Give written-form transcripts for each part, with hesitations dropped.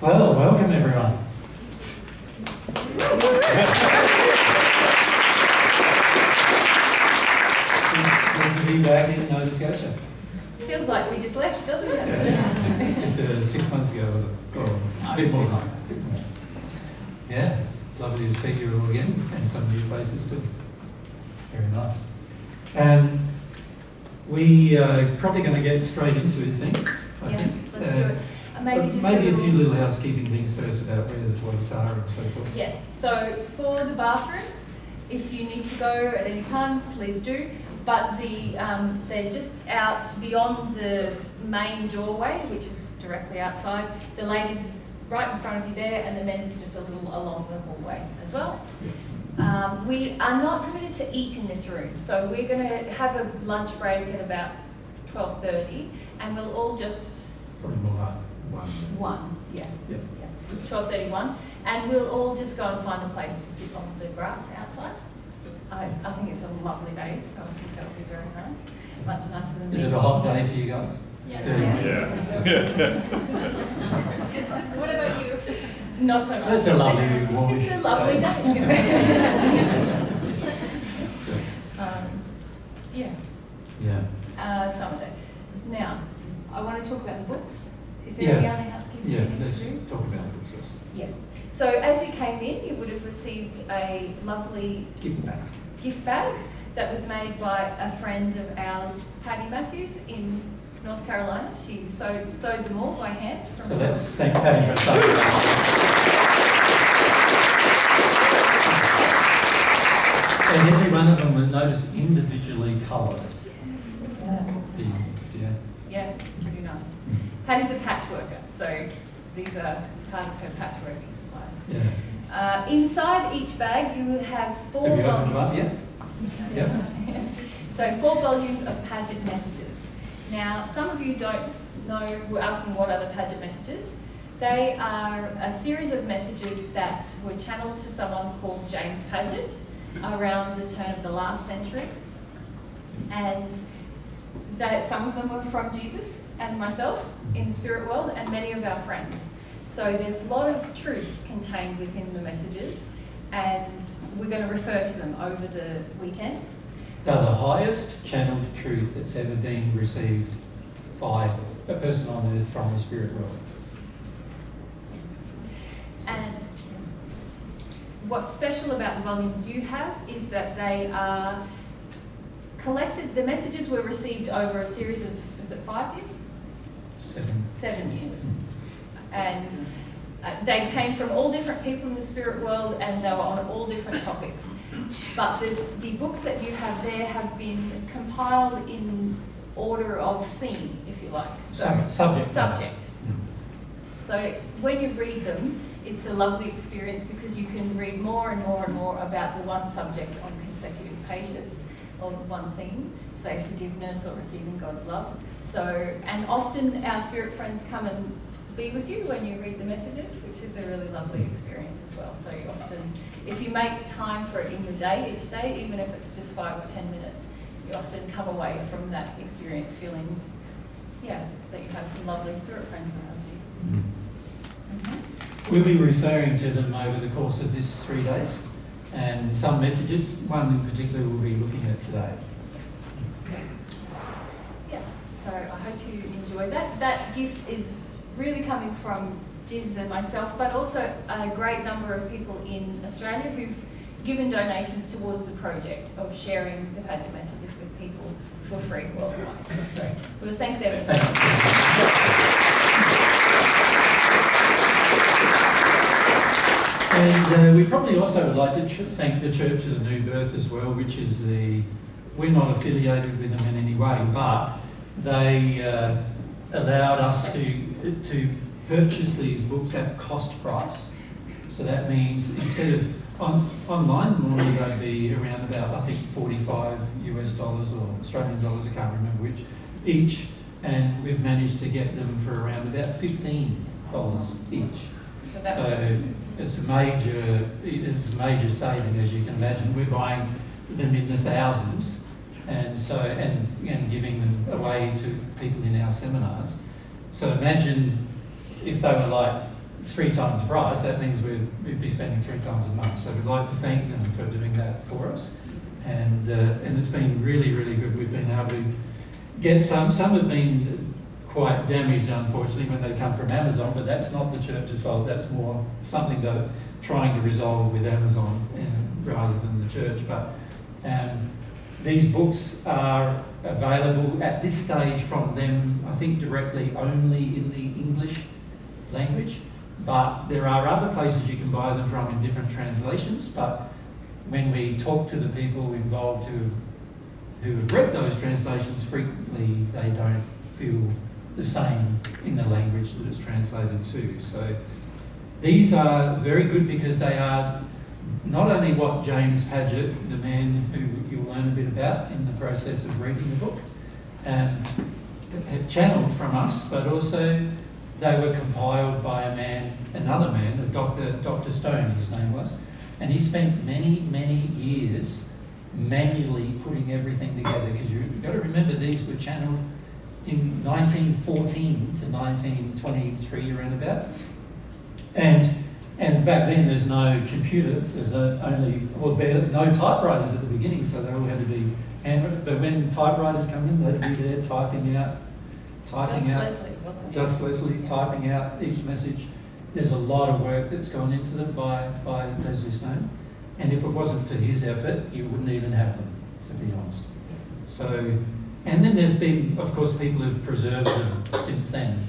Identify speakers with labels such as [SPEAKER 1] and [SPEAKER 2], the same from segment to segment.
[SPEAKER 1] Well, welcome everyone. Good to be back in Nova Scotia.
[SPEAKER 2] Feels like we just left, doesn't it?
[SPEAKER 1] Yeah. Just 6 months ago, was it? Or a bit more than that. Yeah, lovely to see you all again, and some new faces too. Very nice. We are probably going to get straight into things, I think.
[SPEAKER 2] Let's do it.
[SPEAKER 1] Maybe a few little housekeeping things first about where the toilets are and so forth.
[SPEAKER 2] Yes, so for the bathrooms, if you need to go at any time, please do. But they're just out beyond the main doorway, which is directly outside. The ladies is right in front of you there, and the men's is just a little along the hallway as well. Yeah. We are not permitted to eat in this room, so we're going to have a lunch break at about 12:30, and we'll all just...
[SPEAKER 1] Probably more like
[SPEAKER 2] 1, yeah.
[SPEAKER 1] Yep.
[SPEAKER 2] 12:31, and we'll all just go and find a place to sit on the grass outside. I think it's a lovely day, so I think that'll be very nice. Much nicer than...
[SPEAKER 1] Is it a hot day for you guys?
[SPEAKER 2] Yeah.
[SPEAKER 3] What about you?
[SPEAKER 2] Not so much.
[SPEAKER 1] That's a lovely warm.
[SPEAKER 2] It's a lovely day. Summer day. Now, I want to talk about the books. Is there any other housekeeping you need
[SPEAKER 1] let's
[SPEAKER 2] to do?
[SPEAKER 1] talk about the books first.
[SPEAKER 2] Yeah. So as you came in, you would have received a lovely gift bag that was made by a friend of ours, Patty Matthews, in North Carolina. She sewed them all by hand.
[SPEAKER 1] So let's thank Patty for something. And every one of them, will notice, individually coloured.
[SPEAKER 2] Yeah, pretty nice. Patty's a patchworker, so these are part of her patchworking supplies.
[SPEAKER 1] Yeah.
[SPEAKER 2] Inside each bag, you have 4
[SPEAKER 1] Have you
[SPEAKER 2] volumes.
[SPEAKER 1] opened them up yet?
[SPEAKER 2] Yes. So 4 volumes of Padgett messages. Now, some of you don't know, were asking what are the Padgett messages. They are a series of messages that were channeled to someone called James Padgett around the turn of the last century. And some of them were from Jesus and myself in the spirit world, and many of our friends. So there's a lot of truth contained within the messages, and we're going to refer to them over the weekend.
[SPEAKER 1] They're the highest channeled truth that's ever been received by a person on earth from the spirit world.
[SPEAKER 2] And what's special about the volumes you have is that they are collected. The messages were received over a series of, is it 5 years? 7 years. And they came from all different people in the spirit world, and they were on all different topics. But the books that you have there have been compiled in order of theme, if you like. So, subject. So when you read them, it's a lovely experience because you can read more and more and more about the one subject on consecutive pages, or one theme, say forgiveness or receiving God's love. So, and often our spirit friends come and be with you when you read the messages, which is a really lovely experience as well. So you often, if you make time for it in your day, each day, even if it's just 5 or 10 minutes, you often come away from that experience feeling, that you have some lovely spirit friends around you. Mm-hmm.
[SPEAKER 1] We'll be referring to them over the course of this 3 days, and some messages, one in particular we'll be looking at today.
[SPEAKER 2] Yes, so I hope you enjoy that. That gift is really coming from Jesus and myself, but also a great number of people in Australia who've given donations towards the project of sharing the Padgett messages with people for free worldwide. So we'll thank them.
[SPEAKER 1] And we probably also would like to thank the Church of the New Birth as well, which is we're not affiliated with them in any way, but they allowed us to purchase these books at cost price. So that means instead of online, normally they'd be around about, I think, $45 or Australian dollars, I can't remember which, each, and we've managed to get them for around about $15 each. So it's a major saving, as you can imagine. We're buying them in the thousands, and giving them away to people in our seminars. So imagine if they were like 3 times the price, that means we'd be spending 3 times as much. So we'd like to thank them for doing that for us. And it's been really, really good. We've been able to get some have been quite damaged, unfortunately, when they come from Amazon, but that's not the church's fault. That's more something that trying to resolve with Amazon rather than the church. But these books are available at this stage from them, I think, directly only in the English language. But there are other places you can buy them from in different translations. But when we talk to the people involved who have read those translations, frequently they don't feel the same in the language that it's translated to. So these are very good because they are not only what James Padgett, the man who you'll learn a bit about in the process of reading the book, had channeled from us, but also they were compiled by another man, Dr. Stone, his name was, and he spent many, many years manually putting everything together, because you've got to remember these were channeled in 1914 to 1923 around about. And back then there's no computers, there's no typewriters at the beginning, so they all had to be handwritten. But when typewriters come in, they'd be there typing out.
[SPEAKER 2] Leslie, wasn't it?
[SPEAKER 1] Just Leslie typing out each message. There's a lot of work that's gone into them by Leslie Stone. And if it wasn't for his effort, you wouldn't even have them, to be honest. So, and then there's been, of course, people who've preserved them since then,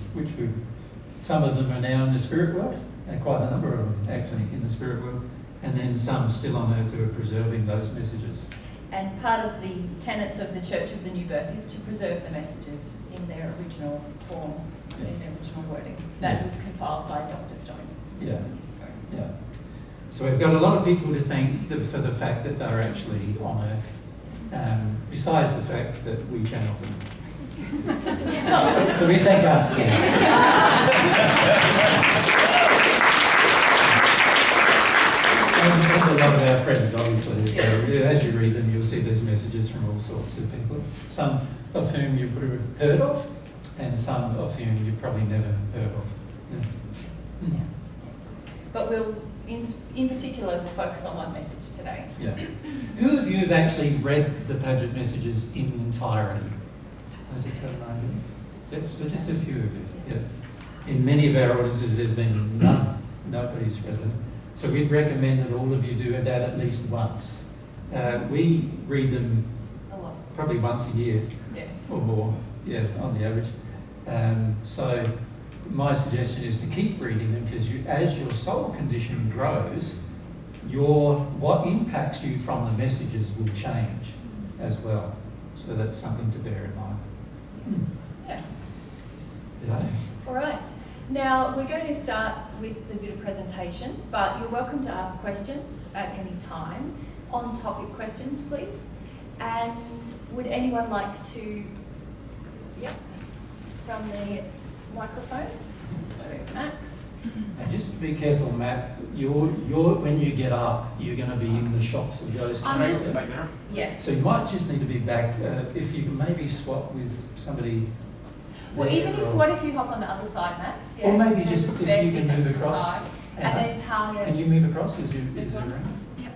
[SPEAKER 1] some of them are now in the spirit world, and quite a number of them actually in the spirit world, and then some still on earth who are preserving those messages.
[SPEAKER 2] And part of the tenets of the Church of the New Birth is to preserve the messages in their original form, in their original wording. That was compiled by Dr. Stone.
[SPEAKER 1] Yeah. Yeah. So we've got a lot of people to thank for the fact that they're actually on earth, besides the fact that we channel them. So we thank us too. And a lot of our friends, obviously. So as you read them, you'll see there's messages from all sorts of people, some of whom you would have heard of, and some of whom you probably never heard of. Yeah.
[SPEAKER 2] But we'll, in particular, we'll focus on one message today.
[SPEAKER 1] Yeah. Who of you have actually read the Padgett messages in entirety? I just have an idea. So just a few of you. Yeah. In many of our audiences, there's been none. Nobody's read them. So we'd recommend that all of you do that at least once. We read them
[SPEAKER 2] a lot,
[SPEAKER 1] probably once a year, or more. Yeah, on the average. So my suggestion is to keep reading them, because as your soul condition grows, what impacts you from the messages will change as well. So that's something to bear in mind.
[SPEAKER 2] Yeah.
[SPEAKER 1] Yeah.
[SPEAKER 2] All right. Now we're going to start with a bit of presentation, but you're welcome to ask questions at any time. On topic questions, please. And would anyone like to, from the microphones? So Max.
[SPEAKER 1] And just to be careful, Matt, when you get up, you're going to be in the shots of those cameras.
[SPEAKER 2] Yeah.
[SPEAKER 1] So you might just need to be back, if you can maybe swap with somebody.
[SPEAKER 2] Well, even if, what if you hop on the other side, Max?
[SPEAKER 1] Yeah. Or maybe just if you can move across.
[SPEAKER 2] And then Talia.
[SPEAKER 1] Can you move across? Is there room?
[SPEAKER 2] Yep.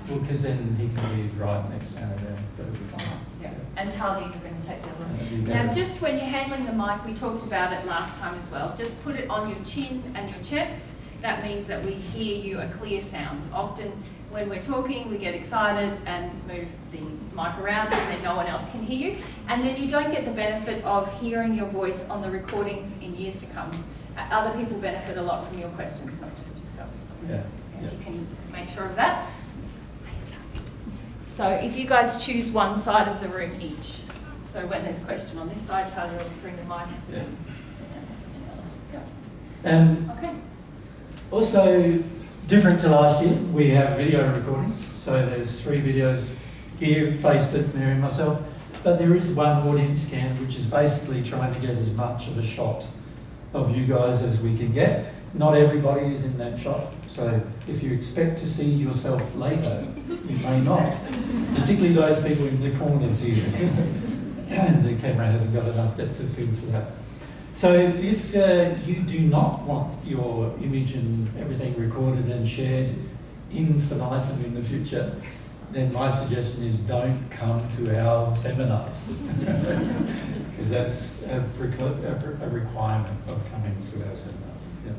[SPEAKER 1] Because then he can be right next to her there. That'll be fine.
[SPEAKER 2] Yeah. And Talia, you're going to take the other one.
[SPEAKER 1] Now,
[SPEAKER 2] Now, just when you're handling the mic, we talked about it last time as well. Just put it on your chin and your chest. That means that we hear you a clear sound. Often when we're talking, we get excited and move the mic around, and then no one else can hear you. And then you don't get the benefit of hearing your voice on the recordings in years to come. Other people benefit a lot from your questions, not just yourself. So if you can make sure of that. So if you guys choose one side of the room each. So when there's a question on this side, Talia will bring the mic.
[SPEAKER 1] Yeah.
[SPEAKER 2] Okay.
[SPEAKER 1] Also, different to last year, we have video recording. So there's 3 videos here, faced at Mary and myself. But there is one audience cam, which is basically trying to get as much of a shot of you guys as we can get. Not everybody is in that shot. So if you expect to see yourself later, you may not. Particularly those people in the corners here. The camera hasn't got enough depth of field for that. So if you do not want your image and everything recorded and shared infinitum in the future, then my suggestion is don't come to our seminars. Because that's a requirement of coming to our seminars. Yeah.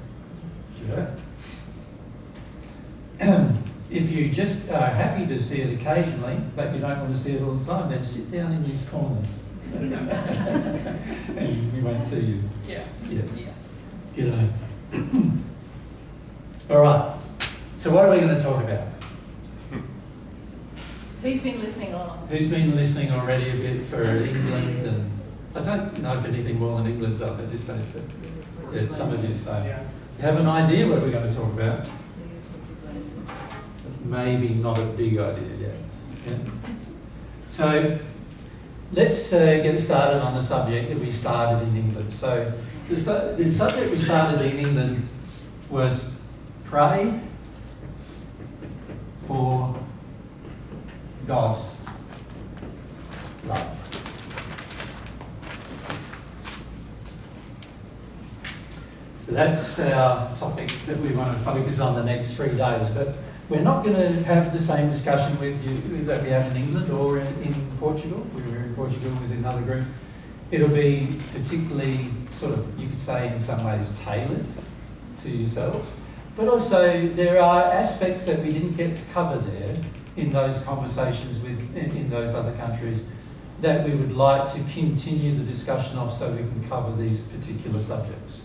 [SPEAKER 1] Sure. If you just are happy to see it occasionally, but you don't want to see it all the time, then sit down in these corners. And we won't see you.
[SPEAKER 2] Yeah.
[SPEAKER 1] Get on. All right. So what are we going to talk about?
[SPEAKER 2] Who's been listening along?
[SPEAKER 1] Who's been listening already a bit for England? And I don't know if anything more than England's up at this stage, but yeah, some of you say. You have an idea what we're going to talk about? Maybe not a big idea yet. Yeah. So let's get started on the subject that we started in England. So the subject we started in England was pray for God's love. So that's our topic that we want to focus on the next 3 days. But we're not going to have the same discussion with you that we had in England or in Portugal. We were in Portugal with another group. It'll be particularly sort of, you could say in some ways, tailored to yourselves. But also there are aspects that we didn't get to cover there in those conversations in those other countries that we would like to continue the discussion of so we can cover these particular subjects.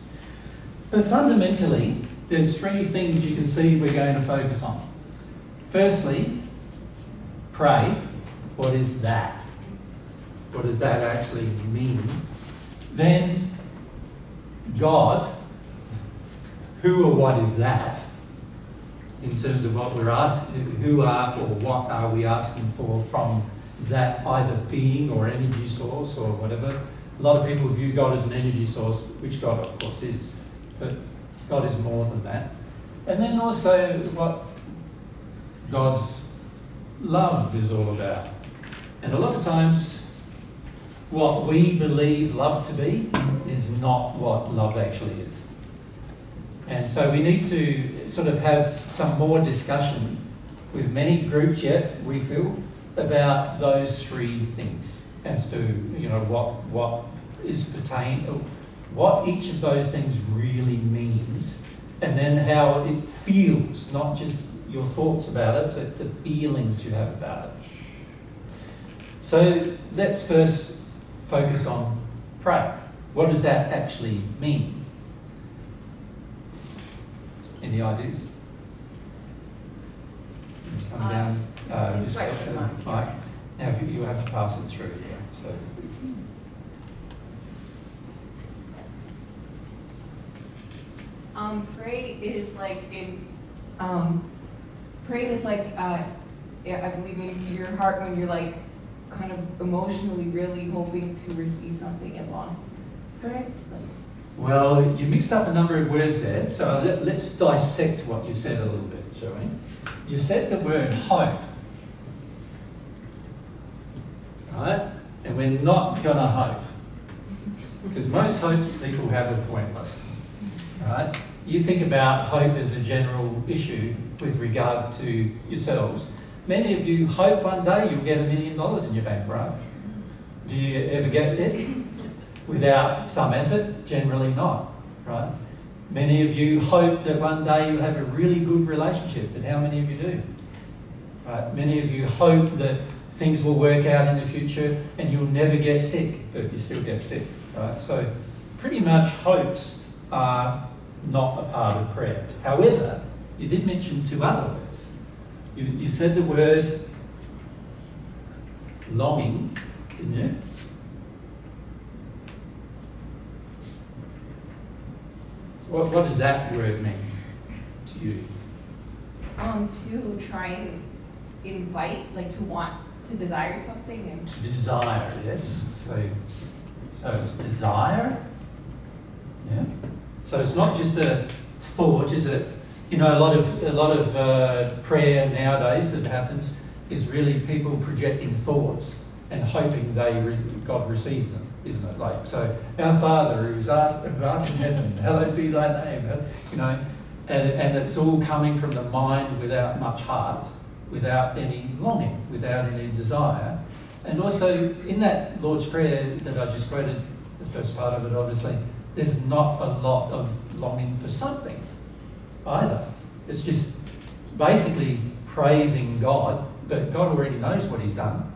[SPEAKER 1] But fundamentally, there's 3 things you can see we're going to focus on. Firstly, pray. What is that? What does that actually mean? Then, God. Who or what is that? In terms of what we're asking, who are or what are we asking for from that either being or energy source or whatever. A lot of people view God as an energy source, which God of course is, but God is more than that. And then also what God's love is all about. And a lot of times what we believe love to be is not what love actually is. And so we need to sort of have some more discussion with many groups yet, we feel, about those 3 things as to, what is what each of those things really means, and then how it feels, not just your thoughts about it, but the feelings you have about it. So let's first focus on pray. What does that actually mean? Any ideas? Come down.
[SPEAKER 2] Just wait for the mic.
[SPEAKER 1] Now you have to pass it through. Yeah. So.
[SPEAKER 4] Pray is like praying is like I believe in your heart when you're like kind of emotionally really hoping to receive something and long for it.
[SPEAKER 1] Well, you mixed up a number of words there, so let's dissect what you said a little bit, shall we? You said the word hope, right? And we're not going to hope, because most hopes people have are pointless, right? You think about hope as a general issue with regard to yourselves. Many of you hope one day you'll get $1 million in your bank, right? Do you ever get it? Without some effort? Generally not, right? Many of you hope that one day you'll have a really good relationship, but how many of you do? Right? Many of you hope that things will work out in the future and you'll never get sick, but you still get sick, right? So pretty much hopes are not a part of prayer. However, you did mention 2 other words. You said the word longing, didn't you? What does that word mean to you?
[SPEAKER 4] To try and invite, like to want, to desire something and
[SPEAKER 1] To desire, yes. So it's desire. Yeah. So it's not just a thought, is it? A lot of prayer nowadays that happens is really people projecting thoughts and hoping God receives them. isn't it? Like, so, our Father who art in heaven, hallowed be thy name, you know, and it's all coming from the mind without much heart, without any longing, without any desire. And also, in that Lord's Prayer that I just quoted, the first part of it, obviously, there's not a lot of longing for something either. It's just basically praising God, but God already knows what he's done.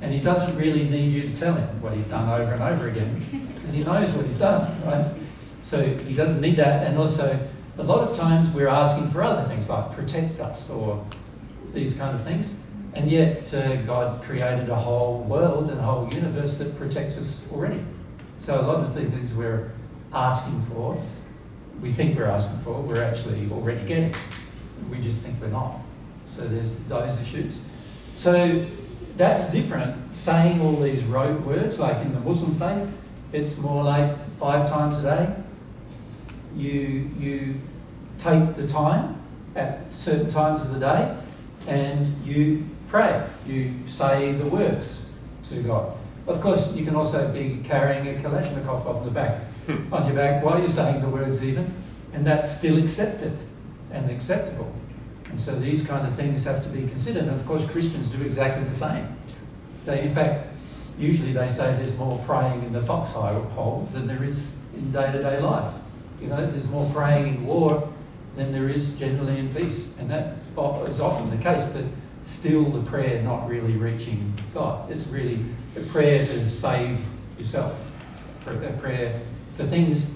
[SPEAKER 1] And he doesn't really need you to tell him what he's done over and over again, because he knows what he's done, right? So he doesn't need that. And also, a lot of times we're asking for other things, like protect us or these kind of things. And yet God created a whole world and a whole universe that protects us already. So a lot of the things we're asking for, we think we're asking for, we're actually already getting. We just think we're not. So there's those issues. So that's different. Saying all these rote words, like in the Muslim faith, it's more like 5 times a day. You take the time at certain times of the day and you pray. You say the words to God. Of course, you can also be carrying a Kalashnikov on your back while you're saying the words even, and that's still accepted and acceptable. And so these kind of things have to be considered. And of course, Christians do exactly the same. They, in fact, usually they say there's more praying in the foxhole than there is in day-to-day life. You know, there's more praying in war than there is generally in peace. And that is often the case, but still the prayer not really reaching God. It's really a prayer to save yourself, a prayer for things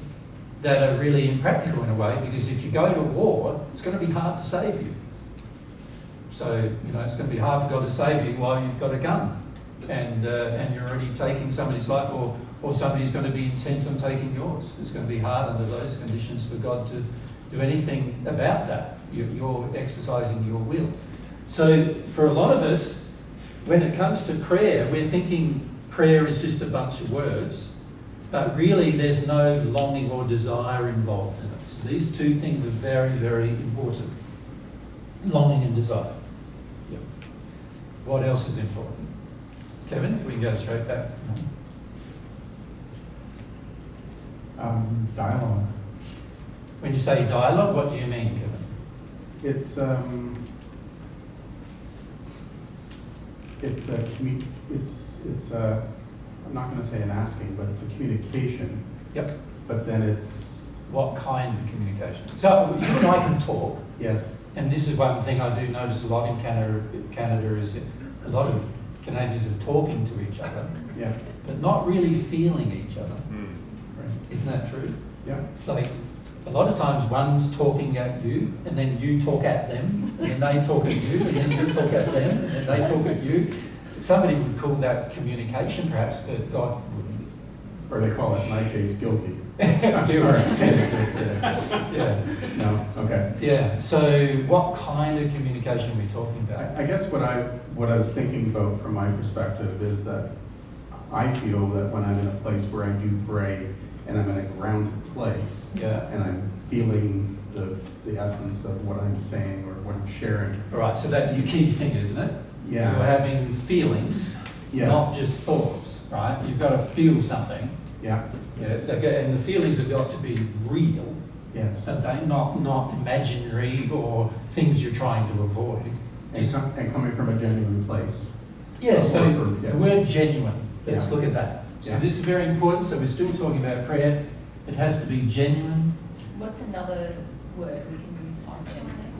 [SPEAKER 1] that are really impractical in a way, because if you go to war, it's going to be hard to save you. So, you know, it's going to be hard for God to save you while you've got a gun and you're already taking somebody's life, or somebody's going to be intent on taking yours. It's going to be hard under those conditions for God to do anything about that. You're exercising your will. So for a lot of us, when it comes to prayer, we're thinking prayer is just a bunch of words, but really there's no longing or desire involved in it. So these two things are very, very important. Longing and desire. Yep. What else is important? Kevin, if we can go straight back.
[SPEAKER 5] Dialogue.
[SPEAKER 1] When you say dialogue, what do you mean, Kevin?
[SPEAKER 5] It's I'm not going to say an asking, but it's a communication.
[SPEAKER 1] Yep.
[SPEAKER 5] But then it's...
[SPEAKER 1] What kind of communication? So you and I can talk.
[SPEAKER 5] Yes.
[SPEAKER 1] And this is one thing I do notice a lot in Canada is that a lot of Canadians are talking to each other,
[SPEAKER 5] Yeah.
[SPEAKER 1] but not really feeling each other.
[SPEAKER 5] Right.
[SPEAKER 1] Isn't that true?
[SPEAKER 5] Yeah.
[SPEAKER 1] Like, a lot of times one's talking at you, and then you talk at them, and then they talk at you, and then you talk at them, and then they talk at you. Somebody would call that communication, perhaps, but God wouldn't.
[SPEAKER 5] Or they call it, in my case, guilty.
[SPEAKER 1] Guilt. Yeah.
[SPEAKER 5] No. Okay.
[SPEAKER 1] Yeah. So, what kind of communication are we talking about?
[SPEAKER 5] I guess what I was thinking about from my perspective is that I feel that when I'm in a place where I do pray and I'm in a grounded place,
[SPEAKER 1] Yeah.
[SPEAKER 5] and I'm feeling the essence of what I'm saying or what I'm sharing.
[SPEAKER 1] All right. So that's the key thing, isn't it?
[SPEAKER 5] Yeah.
[SPEAKER 1] You're having feelings,
[SPEAKER 5] Yes.
[SPEAKER 1] not just thoughts. Right. You've got to feel something.
[SPEAKER 5] Yeah.
[SPEAKER 1] Yeah. And the feelings have got to be real.
[SPEAKER 5] Yes.
[SPEAKER 1] Okay, not imaginary or things you're trying to avoid.
[SPEAKER 5] And coming from a genuine place.
[SPEAKER 1] Yeah, so
[SPEAKER 5] Yeah.
[SPEAKER 1] the word genuine, let's
[SPEAKER 5] Yeah.
[SPEAKER 1] look at that. So
[SPEAKER 5] Yeah.
[SPEAKER 1] this is very important, so we're still talking about prayer. It has to be genuine.
[SPEAKER 2] What's another word we can use on genuine?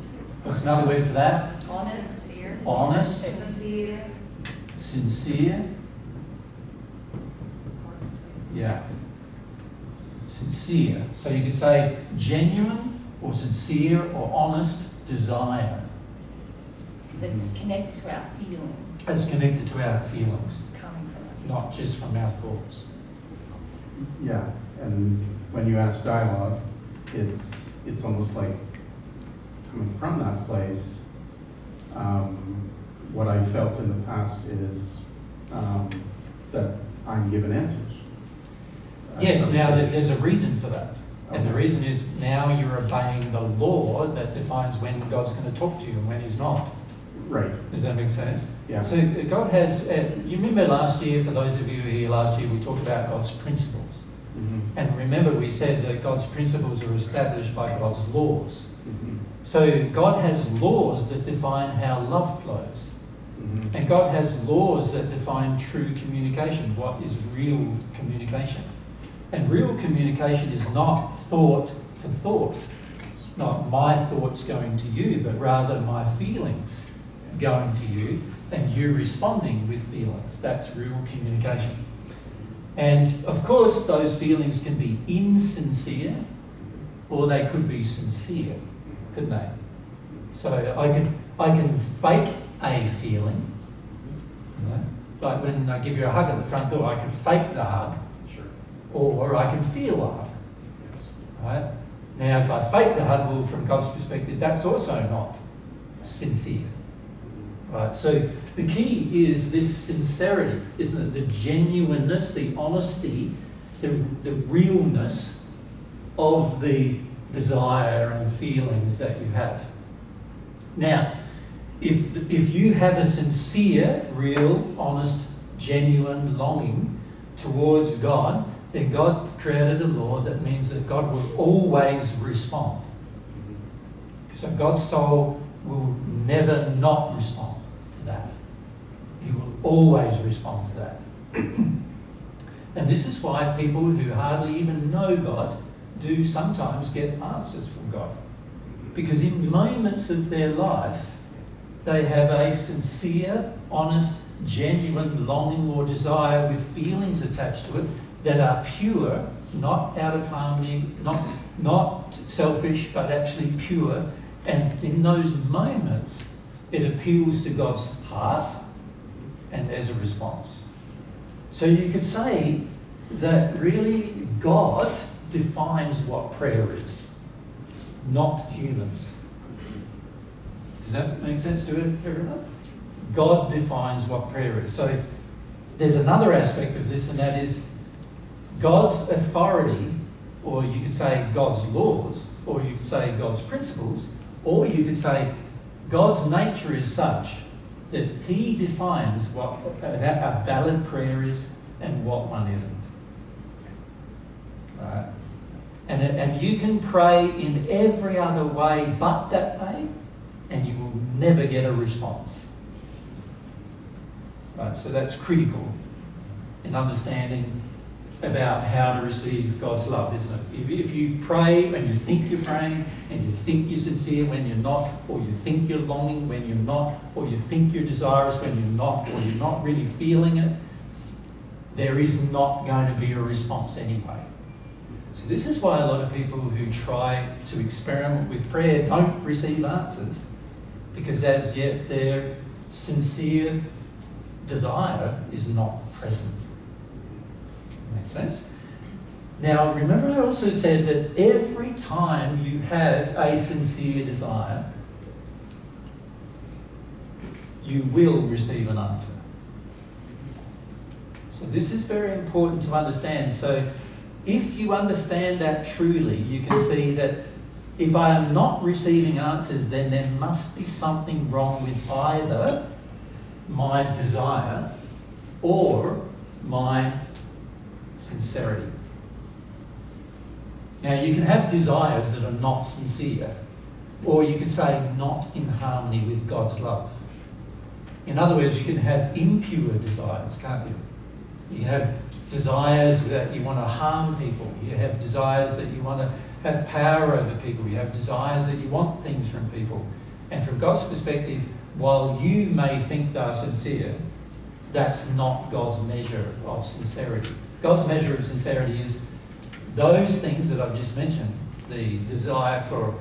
[SPEAKER 1] What's another word for that?
[SPEAKER 2] Honest.
[SPEAKER 1] Honest.
[SPEAKER 2] Sincere.
[SPEAKER 1] Sincere. Yeah. Sincere. So you could say genuine or sincere or honest desire.
[SPEAKER 2] That's connected to our feelings.
[SPEAKER 1] It's connected to our feelings,
[SPEAKER 2] Coming from our feelings.
[SPEAKER 1] not just from our thoughts.
[SPEAKER 5] Yeah. And when you ask dialogue, it's almost like coming from that place. What I felt in the past is that I'm given answers. At
[SPEAKER 1] Yes,
[SPEAKER 5] some
[SPEAKER 1] now
[SPEAKER 5] stage.
[SPEAKER 1] there's a reason for that. And the
[SPEAKER 5] Okay.
[SPEAKER 1] reason is now you're obeying the law that defines when God's going to talk to you and when he's not.
[SPEAKER 5] Right,
[SPEAKER 1] Does that make sense?
[SPEAKER 5] yeah.
[SPEAKER 1] So God has, you remember last year, for those of you who were here last year, we talked about God's principles.
[SPEAKER 5] Mhm.
[SPEAKER 1] And remember we said that God's principles are established by God's laws.
[SPEAKER 5] Mhm.
[SPEAKER 1] So God has laws that define how love flows.
[SPEAKER 5] Mhm.
[SPEAKER 1] And God has laws that define true communication, what is real communication. And real communication is not thought to thought, not my thoughts going to you, but rather my feelings going to you and you responding with feelings. That's real communication. And of course, those feelings can be insincere or they could be sincere, couldn't they? So I can fake a feeling, you know? Like when I give you a hug at the front door, I can fake the hug,
[SPEAKER 5] Sure.
[SPEAKER 1] or I can feel the hug, right? Now, if I fake the hug, well, from God's perspective, that's also not sincere, right? So the key is this sincerity, isn't it? The genuineness, the honesty, the realness of the desire and feelings that you have. Now, if you have a sincere, real, honest, genuine longing towards God, then God created a law that means that God will always respond. So God's soul will never not respond to that. He will always respond to that. And this is why people who hardly even know God do sometimes get answers from God. Because in moments of their life, they have a sincere, honest, genuine longing or desire with feelings attached to it that are pure, not out of harmony, not selfish, but actually pure. And in those moments, it appeals to God's heart and there's a response. So you could say that really God defines what prayer is, not humans. Does that make sense to everyone? God defines what prayer is. So there's another aspect of this, and that is God's authority, or you could say God's laws, or you could say God's principles, or you could say God's nature is such that He defines what a valid prayer is and what one isn't. Right? And you can pray in every other way but that way, and you will never get a response. Right? So that's critical in understanding about how to receive God's love, isn't it? If you pray and you think you're praying, and you think you're sincere when you're not, or you think you're longing when you're not, or you think you're desirous when you're not, or you're not really feeling it, there is not going to be a response anyway. So this is why a lot of people who try to experiment with prayer don't receive answers, because as yet their sincere desire is not present. Makes sense? Now, remember I also said that every time you have a sincere desire, you will receive an answer. So this is very important to understand. So if you understand that truly, you can see that if I am not receiving answers, then there must be something wrong with either my desire or my sincerity. Now, you can have desires that are not sincere, or you could say not in harmony with God's love. In other words, you can have impure desires, can't you? You can have desires that you want to harm people. You have desires that you want to have power over people. You have desires that you want things from people. And from God's perspective, while you may think they're sincere, that's not God's measure of sincerity. God's measure of sincerity is those things that I've just mentioned, the desire for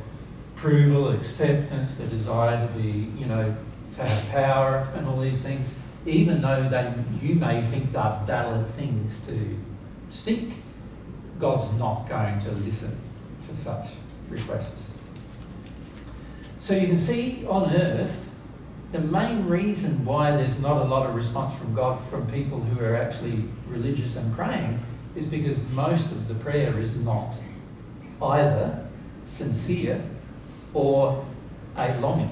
[SPEAKER 1] approval, acceptance, the desire to be, to have power and all these things, even though you may think they're valid things to seek, God's not going to listen to such requests. So you can see on earth, the main reason why there's not a lot of response from God from people who are actually religious and praying is because most of the prayer is not either sincere or a longing.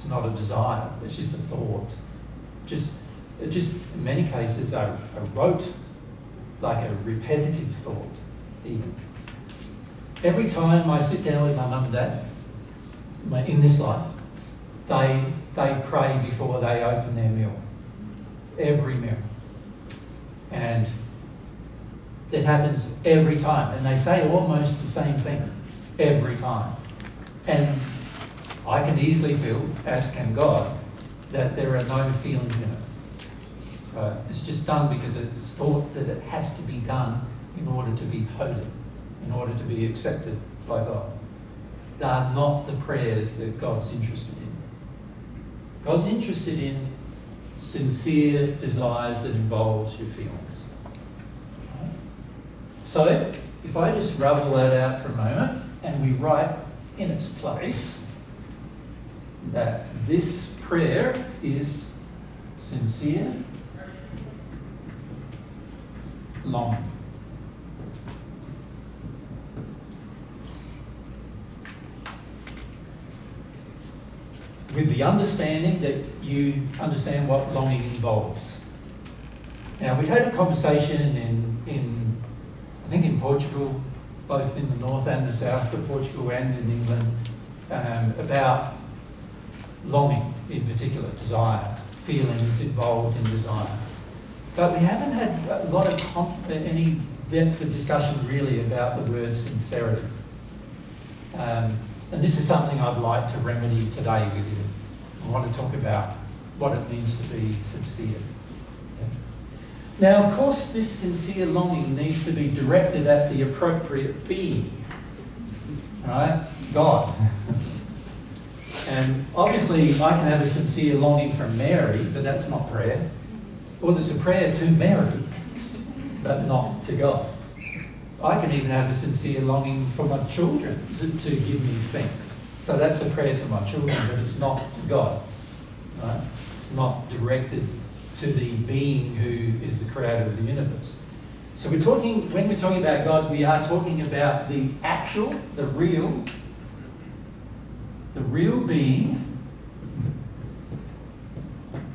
[SPEAKER 1] It's not a desire. It's just a thought. Just in many cases, a rote, like a repetitive thought, even. Every time I sit down with my mum and dad, in this life, they pray before they open their meal. Every meal. And it happens every time. And they say almost the same thing every time. And I can easily feel, as can God, that there are no feelings in it. It's just done because it's thought that it has to be done in order to be holy, in order to be accepted by God. They are not the prayers that God's interested in. God's interested in sincere desires that involves your feelings. So, if I just rubble that out for a moment and we write in its place that this prayer is sincere longing. With the understanding that you understand what longing involves. Now, we had a conversation in I think in Portugal, both in the north and the south of Portugal and in England, about longing in particular, desire, feelings involved in desire. But we haven't had a lot of any depth of discussion really about the word sincerity. And this is something I'd like to remedy today with you. I want to talk about what it means to be sincere. Okay? Now, of course, this sincere longing needs to be directed at the appropriate being. All right? God. And obviously, I can have a sincere longing for Mary, but that's not prayer. Or there's a prayer to Mary, but not to God. I can even have a sincere longing for my children to give me things. So that's a prayer to my children, but it's not to God. Right? It's not directed to the being who is the creator of the universe. So when we're talking about God, we are talking about the actual, the real being,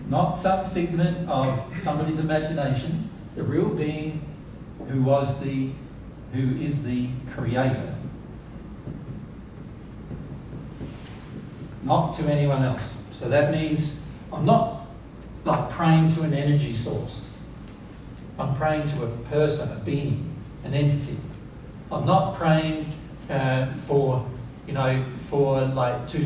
[SPEAKER 1] not some figment of somebody's imagination, the real being who is the creator. Not to anyone else. So that means I'm not like praying to an energy source. I'm praying to a person, a being, an entity. I'm not praying to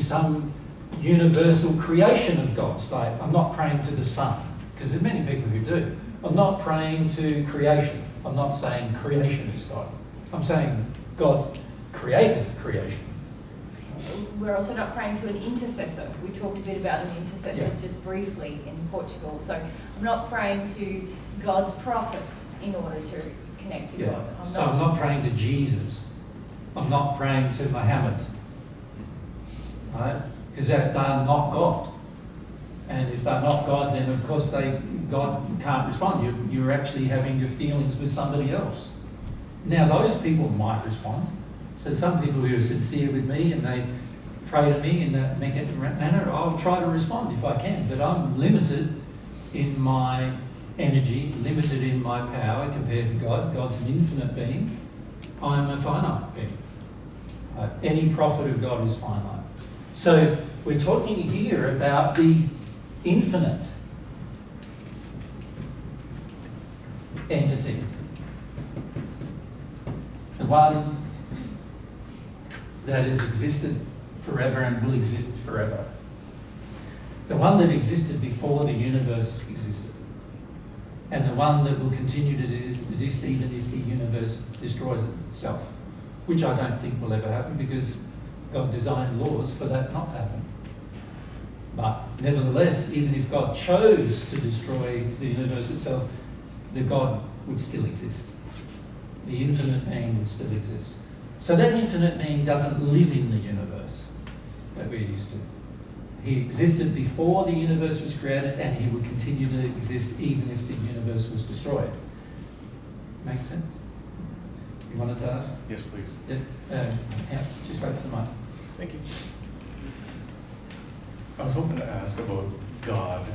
[SPEAKER 1] some universal creation of God's. Like, I'm not praying to the sun, because there are many people who do. I'm not praying to creation. I'm not saying creation is God. I'm saying God created creation.
[SPEAKER 2] We're also not praying to an intercessor. We talked a bit about an intercessor just briefly in Portugal. So I'm not praying to God's prophet in order to connect to God.
[SPEAKER 1] I'm not praying to Jesus. I'm not praying to Muhammad. Right? Because they're not God. And if they're not God, then of course God can't respond. You're actually having your feelings with somebody else. Now those people might respond. So some people who are sincere with me and they pray to me in that manner, I'll try to respond if I can. But I'm limited in my energy, limited in my power compared to God. God's an infinite being. I'm a finite being. Any prophet of God is finite. So we're talking here about the infinite entity. The one that has existed forever and will exist forever. The one that existed before the universe existed. And the one that will continue to exist even if the universe destroys itself. Which I don't think will ever happen because God designed laws for that not to happen. But nevertheless, even if God chose to destroy the universe itself, the God would still exist. The infinite being would still exist. So that infinite being doesn't live in the universe that we're used to. He existed before the universe was created and he would continue to exist even if the universe was destroyed. Make sense? You wanted to ask?
[SPEAKER 6] Yes, please.
[SPEAKER 1] Yeah, just wait for the mic.
[SPEAKER 6] Thank you. I was hoping to ask about God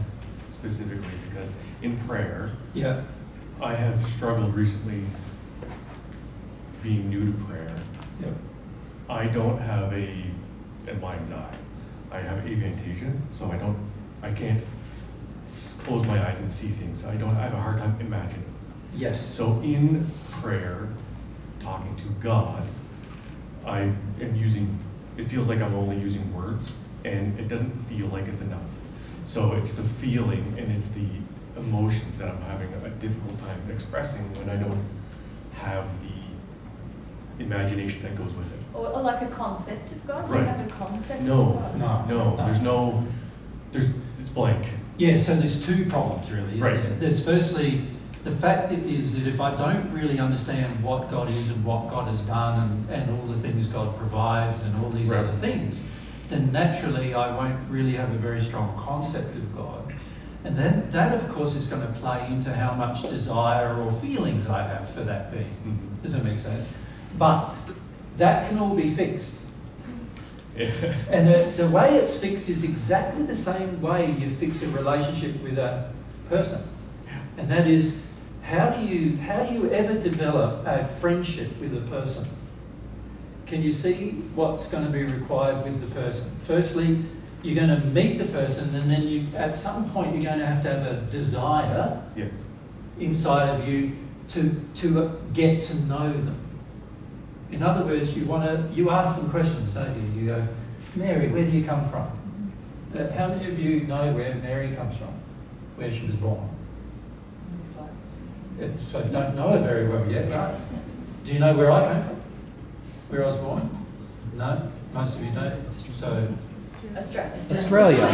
[SPEAKER 6] specifically because in prayer,
[SPEAKER 1] Yeah,
[SPEAKER 6] I have struggled recently being new to prayer.
[SPEAKER 1] yeah,
[SPEAKER 6] I don't have a mind's eye. I have aphantasia, so I can't close my eyes and see things. I have a hard time imagining.
[SPEAKER 1] yes.
[SPEAKER 6] So in prayer, talking to God, I am using, it feels like I'm only using words, and it doesn't feel like it's enough. So it's the feeling and it's the emotions that I'm having a difficult time expressing when I don't have the imagination that goes with it.
[SPEAKER 2] Or like a concept of God? Do you
[SPEAKER 6] Right.
[SPEAKER 2] have a concept
[SPEAKER 6] No.
[SPEAKER 2] of God?
[SPEAKER 1] No.
[SPEAKER 6] It's blank.
[SPEAKER 1] Yeah, so there's two problems really, isn't
[SPEAKER 6] Right.
[SPEAKER 1] there? There's firstly, the fact that is that if I don't really understand what God is and what God has done and all the things God provides and all these
[SPEAKER 6] Right.
[SPEAKER 1] other things, then naturally I won't really have a very strong concept of God. And then that, of course, is going to play into how much desire or feelings I have for that being.
[SPEAKER 6] Mhm.
[SPEAKER 1] Does that make sense? But that can all be fixed.
[SPEAKER 6] Yeah.
[SPEAKER 1] And the way it's fixed is exactly the same way you fix a relationship with a person. And that is, how do you ever develop a friendship with a person? Can you see what's going to be required with the person? Firstly, you're going to meet the person, and then at some point you're going to have a desire
[SPEAKER 6] Yes.
[SPEAKER 1] inside of you to get to know them. In other words, you ask them questions, don't you? You go, Mary, where do you come from? How many of you know where Mary comes from? Where she was born? So you don't know her very well yet, right? Do you know where I came from? Where I was born? No? Most of you don't. So
[SPEAKER 2] Australia. It's in Australia.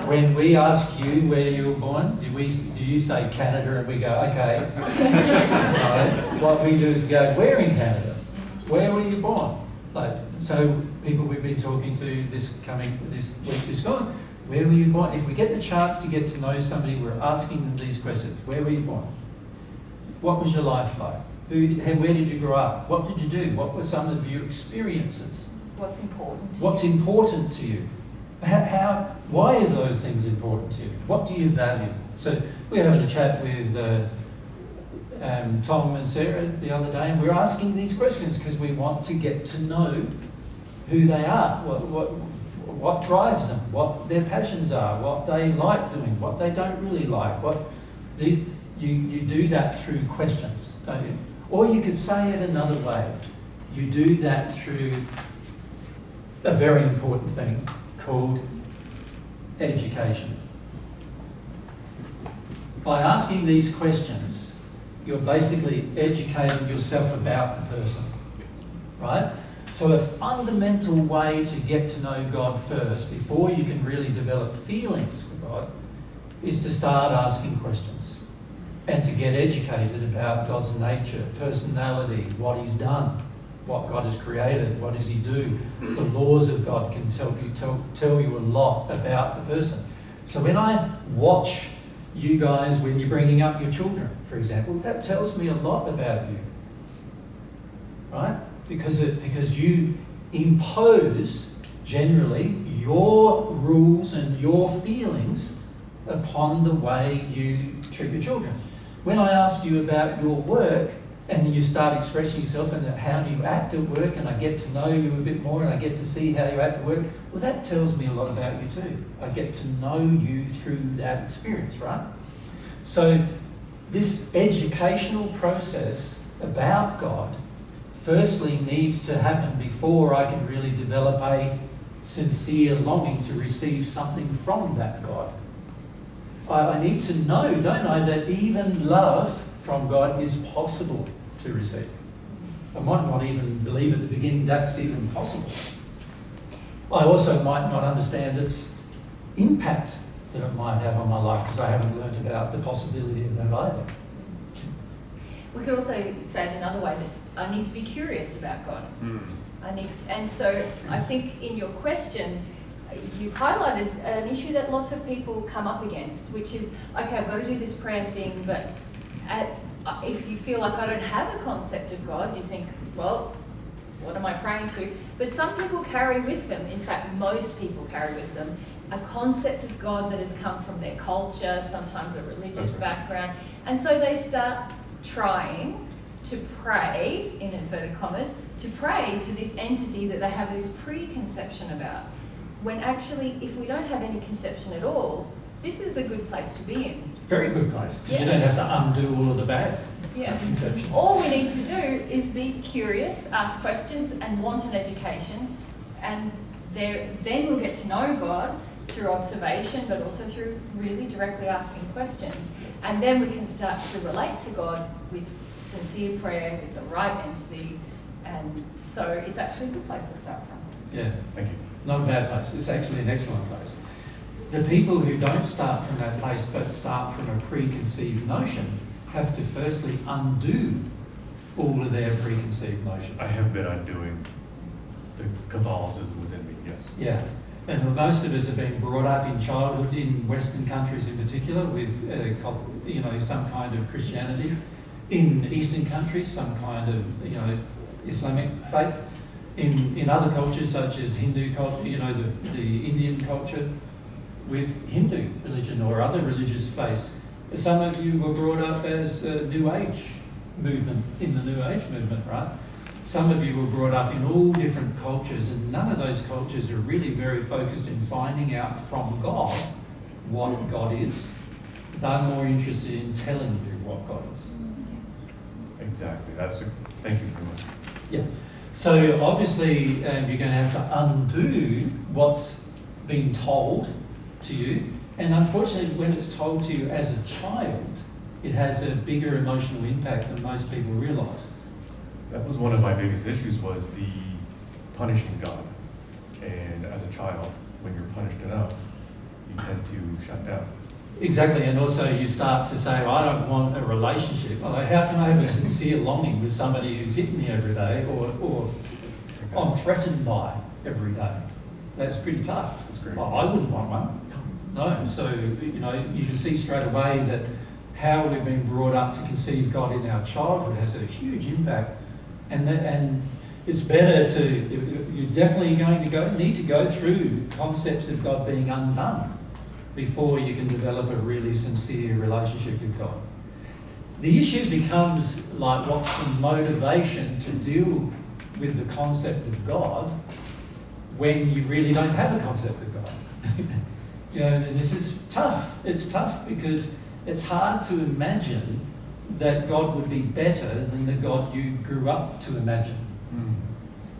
[SPEAKER 1] when we ask you where you were born, do you say Canada and we go, okay? No, what we do is we go, where in Canada? Where were you born? So people we've been talking to this week is gone, where were you born? If we get the chance to get to know somebody, we're asking them these questions. Where were you born? What was your life like? Where did you grow up? What did you do? What were some of your experiences?
[SPEAKER 2] What's important to
[SPEAKER 1] What's important to you? Why is those things important to you? What do you value? So we were having a chat with Tom and Sarah the other day, and we're asking these questions because we want to get to know who they are, what drives them, what their passions are, what they like doing, what they don't really like. You do that through questions, don't you? Or you could say it another way. You do that through a very important thing called education. By asking these questions, you're basically educating yourself about the person, right? So a fundamental way to get to know God first, before you can really develop feelings for God, is to start asking questions and to get educated about God's nature, personality, what He's done, what God has created, what does He do. The laws of God can tell you a lot about the person. So when I watch you guys when you're bringing up your children, for example, that tells me a lot about you, right? Because you impose generally your rules and your feelings upon the way you treat your children. When I ask you about your work, and then you start expressing yourself and how do you act at work, and I get to know you a bit more and I get to see how you act at work, well, that tells me a lot about you too. I get to know you through that experience, right? So this educational process about God firstly needs to happen before I can really develop a sincere longing to receive something from that God. I need to know, don't I, that even love from God is possible to receive. I might not even believe at the beginning that's even possible. I also might not understand its impact that it might have on my life because I haven't learnt about the possibility of that either.
[SPEAKER 2] We could also say it another way, that I need to be curious about God. And so I think in your question, you've highlighted an issue that lots of people come up against, which is, okay, I've got to do this prayer thing, but if you feel like I don't have a concept of God, you think, well, what am I praying to? But some people carry with them, in fact, most people carry with them, a concept of God that has come from their culture, sometimes a religious background. And so they start trying to pray, in inverted commas, to pray to this entity that they have this preconception about. When actually, if we don't have any conception at all, this is a good place to be in.
[SPEAKER 1] Very good place, because you
[SPEAKER 2] Yeah.
[SPEAKER 1] don't have to undo all of the bad
[SPEAKER 2] Yeah.
[SPEAKER 1] conceptions.
[SPEAKER 2] All we need to do is be curious, ask questions, and want an education. And then we'll get to know God through observation, but also through really directly asking questions. And then we can start to relate to God with sincere prayer, with the right entity. And so it's actually a good place to start from.
[SPEAKER 1] Yeah,
[SPEAKER 6] Thank you.
[SPEAKER 1] not a bad place. It's actually an excellent place. The people who don't start from that place but start from a preconceived notion have to firstly undo all of their preconceived notions.
[SPEAKER 6] I have been undoing the Catholicism within me, yes.
[SPEAKER 1] Yeah, and most of us have been brought up in childhood in Western countries in particular with, some kind of Christianity. In Eastern countries, some kind of, Islamic faith. In other cultures such as Hindu culture, the Indian culture, with Hindu religion or other religious faiths. Some of you were brought up as New Age movement, in the New Age movement, right? Some of you were brought up in all different cultures, and none of those cultures are really very focused in finding out from God what God is. They're more interested in telling you what God is.
[SPEAKER 6] Exactly. Thank you very much.
[SPEAKER 1] Yeah. So obviously you're going to have to undo what's been told to you. And unfortunately, when it's told to you as a child, it has a bigger emotional impact than most people realise.
[SPEAKER 6] That was one of my biggest issues, was the punishing God. And as a child, when you're punished enough, you tend to shut down.
[SPEAKER 1] Exactly, and also you start to say, well, I don't want a relationship. Well, how can I have a sincere longing with somebody who's hitting me every day or I'm threatened by every day? That's pretty tough.
[SPEAKER 6] That's great.
[SPEAKER 1] Well, I wouldn't want one. No, so, you can see straight away that how we've been brought up to conceive God in our childhood has a huge impact. And it's better you're definitely going to need to go through concepts of God being undone before you can develop a really sincere relationship with God. The issue becomes like, what's the motivation to deal with the concept of God when you really don't have a concept of God? And this is tough. It's tough because it's hard to imagine that God would be better than the God you grew up to imagine.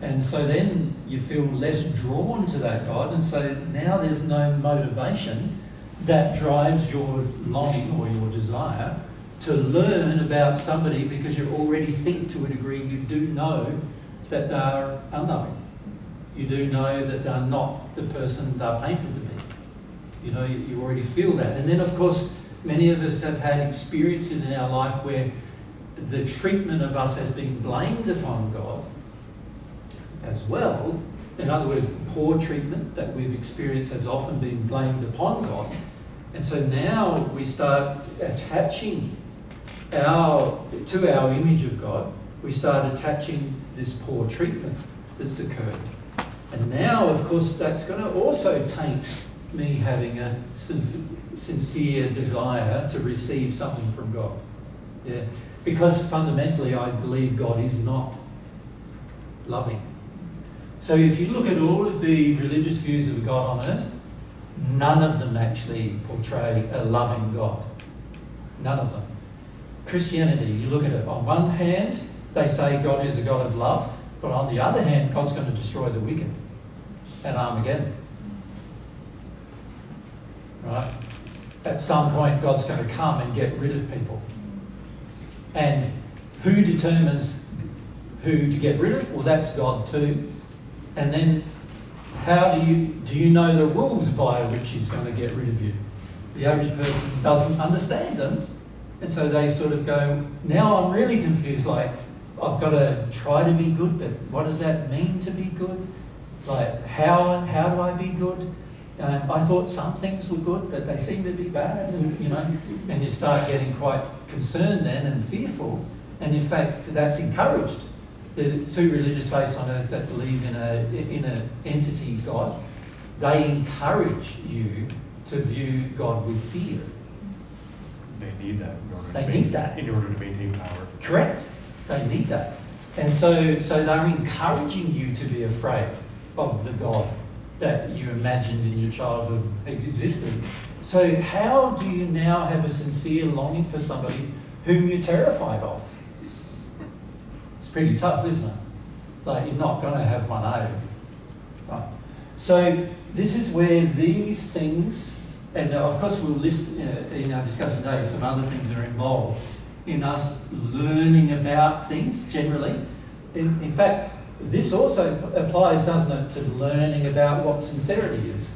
[SPEAKER 1] And so then you feel less drawn to that God, and so now there's no motivation that drives your longing or your desire to learn about somebody, because you already think to a degree you do know that they are unloving. You do know that they're not the person they're painted to be. You already feel that. And then, of course, many of us have had experiences in our life where the treatment of us has been blamed upon God as well. In other words, the poor treatment that we've experienced has often been blamed upon God. And so now we start attaching to our image of God, we start attaching this poor treatment that's occurred. And now, of course, that's going to also taint me having a sincere desire to receive something from God. Yeah. Because fundamentally I believe God is not loving. So if you look at all of the religious views of God on earth, none of them actually portray a loving God. None of them. Christianity, you look at it, on one hand, they say God is a God of love, but on the other hand, God's going to destroy the wicked at Armageddon. Right? At some point, God's going to come and get rid of people. And who determines who to get rid of? Well, that's God too. And then how do you know the rules via which he's going to get rid of you? The average person doesn't understand them. And so they sort of go, now I'm really confused, like, I've got to try to be good, but what does that mean to be good? Like, how do I be good? I thought some things were good, but they seem to be bad, and you start getting quite concerned then and fearful. And in fact, that's encouraged the two religious faiths on earth that believe in an entity God, they encourage you to view God with fear.
[SPEAKER 6] They need that in order
[SPEAKER 1] They need that.
[SPEAKER 6] in order to maintain power.
[SPEAKER 1] Correct. They need that. And so they're encouraging you to be afraid of the God that you imagined in your childhood existed. So how do you now have a sincere longing for somebody whom you're terrified of? It's pretty tough, isn't it? Like, you're not going to have one, are you? Right. So this is where these things, and of course we'll list in our discussion today some other things that are involved in us learning about things generally. In fact, this also applies, doesn't it, to learning about what sincerity is.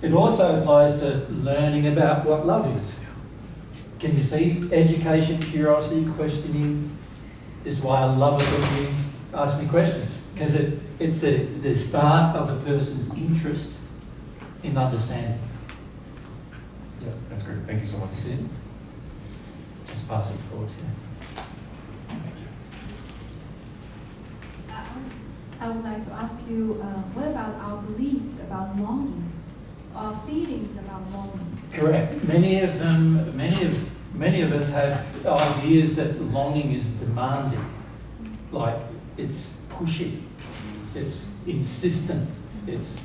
[SPEAKER 1] It also applies to learning about what love is. Can you see? Education, curiosity, questioning. This is why I love it when you ask me questions, because it's the start of a person's interest in understanding. Yeah,
[SPEAKER 6] That's great. Thank you so much.
[SPEAKER 1] that's it. Just pass it forward. Yeah.
[SPEAKER 3] I would like to ask you, what about our beliefs about longing, our feelings about longing?
[SPEAKER 1] Correct. Many of us have ideas that longing is demanding, like it's pushing, it's insistent, it's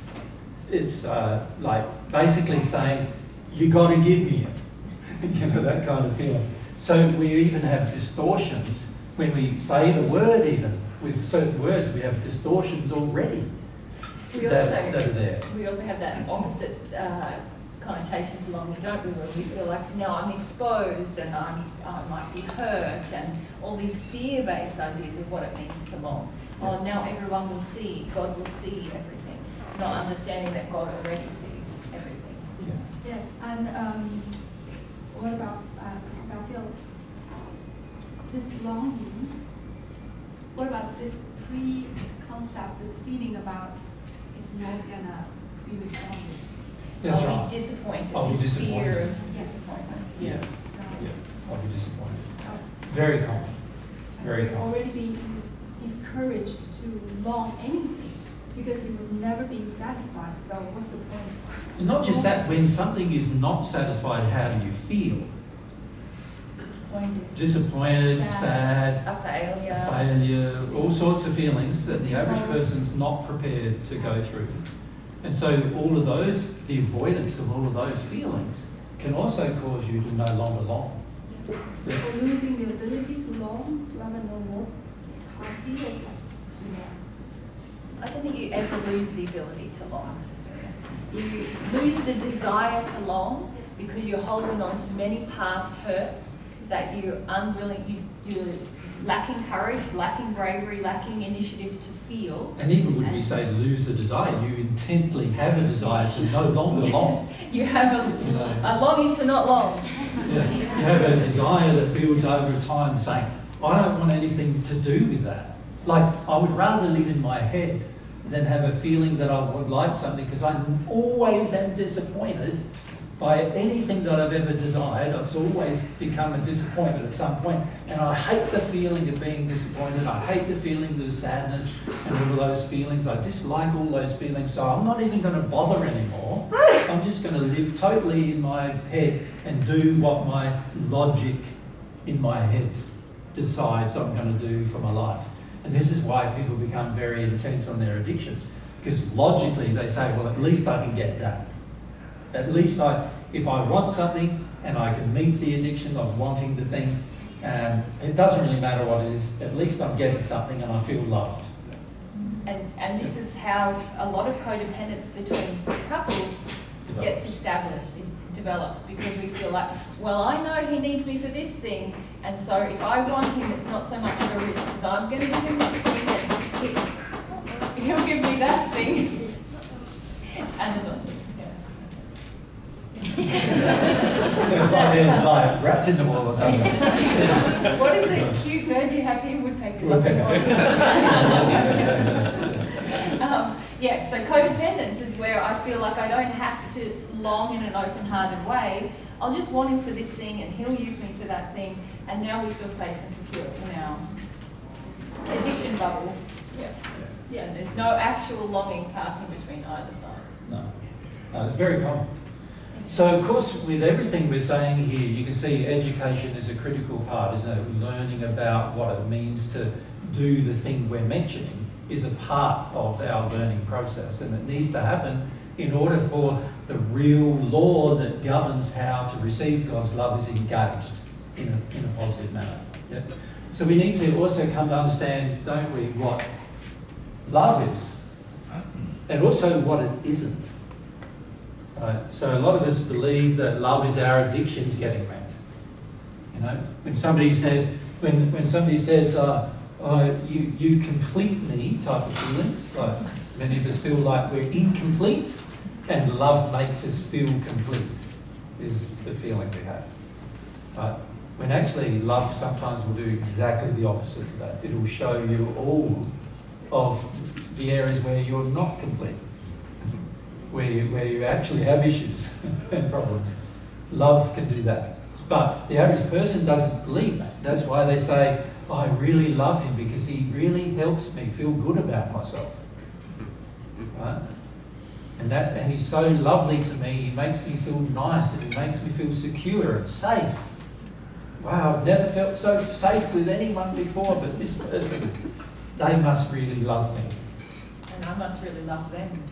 [SPEAKER 1] like basically saying, you got to give me it, you know, that kind of feeling. So we even have distortions when we say the word. Even with certain words, we have distortions already that are there.
[SPEAKER 2] We also have that opposite connotation to longing, don't we? Where we feel like, no, I'm exposed and I might be hurt, and all these fear-based ideas of what it means to long. Oh, now everyone will see, God will see everything, not understanding that God already sees everything.
[SPEAKER 1] Yeah.
[SPEAKER 3] Yes, and what about, because I feel this longing, what about this pre-concept, this feeling about it's not gonna be responded?
[SPEAKER 1] That's
[SPEAKER 2] I'll
[SPEAKER 1] right.
[SPEAKER 2] be disappointed,
[SPEAKER 1] I'll be
[SPEAKER 2] this fear
[SPEAKER 1] disappointed.
[SPEAKER 2] of
[SPEAKER 3] Yes.
[SPEAKER 2] disappointment.
[SPEAKER 1] Yeah.
[SPEAKER 3] So,
[SPEAKER 1] Yeah, I'll be disappointed.
[SPEAKER 3] oh,
[SPEAKER 1] Very common. Very
[SPEAKER 3] we're
[SPEAKER 1] common.
[SPEAKER 3] already being discouraged to long anything because it was never being satisfied. So what's the point?
[SPEAKER 1] And not just that, when something is not satisfied, how do you feel?
[SPEAKER 3] Disappointed.
[SPEAKER 1] Disappointed, sad,
[SPEAKER 2] A failure.
[SPEAKER 1] failure, all sorts of feelings that the average person's not prepared to go through. And so all of those, the avoidance of all of those feelings can also cause you to no longer long.
[SPEAKER 3] Yeah. Or losing the ability to long, to ever know how it feels like to long.
[SPEAKER 2] I don't think you ever lose the ability to long, Cecilia. You lose the desire to long because you're holding on to many past hurts that you're unwilling, you're lacking courage, lacking bravery, lacking initiative to feel.
[SPEAKER 1] And even when we say lose the desire, you intently have a desire to no longer long.
[SPEAKER 2] You have a longing to not long.
[SPEAKER 1] Yeah. You have a desire that builds over time saying, I don't want anything to do with that. Like, I would rather live in my head than have a feeling that I would like something, because I always am disappointed by anything that I've ever desired. I've always become a disappointment at some point, and I hate the feeling of being disappointed. I hate the feeling of sadness and all of those feelings. I dislike all those feelings, so I'm not even going to bother anymore. I'm just going to live totally in my head and do what my logic in my head decides I'm going to do for my life. And this is why people become very intent on their addictions, because logically they say, well, at least I can get that. At least if I want something and I can meet the addiction of wanting the thing, it doesn't really matter what it is, at least I'm getting something and I feel loved.
[SPEAKER 2] And this is how a lot of codependence between couples gets established, develops, because we feel like, well, I know he needs me for this thing, and so if I want him, it's not so much of a risk, because I'm going to give him this thing and he'll give me that thing. And there's
[SPEAKER 1] So it's like there's like rats in the wall or something.
[SPEAKER 2] What is the cute bird you have here? Woodpeckers.
[SPEAKER 1] Woodpecker.
[SPEAKER 2] Yeah, so codependence is where I feel like I don't have to long in an open-hearted way. I'll just want him for this thing and he'll use me for that thing, and now we feel safe and secure in our addiction bubble. Yeah. Yeah, there's no actual longing passing between either side.
[SPEAKER 1] No. No, it's very common. So, of course, with everything we're saying here, you can see education is a critical part, isn't it? Learning about what it means to do the thing we're mentioning is a part of our learning process, and it needs to happen in order for the real law that governs how to receive God's love is engaged in a positive manner. Yeah? So we need to also come to understand, don't we, what love is, and also what it isn't. Right? So a lot of us believe that love is our addictions getting met. You know, when somebody says, you complete me type of feelings, like many of us feel like we're incomplete, and love makes us feel complete, is the feeling we have. Right? When actually love sometimes will do exactly the opposite of that. It will show you all of the areas where you're not complete, where you actually have issues and problems. Love can do that. But the average person doesn't believe that. That's why they say, oh, I really love him because he really helps me feel good about myself. Right? And he's so lovely to me, he makes me feel nice and he makes me feel secure and safe. Wow, I've never felt so safe with anyone before, but this person, they must really love me.
[SPEAKER 2] And I must really love them.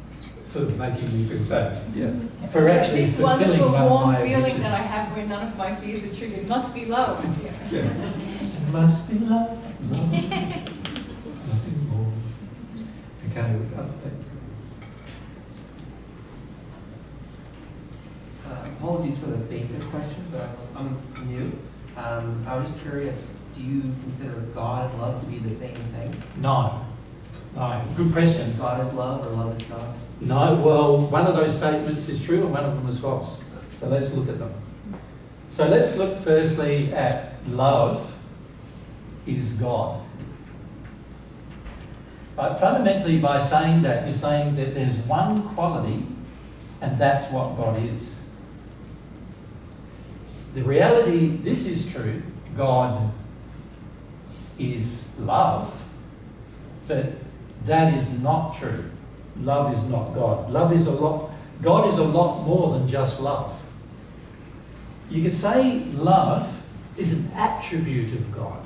[SPEAKER 1] For making me feel safe, yeah. For actually
[SPEAKER 2] this
[SPEAKER 1] fulfilling
[SPEAKER 2] wonderful
[SPEAKER 1] one of
[SPEAKER 2] warm
[SPEAKER 1] my
[SPEAKER 2] feeling
[SPEAKER 1] addictions.
[SPEAKER 2] that I have when none of my fears are triggered must be love.
[SPEAKER 1] Yeah. Must be love, love, nothing more. Okay,
[SPEAKER 7] apologies for the basic question, but I'm new. I was just curious, do you consider God and love to be the same thing?
[SPEAKER 1] No. No, good question.
[SPEAKER 7] God is love or love is God?
[SPEAKER 1] No, well, one of those statements is true and one of them is false. So let's look at them. So let's look firstly at love is God. But fundamentally, by saying that, you're saying that there's one quality and that's what God is. The reality, this is true, God is love, but that is not true. Love is not God. God is a lot more than just love. You could say love is an attribute of God.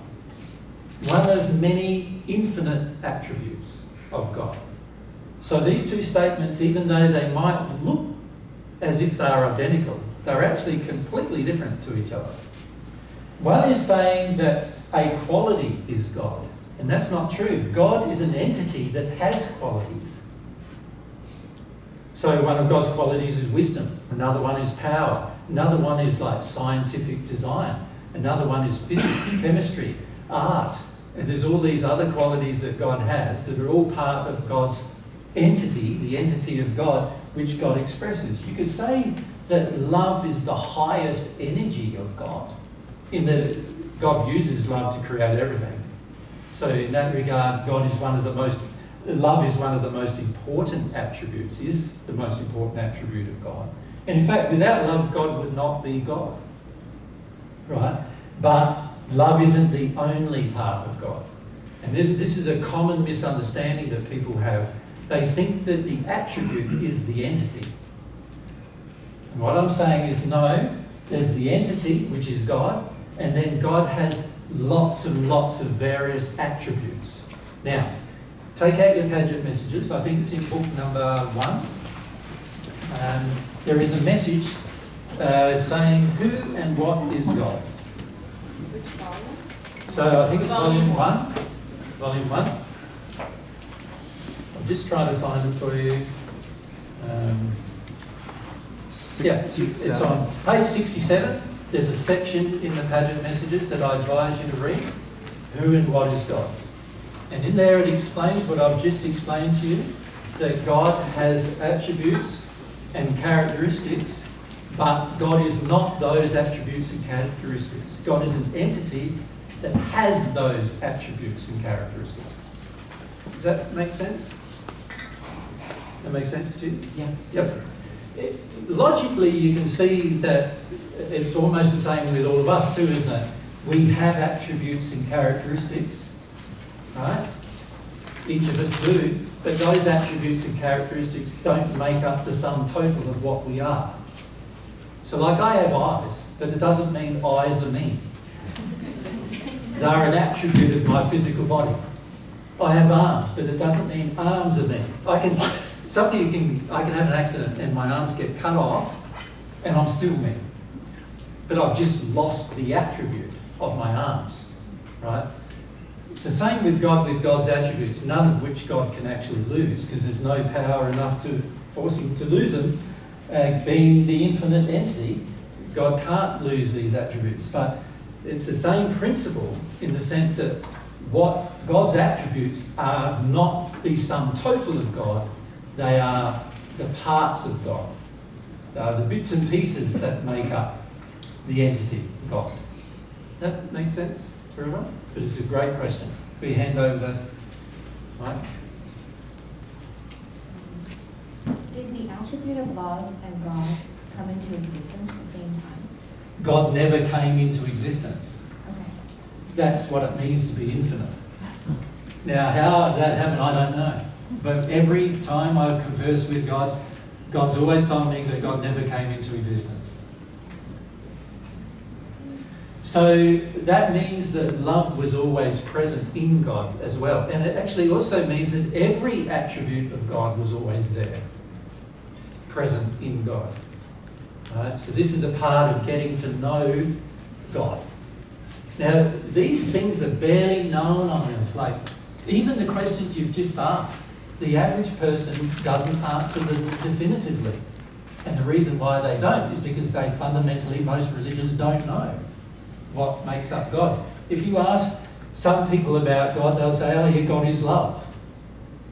[SPEAKER 1] One of many infinite attributes of God. So these two statements, even though they might look as if they are identical, they're actually completely different to each other. One is saying that a quality is God, and that's not true. God is an entity that has qualities. So one of God's qualities is wisdom, another one is power, another one is like scientific design, another one is physics, chemistry, art. And there's all these other qualities that God has that are all part of God's entity, the entity of God, which God expresses. You could say that love is the highest energy of God, in that God uses love to create everything. So in that regard, love is one of the most important attributes, is the most important attribute of God. And in fact, without love, God would not be God. Right? But love isn't the only part of God. And this is a common misunderstanding that people have. They think that the attribute is the entity. And what I'm saying is no, there's the entity, which is God, and then God has lots and lots of various attributes. Now, take out your Padgett messages. I think it's in book number 1. There is a message saying who and what is God.
[SPEAKER 3] Which volume?
[SPEAKER 1] So I think it's volume 1. Volume 1. I'm just trying to find it for you. It's on page 67. There's a section in the Padgett messages that I advise you to read. Who and what is God? And in there it explains what I've just explained to you, that God has attributes and characteristics, but God is not those attributes and characteristics. God is an entity that has those attributes and characteristics. Does that make sense? That makes sense to you?
[SPEAKER 7] Yeah.
[SPEAKER 1] Yep. Logically, you can see that it's almost the same with all of us too, isn't it? We have attributes and characteristics, right? Each of us do, but those attributes and characteristics don't make up the sum total of what we are. So like I have eyes, but it doesn't mean eyes are me. They're an attribute of my physical body. I have arms, but it doesn't mean arms are me. I can have an accident and my arms get cut off and I'm still me. But I've just lost the attribute of my arms, right? It's the same with God, with God's attributes, none of which God can actually lose, because there's no power enough to force him to lose them. Being the infinite entity, God can't lose these attributes. But it's the same principle in the sense that what God's attributes are not the sum total of God, they are the parts of God. They are the bits and pieces that make up the entity, God. That makes sense for everyone? But it's a great question. We hand over, Mike.
[SPEAKER 8] Did the attribute of love and God come into existence at the same time?
[SPEAKER 1] God never came into existence.
[SPEAKER 8] Okay.
[SPEAKER 1] That's what it means to be infinite. Now, how that happened, I don't know. But every time I've conversed with God, God's always told me that God never came into existence. So that means that love was always present in God as well. And it actually also means that every attribute of God was always there, present in God. Right? So this is a part of getting to know God. Now, these things are barely known on earth. Like, even the questions you've just asked, the average person doesn't answer them definitively. And the reason why they don't is because they fundamentally, most religions don't know what makes up God. If you ask some people about God, they'll say, oh yeah, God is love.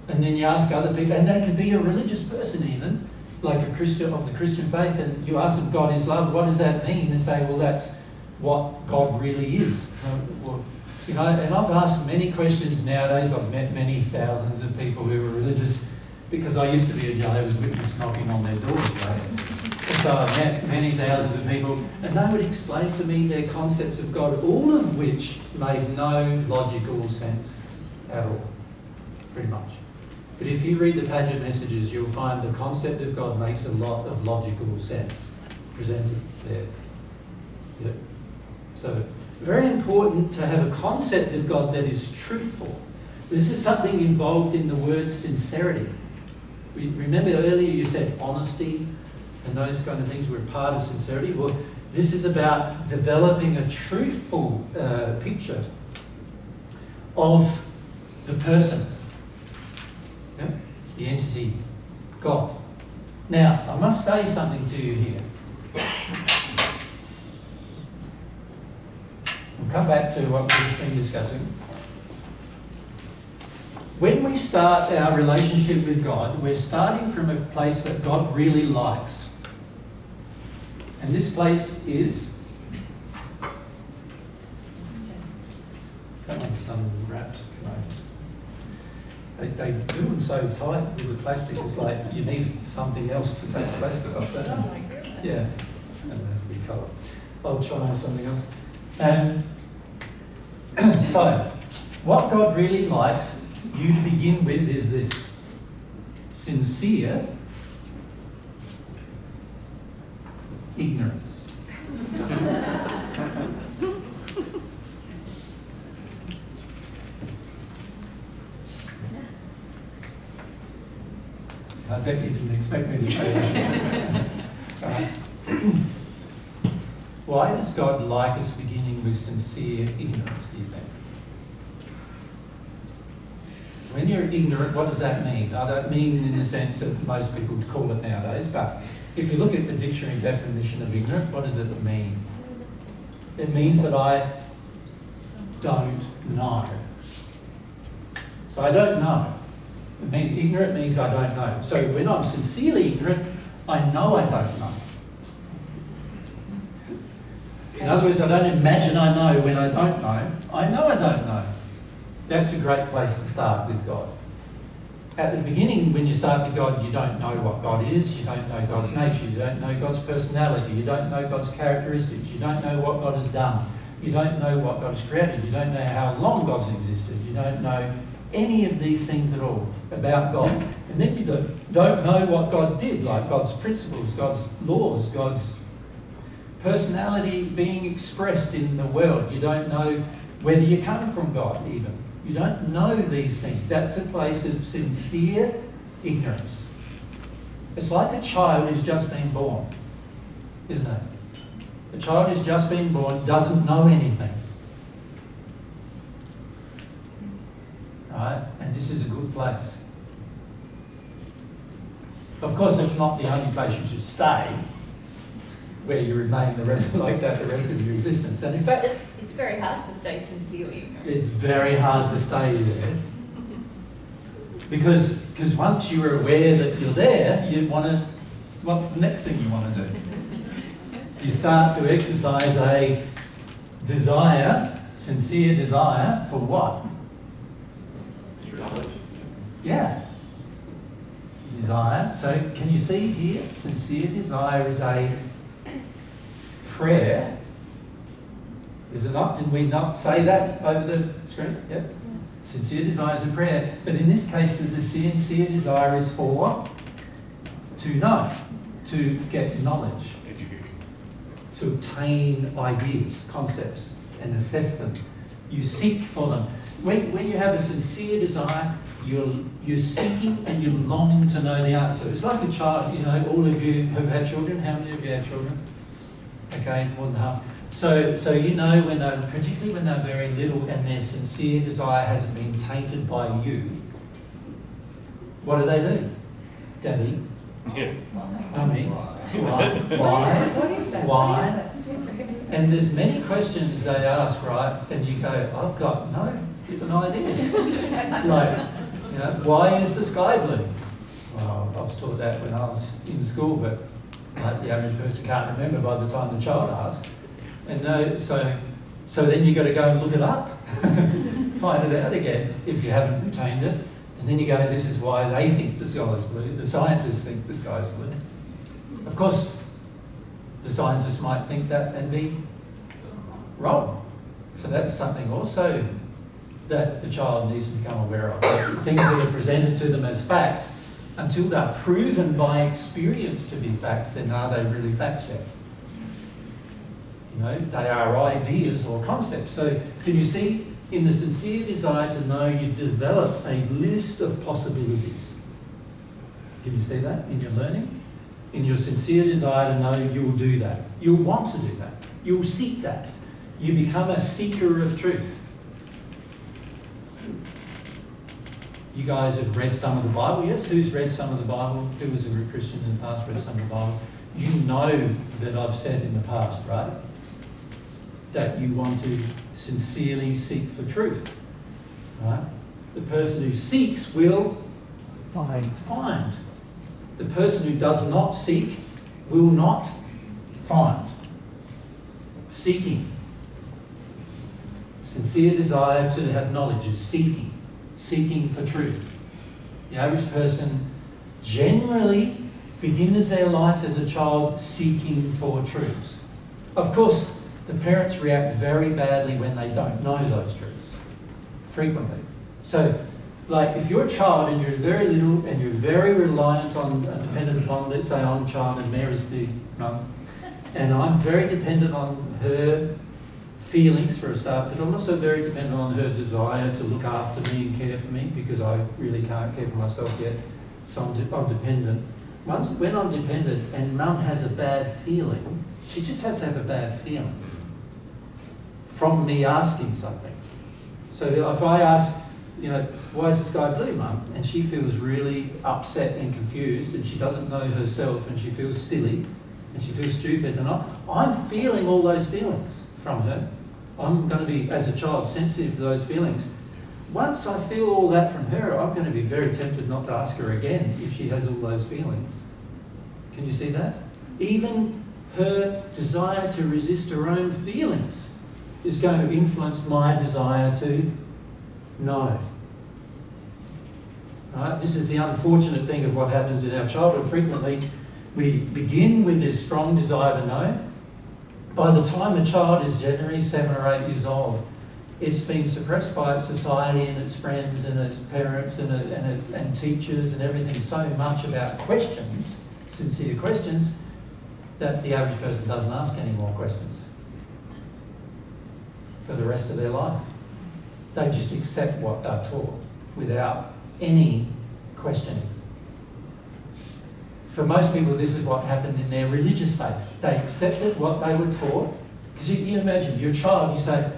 [SPEAKER 1] And then you ask other people, and they could be a religious person even, like a Christian of the Christian faith, and you ask them, God is love, what does that mean? And say, well, that's what God really is. You know, and I've asked many questions nowadays. I've met many thousands of people who are religious, because I used to be a Jehovah's Witness knocking on their doors, right? And so I've met many thousands of people, and they would explain to me their concepts of God, all of which made no logical sense at all, pretty much. But if you read the Padgett messages, you'll find the concept of God makes a lot of logical sense presented there. Yep. So, very important to have a concept of God that is truthful. This is something involved in the word sincerity. Remember earlier you said honesty and those kind of things were part of sincerity? Well, this is about developing a truthful picture of the person, the entity, God. Now, I must say something to you here. We'll come back to what we've just been discussing. When we start our relationship with God, we're starting from a place that God really likes. And this place is... That one's unwrapped. They do them so tight with the plastic, it's like you need something else to take the plastic off.
[SPEAKER 2] Oh my goodness.
[SPEAKER 1] Yeah, it's going to have to be coloured. I'll try something else. So, what God really likes you to begin with is this: sincere ignorance. I bet you didn't expect me to say that. Why does God like us beginning with sincere ignorance, do you think? So when you're ignorant, what does that mean? I don't mean in the sense that most people would call it nowadays, but if you look at the dictionary definition of ignorant, what does it mean? It means that I don't know. So I don't know. Ignorant means I don't know. So when I'm sincerely ignorant, I know I don't know. In other words, I don't imagine I know when I don't know. I know I don't know. That's a great place to start with God. At the beginning, when you start with God, you don't know what God is, you don't know God's nature, you don't know God's personality, you don't know God's characteristics, you don't know what God has done. You don't know what God's created. You don't know how long God's existed. You don't know any of these things at all about God. And then you don't know what God did, like God's principles, God's laws, God's personality being expressed in the world. You don't know whether you come from God even. You don't know these things. That's a place of sincere ignorance. It's like a child who's just been born, isn't it? A child who's just been born doesn't know anything. Right? And this is a good place. Of course, it's not the only place you should stay, where you remain the rest of your existence. And in fact,
[SPEAKER 2] It's very hard to stay sincerely ignorant.
[SPEAKER 1] it's very hard to stay there. Because once you are aware that you're there, you want to, what's the next thing you want to do? You start to exercise a desire, sincere desire, for what? Yeah. Desire. So can you see here? Sincere desire is a prayer. Is it not? Did we not say that over the screen? Yep. Sincere desire is a prayer. But in this case, the sincere desire is for what? To know. To get knowledge. To obtain ideas, concepts, and assess them. You seek for them. When you have a sincere desire, you're seeking and you're longing to know the answer. It's like a child, you know, all of you have had children. How many of you have children? Okay, more than half. So you know, particularly when they're very little and their sincere desire hasn't been tainted by you, what do? Daddy?
[SPEAKER 6] Yeah.
[SPEAKER 1] Mummy? Why?
[SPEAKER 2] What is that?
[SPEAKER 1] Why?
[SPEAKER 2] What is that?
[SPEAKER 1] And there's many questions they ask, right? And you go, I've got no flipping idea. Like, you know, why is the sky blue? Well, I was taught that when I was in school, but the average person can't remember by the time the child asks. And no, so then you've got to go and look it up, find it out again if you haven't retained it. And then you go, this is why they think the sky is blue. The scientists think the sky is blue. Of course, the scientists might think that and be wrong. So that's something also that the child needs to become aware of. Things that are presented to them as facts, until they're proven by experience to be facts, then are they really facts yet? You know, they are ideas or concepts. So can you see, in the sincere desire to know, you develop a list of possibilities. Can you see that in your learning? In your sincere desire to know, you'll do that. You'll want to do that. You'll seek that. You become a seeker of truth. You guys have read some of the Bible, yes? Who's read some of the Bible? Who was a Christian in the past, read some of the Bible? You know that I've said in the past, right? That you want to sincerely seek for truth, right? The person who seeks will find. The person who does not seek will not find. Seeking. Sincere desire to have knowledge is seeking for truth. The average person generally begins their life as a child seeking for truths. Of course, the parents react very badly when they don't know those truths, frequently. So, like, if you're a child and you're very little and you're very reliant on, dependent upon, let's say I'm a child and Mary's the mum, and I'm very dependent on her feelings for a start, but I'm also very dependent on her desire to look after me and care for me, because I really can't care for myself yet, so I'm dependent. When I'm dependent and mum has a bad feeling, she just has to have a bad feeling from me asking something. So if I ask, you know, why is the sky blue, mum? And she feels really upset and confused, and she doesn't know herself, and she feels silly, and she feels stupid, and I'm feeling all those feelings from her. I'm going to be, as a child, sensitive to those feelings. Once I feel all that from her, I'm going to be very tempted not to ask her again if she has all those feelings. Can you see that? Even her desire to resist her own feelings is going to influence my desire to know. Right? This is the unfortunate thing of what happens in our childhood. Frequently, we begin with this strong desire to know, By the time a child is generally 7 or 8 years old, it's been suppressed by its society and its friends and its parents and teachers and everything so much about questions, sincere questions, that the average person doesn't ask any more questions for the rest of their life. They just accept what they're taught without any questioning. For most people, this is what happened in their religious faith. They accepted what they were taught. Because you imagine, you're a child, you say,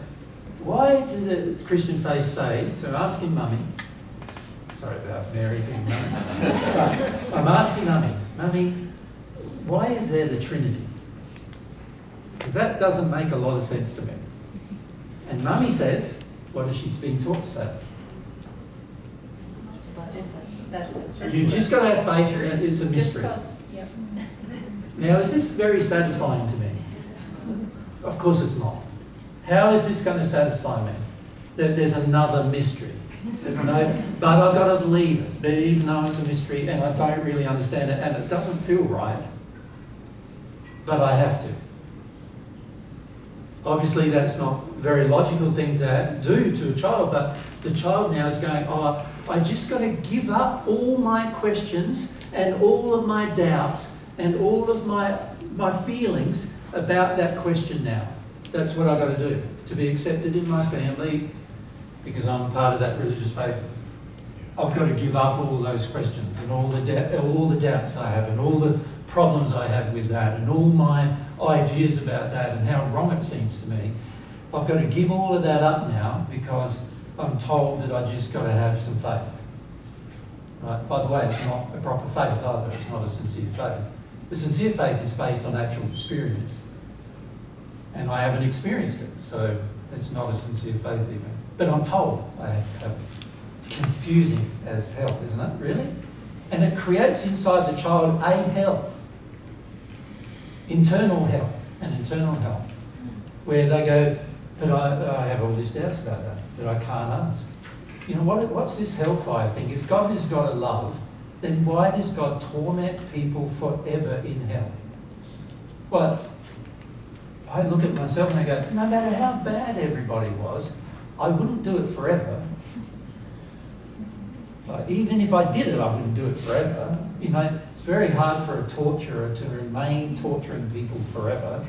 [SPEAKER 1] why did the Christian faith say, so I'm asking Mummy, sorry about Mary being Mummy, I'm asking Mummy, why is there the Trinity? Because that doesn't make a lot of sense to me. And Mummy says, what has she been taught to say? You've just got to have faith, and it's a mystery.
[SPEAKER 2] Yep.
[SPEAKER 1] Now, is this very satisfying to me? Of course it's not. How is this going to satisfy me? That there's another mystery. But I've got to believe it, even though it's a mystery and I don't really understand it and it doesn't feel right, but I have to. Obviously, that's not a very logical thing to do to a child, but the child now is going, oh, I just got to give up all my questions and all of my doubts and all of my feelings about that question now. That's what I've got to do to be accepted in my family because I'm part of that religious faith. I've got to give up all those questions and all the doubts I have and all the problems I have with that and all my ideas about that and how wrong it seems to me. I've got to give all of that up now because I'm told that I just got to have some faith. Right? By the way, it's not a proper faith either. It's not a sincere faith. The sincere faith is based on actual experience. And I haven't experienced it, so it's not a sincere faith even. But I'm told I have to have it. Confusing as hell, isn't it? Really? And it creates inside the child a hell. Internal hell. An internal hell. Where they go, but I have all these doubts about that I can't ask. You know, what's this hellfire thing? If God is God of love, then why does God torment people forever in hell? Well, I look at myself and I go, no matter how bad everybody was, I wouldn't do it forever. Even if I did it, I wouldn't do it forever. You know, it's very hard for a torturer to remain torturing people forever.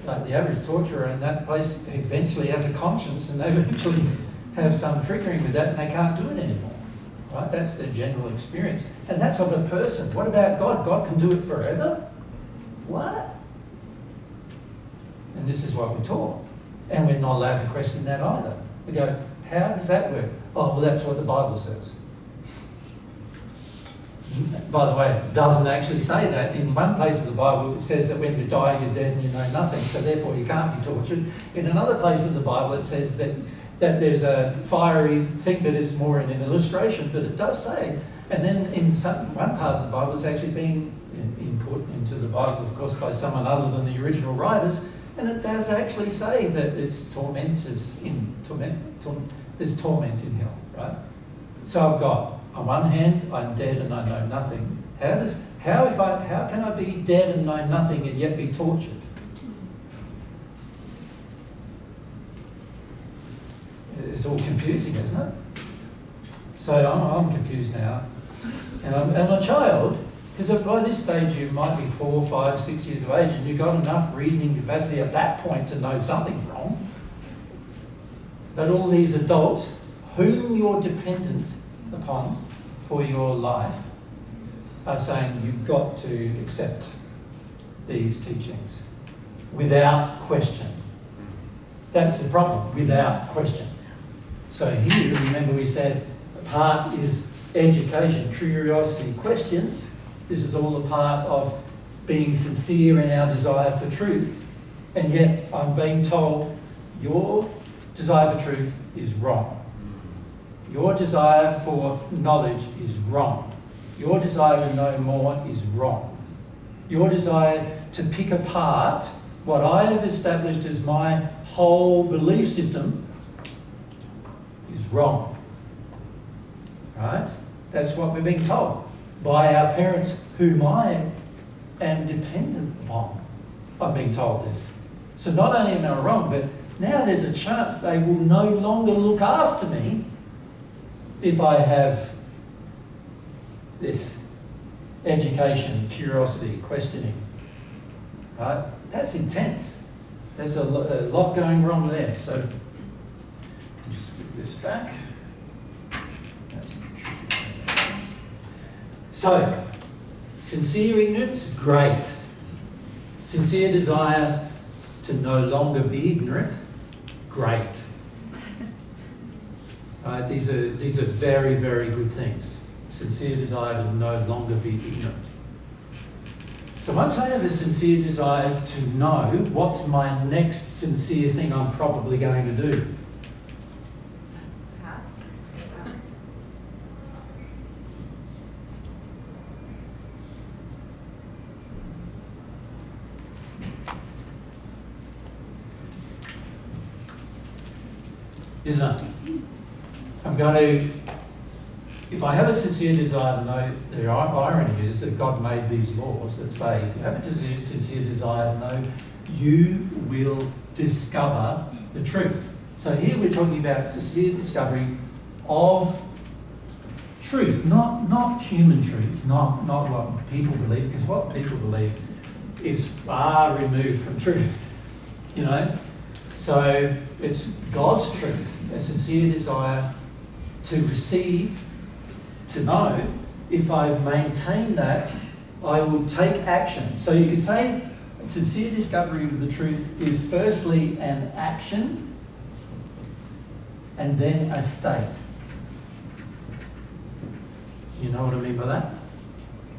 [SPEAKER 1] Like the average torturer in that place eventually has a conscience and they eventually have some triggering with that and they can't do it anymore. Right? That's their general experience. And that's of a person. What about God? God can do it forever? What? And this is what we're taught. And we're not allowed to question that either. We go, how does that work? Oh, well, that's what the Bible says. By the way, it doesn't actually say that. In one place of the Bible, it says that when you die, you're dead and you know nothing, so therefore you can't be tortured. In another place of the Bible, it says that there's a fiery thing, but it's more in an illustration, but it does say. And then in one part of the Bible, it's actually being input into the Bible, of course, by someone other than the original writers, and it does actually say that there's there's torment in hell, right? So I've got, on one hand, I'm dead and I know nothing. How can I be dead and know nothing and yet be tortured? It's all confusing, isn't it? So I'm confused now. And I'm a child, because by this stage you might be 4, 5, 6 years of age and you've got enough reasoning capacity at that point to know something's wrong. But all these adults, whom you're dependent upon for your life, are saying you've got to accept these teachings without question. That's the problem, without question. So here, remember we said, part is education, curiosity, questions. This is all a part of being sincere in our desire for truth. And yet I'm being told your desire for truth is wrong. Your desire for knowledge is wrong. Your desire to know more is wrong. Your desire to pick apart what I have established as my whole belief system is wrong. Right? That's what we're being told by our parents, whom I am dependent upon. I'm being told this. So not only am I wrong, but now there's a chance they will no longer look after me if I have this education, curiosity, questioning. Right? That's intense. There's a lot going wrong there. So just flip this back. That's so, sincere ignorance, great. Sincere desire to no longer be ignorant, great. These are very, very good things. Sincere desire to no longer be ignorant. So once I have a sincere desire to know, what's my next sincere thing I'm probably going to do?
[SPEAKER 8] Ask.
[SPEAKER 1] Isn't it? I'm going to, if I have a sincere desire to know, the irony is that God made these laws that say if you have a sincere desire to know, you will discover the truth. So here we're talking about sincere discovery of truth, not human truth, not what people believe, because what people believe is far removed from truth, you know. So it's God's truth, a sincere desire to receive, to know. If I maintain that, I will take action. So you could say a sincere discovery of the truth is firstly an action and then a state. You know what I mean by that?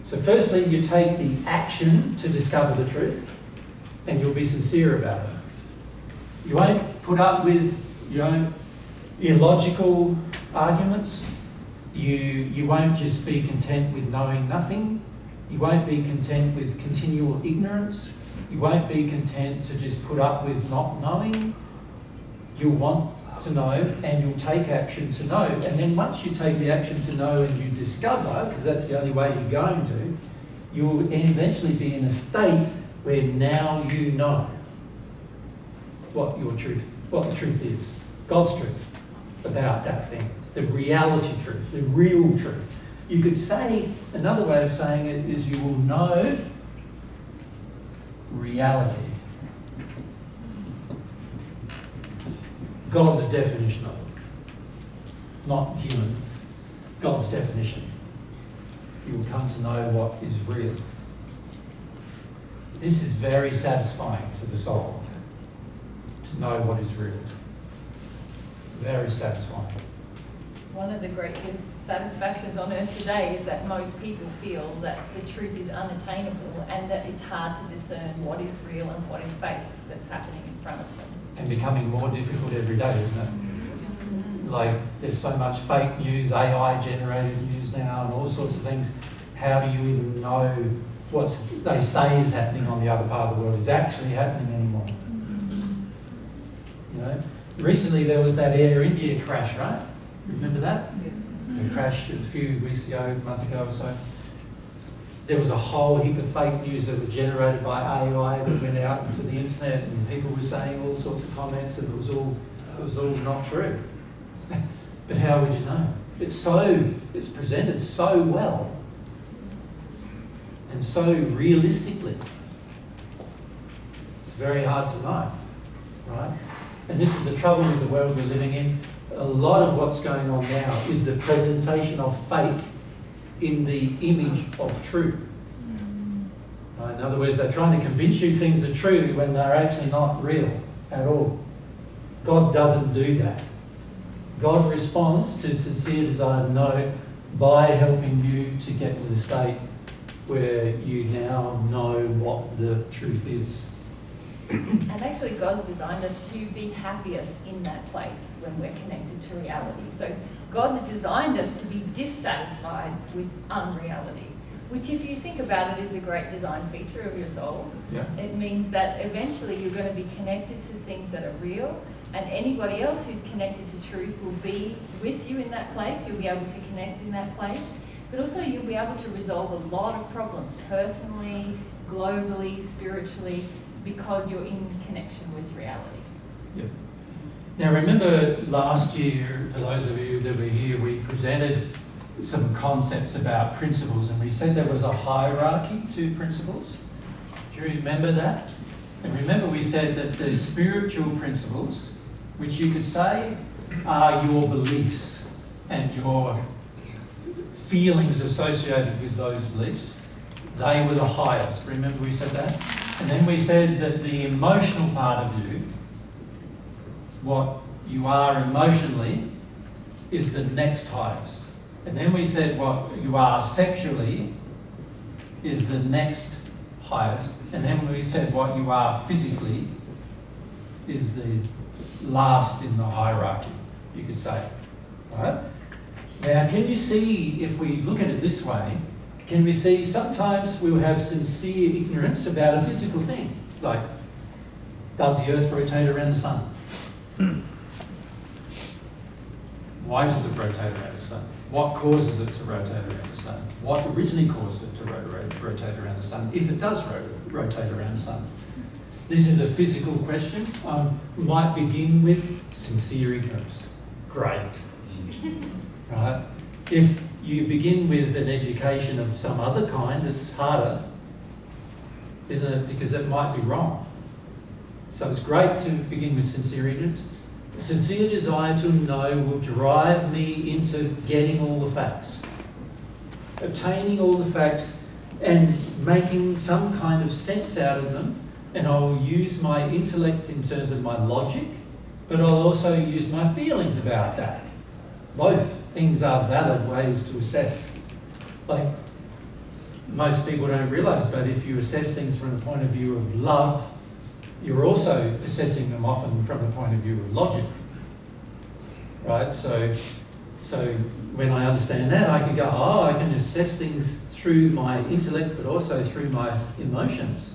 [SPEAKER 1] So firstly, you take the action to discover the truth and you'll be sincere about it. You won't put up with, illogical arguments. You won't just be content with knowing nothing. You won't be content with continual ignorance. You won't be content to just put up with not knowing. You'll want to know and you'll take action to know. And then once you take the action to know and you discover, because that's the only way you're going to, you'll eventually be in a state where now you know what the truth is. God's truth about that thing. The reality truth, the real truth. You could say, another way of saying it is you will know reality. God's definition of it. Not human. God's definition. You will come to know what is real. This is very satisfying to the soul. To know what is real. Very satisfying.
[SPEAKER 2] One of the greatest satisfactions on earth today is that most people feel that the truth is unattainable and that it's hard to discern what is real and what is fake that's happening in front of them.
[SPEAKER 1] And becoming more difficult every day, isn't it? Like, there's so much fake news, AI-generated news now, and all sorts of things. How do you even know what they say is happening on the other part of the world is actually happening anymore? You know, recently there was that Air India crash, right? Remember that? Yeah. The crash a few weeks ago, a month ago or so. There was a whole heap of fake news that were generated by AI that went out into the internet, and people were saying all sorts of comments, and it was all not true. But how would you know? It's presented so well and so realistically. It's very hard to know, right? And this is the trouble with the world we're living in. A lot of what's going on now is the presentation of fake in the image of true. Right? In other words, they're trying to convince you things are true when they're actually not real at all. God doesn't do that. God responds to sincere desire to know by helping you to get to the state where you now know what the truth is.
[SPEAKER 2] And actually God's designed us to be happiest in that place when we're connected to reality. So God's designed us to be dissatisfied with unreality, which if you think about it is a great design feature of your soul.
[SPEAKER 1] Yeah.
[SPEAKER 2] It means that eventually you're going to be connected to things that are real, and anybody else who's connected to truth will be with you in that place. You'll be able to connect in that place, but also you'll be able to resolve a lot of problems personally, globally, spiritually, because you're in connection with reality.
[SPEAKER 1] Yeah. Now remember last year, for those of you that were here, we presented some concepts about principles, and we said there was a hierarchy to principles. Do you remember that? And remember we said that the spiritual principles, which you could say are your beliefs and your feelings associated with those beliefs, they were the highest. Remember we said that? And then we said that the emotional part of you, what you are emotionally, is the next highest. And then we said what you are sexually is the next highest. And then we said what you are physically is the last in the hierarchy, you could say. Right? Now, can you see, if we look at it this way, can we see sometimes we'll have sincere ignorance about a physical thing, like, does the earth rotate around the sun? Why does it rotate around the sun? What causes it to rotate around the sun? What originally caused it to rotate around the sun, if it does rotate around the sun? This is a physical question. Might begin with sincere ignorance. Great. Right? If you begin with an education of some other kind, it's harder, isn't it? Because it might be wrong. So it's great to begin with sincere ignorance. Sincere desire to know will drive me into getting all the facts, obtaining all the facts and making some kind of sense out of them, and I will use my intellect in terms of my logic, but I'll also use my feelings about that. Both things are valid ways to assess. Like, most people don't realise, but if you assess things from the point of view of love, you're also assessing them often from the point of view of logic, right? So when I understand that, I can go, oh, I can assess things through my intellect, but also through my emotions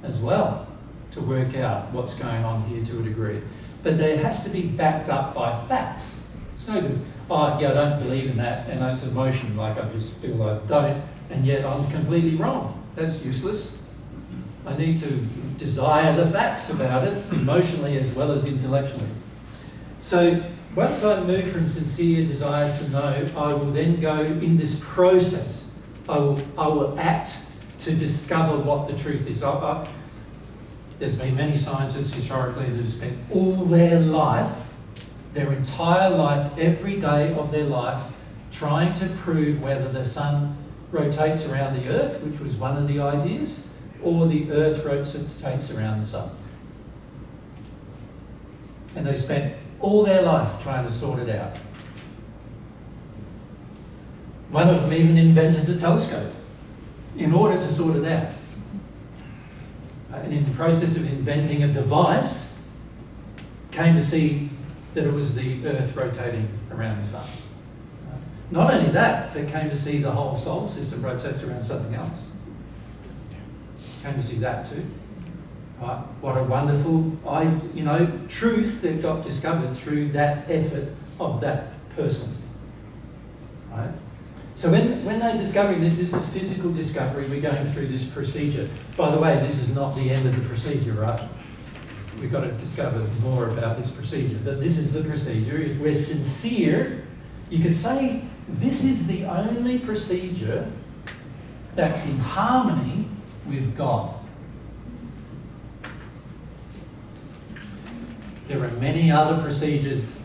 [SPEAKER 1] as well, to work out what's going on here to a degree. But there has to be backed up by facts. It's no good, oh, yeah, I don't believe in that, and that's emotion, like I just feel I don't, and yet I'm completely wrong. That's useless. I need to desire the facts about it, emotionally as well as intellectually. So once I move from sincere desire to know, I will then go in this process. I will act to discover what the truth is. There's been many scientists historically that have spent all their life, their entire life, every day of their life, trying to prove whether the sun rotates around the earth, which was one of the ideas, or the earth rotates around the sun. And they spent all their life trying to sort it out. One of them even invented a telescope in order to sort it out. And in the process of inventing a device, came to see that it was the earth rotating around the sun. Not only that, but came to see the whole solar system rotates around something else. Came to see that too. Right? What a wonderful, truth that got discovered through that effort of that person. Right? So when they're discovering this is physical discovery, we're going through this procedure. By the way, this is not the end of the procedure, right? We've got to discover more about this procedure. But this is the procedure. If we're sincere, you could say this is the only procedure that's in harmony with God. There are many other procedures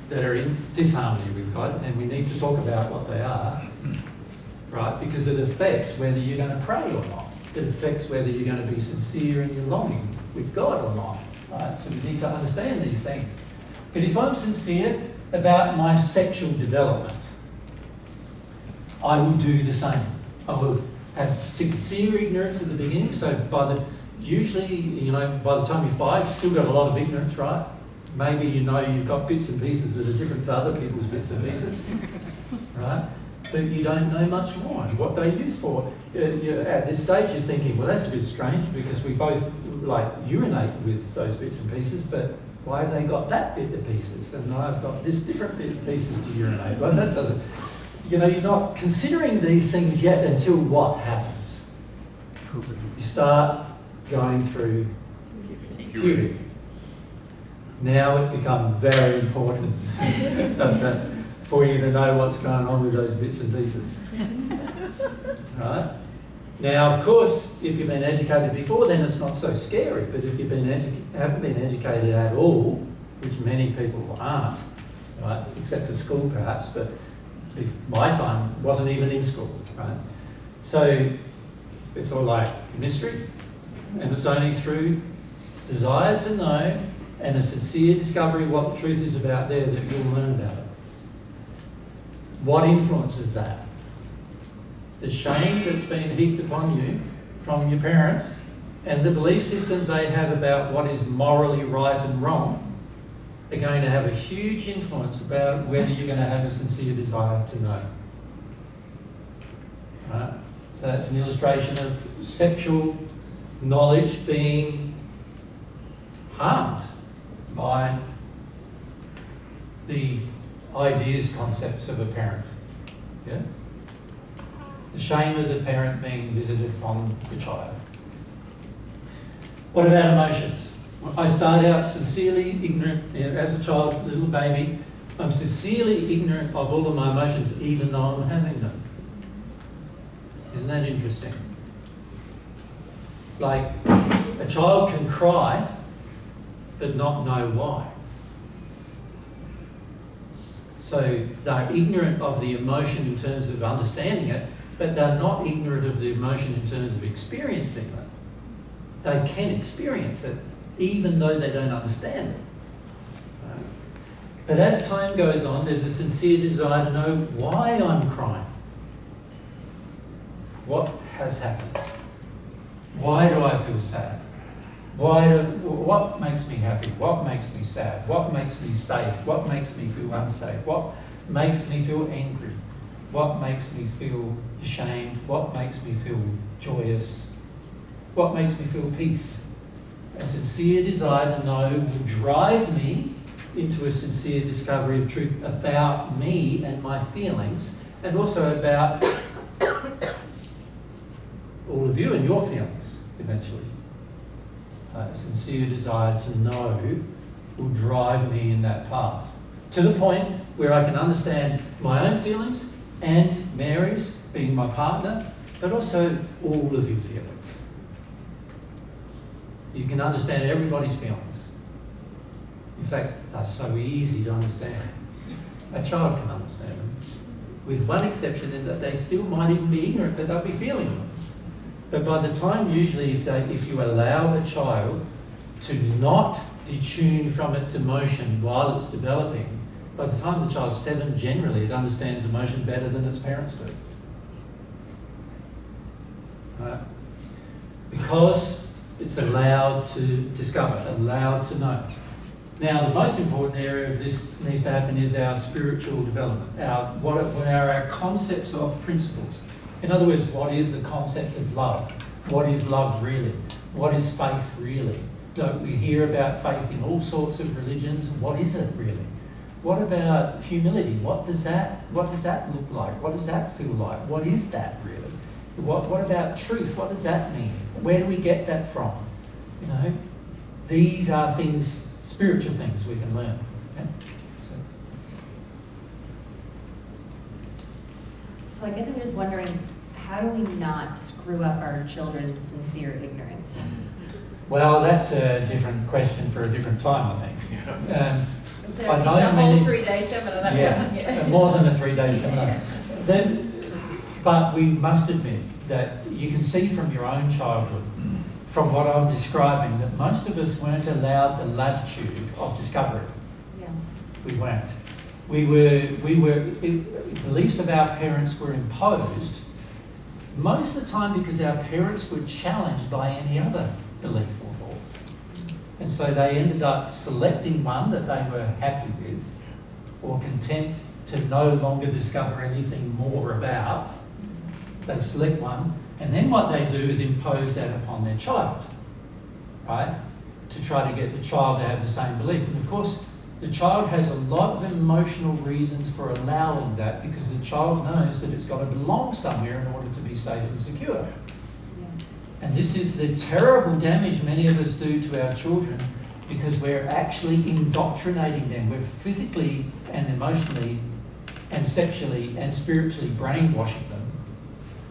[SPEAKER 1] that are in disharmony with God, and we need to talk about what they are, right? Because it affects whether you're going to pray or not. It affects whether you're going to be sincere in your longing with God or not, right? So we need to understand these things. But if I'm sincere about my sexual development, I will do the same. I will have sincere ignorance at the beginning, so usually, by the time you're 5, you've still got a lot of ignorance, right? Maybe you've got bits and pieces that are different to other people's bits and pieces, right? But you don't know much more and what they're used for. At this stage, you're thinking, well, that's a bit strange because we both urinate with those bits and pieces, but why have they got that bit of pieces and I've got this different bit of pieces to urinate? Well, that doesn't. You're not considering these things yet until what happens? You start going through puberty. Now it becomes very important, doesn't it, for you to know what's going on with those bits and pieces. Right? Now, of course, if you've been educated before, then it's not so scary. But if you've been haven't been educated at all, which many people aren't, right, except for school perhaps, but my time wasn't even in school, right? So it's all like mystery, and it's only through desire to know and a sincere discovery of what the truth is about there that you'll learn about it. What influences that? The shame that's been heaped upon you from your parents and the belief systems they have about what is morally right and wrong are going to have a huge influence about whether you're going to have a sincere desire to know. Right? So that's an illustration of sexual knowledge being harmed by the ideas, concepts of a parent. Yeah? The shame of the parent being visited upon the child. What about emotions? I start out sincerely ignorant, as a child, little baby, I'm sincerely ignorant of all of my emotions, even though I'm having them. Isn't that interesting? Like, a child can cry, but not know why. So they're ignorant of the emotion in terms of understanding it, but they're not ignorant of the emotion in terms of experiencing it. They can experience it, even though they don't understand it. Right? But as time goes on, there's a sincere desire to know why I'm crying. What has happened? Why do I feel sad? What makes me happy? What makes me sad? What makes me safe? What makes me feel unsafe? What makes me feel angry? What makes me feel ashamed? What makes me feel joyous? What makes me feel peace? A sincere desire to know will drive me into a sincere discovery of truth about me and my feelings, and also about all of you and your feelings, eventually. A sincere desire to know will drive me in that path, to the point where I can understand my own feelings and Mary's, being my partner, but also all of your feelings. You can understand everybody's feelings. In fact, they're so easy to understand. A child can understand them, with one exception in that they still might even be ignorant, but they'll be feeling them. But by the time, usually, if you allow a child to not detune from its emotion while it's developing, by the time the child's 7, generally, it understands emotion better than its parents do. Right? Because it's allowed to discover, allowed to know. Now, the most important area of this needs to happen is our spiritual development. What are our concepts of principles? In other words, what is the concept of love? What is love really? What is faith really? We hear about faith in all sorts of religions. What is it really? What about humility? What does that look like? What does that feel like? What is that really? What about truth? What does that mean? Where do we get that from? These are things, spiritual things we can learn. Okay?
[SPEAKER 8] So I guess I'm just wondering, how do we not screw up our children's sincere ignorance?
[SPEAKER 1] Well, that's a different question for a different time, I think.
[SPEAKER 2] It's a whole 3-day seminar. That one. Yeah.
[SPEAKER 1] More than a 3-day seminar. But we must admit that you can see from your own childhood, from what I'm describing, that most of us weren't allowed the latitude of discovery.
[SPEAKER 8] Yeah.
[SPEAKER 1] We weren't. Beliefs of our parents were imposed most of the time because our parents were challenged by any other belief or thought. And so they ended up selecting one that they were happy with or content to no longer discover anything more about. They select one, and then what they do is impose that upon their child, right? To try to get the child to have the same belief. And of course, the child has a lot of emotional reasons for allowing that, because the child knows that it's got to belong somewhere in order to be safe and secure.
[SPEAKER 8] Yeah.
[SPEAKER 1] And this is the terrible damage many of us do to our children, because we're actually indoctrinating them. We're physically and emotionally and sexually and spiritually brainwashing them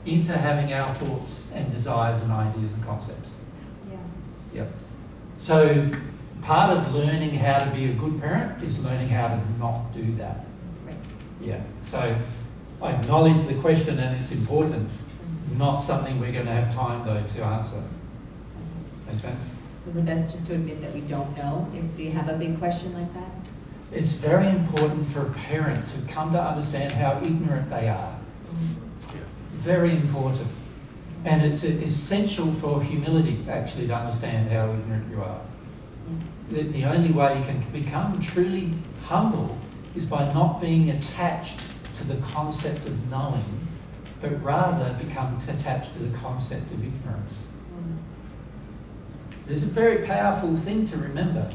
[SPEAKER 1] into having our thoughts and desires and ideas and concepts.
[SPEAKER 8] Yeah.
[SPEAKER 1] Yep. So part of learning how to be a good parent is learning how to not do that.
[SPEAKER 8] Right.
[SPEAKER 1] Yeah. So I acknowledge the question and its importance. Not something we're going to have time, though, to answer. Make sense?
[SPEAKER 8] So is it best just to admit that we don't know if we have a big question like that?
[SPEAKER 1] It's very important for a parent to come to understand how ignorant they are. Very important. And it's essential for humility, actually, to understand how ignorant you are. The only way you can become truly humble is by not being attached to the concept of knowing, but rather become attached to the concept of ignorance. There's a very powerful thing to remember.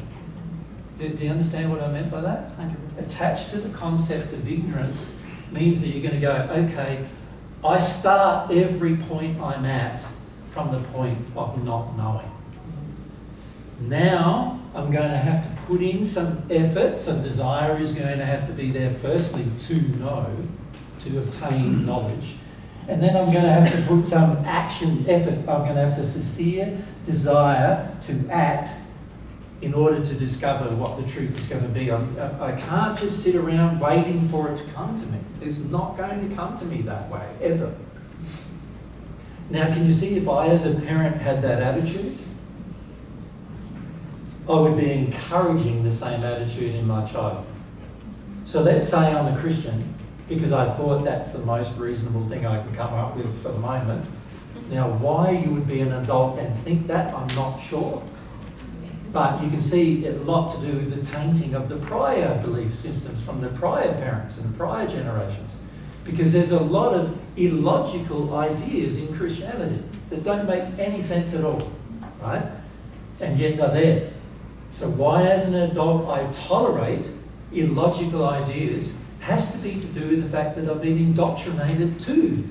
[SPEAKER 1] Do you understand what I meant by that?
[SPEAKER 8] 100%.
[SPEAKER 1] Attached to the concept of ignorance means that you're going to go, okay, I start every point I'm at from the point of not knowing. Now I'm going to have to put in some effort, some desire is going to have to be there firstly to know, to obtain knowledge. And then I'm going to have to put some action effort. I'm going to have the sincere desire to act in order to discover what the truth is going to be. I can't just sit around waiting for it to come to me. It's not going to come to me that way, ever. Now, can you see if I as a parent had that attitude? I would be encouraging the same attitude in my child. So let's say I'm a Christian, because I thought that's the most reasonable thing I can come up with for the moment. Now, why you would be an adult and think that, I'm not sure. But you can see a lot to do with the tainting of the prior belief systems from the prior parents and prior generations. Because there's a lot of illogical ideas in Christianity that don't make any sense at all, right? And yet they're there. So why as an adult I tolerate illogical ideas has to be to do with the fact that I've been indoctrinated to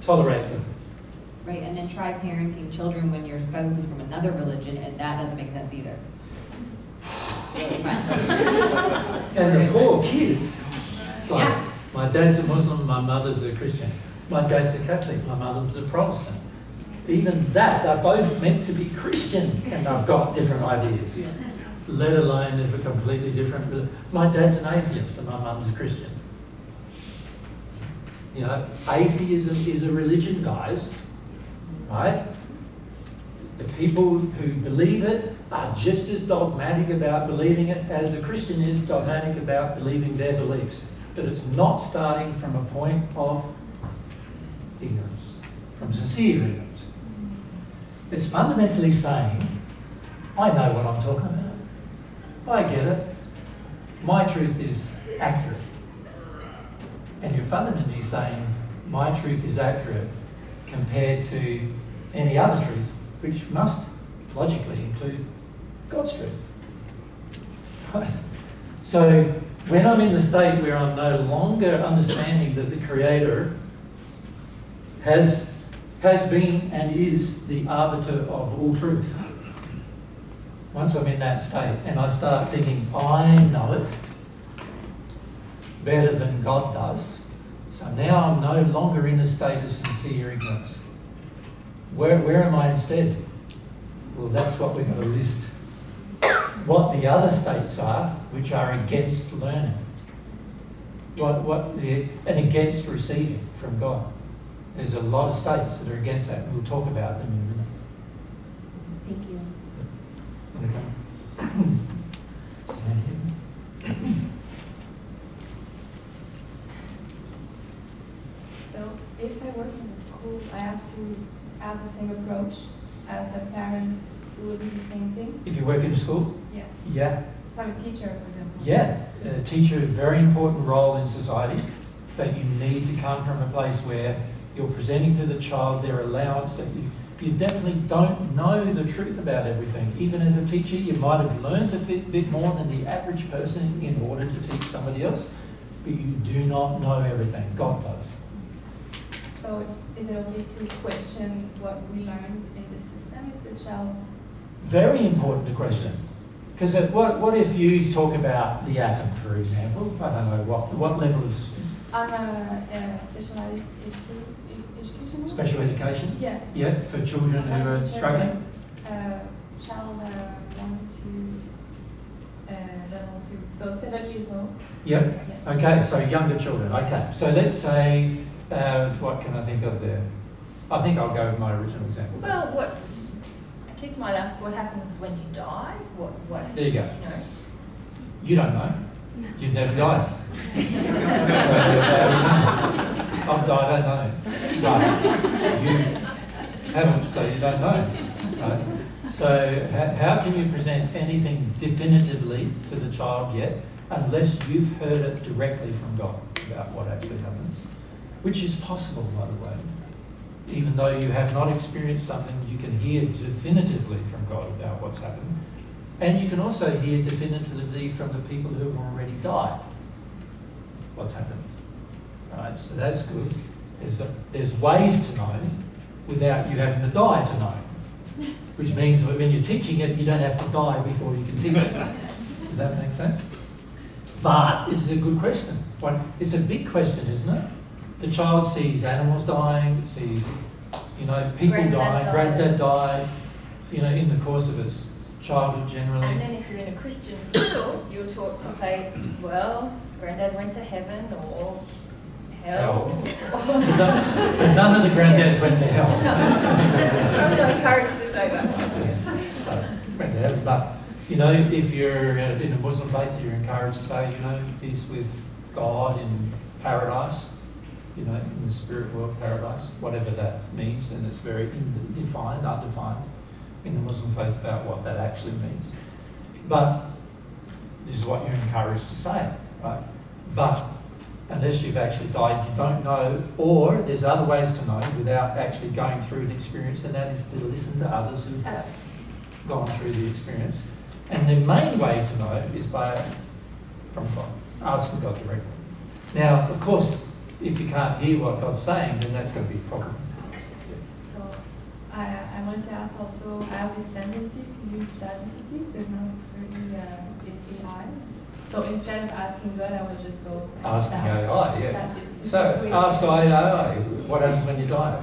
[SPEAKER 1] tolerate them.
[SPEAKER 8] Right, and then try parenting children when your spouse is from another religion, and that doesn't make sense either. It's really fun.
[SPEAKER 1] And the poor kids, it's like,
[SPEAKER 8] Yeah.
[SPEAKER 1] my dad's a Muslim, my mother's a Christian. My dad's a Catholic, my mother's a Protestant. Even that, they're both meant to be Christian, and I've got different ideas. Let alone of a completely different. My dad's an atheist and my mum's a Christian. You know, atheism is a religion, guys, right? The people who believe it are just as dogmatic about believing it as the Christian is dogmatic about believing their beliefs. But it's not starting from a point of ignorance, from sincere ignorance. It's fundamentally saying, I know what I'm talking about. I get it. My truth is accurate. And you're fundamentally saying my truth is accurate compared to any other truth, which must logically include God's truth. Right? So when I'm in the state where I'm no longer understanding that the Creator has been and is the arbiter of all truth, once I'm in that state and I start thinking, I know it better than God does, so now I'm no longer in a state of sincere ignorance. Where am I instead? Well, that's what we're going to list. What the other states are, which are against learning. And against receiving from God. There's a lot of states that are against that, and we'll talk about them in a minute.
[SPEAKER 8] Thank you.
[SPEAKER 9] So if I work in a school, I have to have the same approach as a parent who will do the same thing?
[SPEAKER 1] If you work in a school?
[SPEAKER 9] Yeah.
[SPEAKER 1] Yeah.
[SPEAKER 9] If I'm a teacher, for example.
[SPEAKER 1] Yeah. A teacher, a very important role in society, but you need to come from a place where you're presenting to the child their allowance that you definitely don't know the truth about everything. Even as a teacher, you might have learned a bit more than the average person in order to teach somebody else, but you do not know everything. God does.
[SPEAKER 9] So So is it okay to question what we learned in the system if the child?
[SPEAKER 1] Very important to question. Because what if you talk about the atom, for example? I don't know, what level of
[SPEAKER 9] I'm a specialized education.
[SPEAKER 1] special education?
[SPEAKER 9] Yeah.
[SPEAKER 1] Yeah, for children who are struggling?
[SPEAKER 9] Child 1 to level 2, so 7 years old.
[SPEAKER 1] Yep.
[SPEAKER 9] Yeah.
[SPEAKER 1] Okay, so younger children. Okay, so let's say, what can I think of there? I think I'll go with my original example.
[SPEAKER 2] Well, kids might ask, what happens when you die? What?
[SPEAKER 1] There you go.
[SPEAKER 2] You know.
[SPEAKER 1] You don't know. You've never died. I've died, I don't know. But you haven't, so you don't know. Right? So how can you present anything definitively to the child yet unless you've heard it directly from God about what actually happens? Which is possible, by the way. Even though you have not experienced something, you can hear definitively from God about what's happened. And you can also hear definitively from the people who have already died what's happened. Right? So that's good. There's ways to know without you having to die to know. Which means that when you're teaching it, you don't have to die before you can teach it. Does that make sense? But it's a good question. It's a big question, isn't it? The child sees animals dying, sees, people dying, granddad died, in the course of its childhood generally.
[SPEAKER 2] And then if you're in a Christian school, you're taught to say, well, granddad went to heaven or hell.
[SPEAKER 1] But none of the granddads went to hell.
[SPEAKER 2] I'm not encouraged to say that.
[SPEAKER 1] But, if you're in a Muslim faith, you're encouraged to say, he's with God in paradise. In the spirit world, paradise, whatever that means, and it's very undefined in the Muslim faith about what that actually means. But this is what you're encouraged to say, right? But unless you've actually died, you don't know, or there's other ways to know without actually going through an experience, and that is to listen to others who have gone through the experience. And the main way to know is from God, asking God directly. Now, of course, if you can't hear what God's saying, then that's going to be a problem.
[SPEAKER 9] So I wanted to ask also, I have this tendency to use ChatGPT because now it's AI. So instead of asking God, I would just go and
[SPEAKER 1] Asking AI, yeah.
[SPEAKER 9] It's
[SPEAKER 1] So
[SPEAKER 9] quick.
[SPEAKER 1] ask AI, what happens when you die?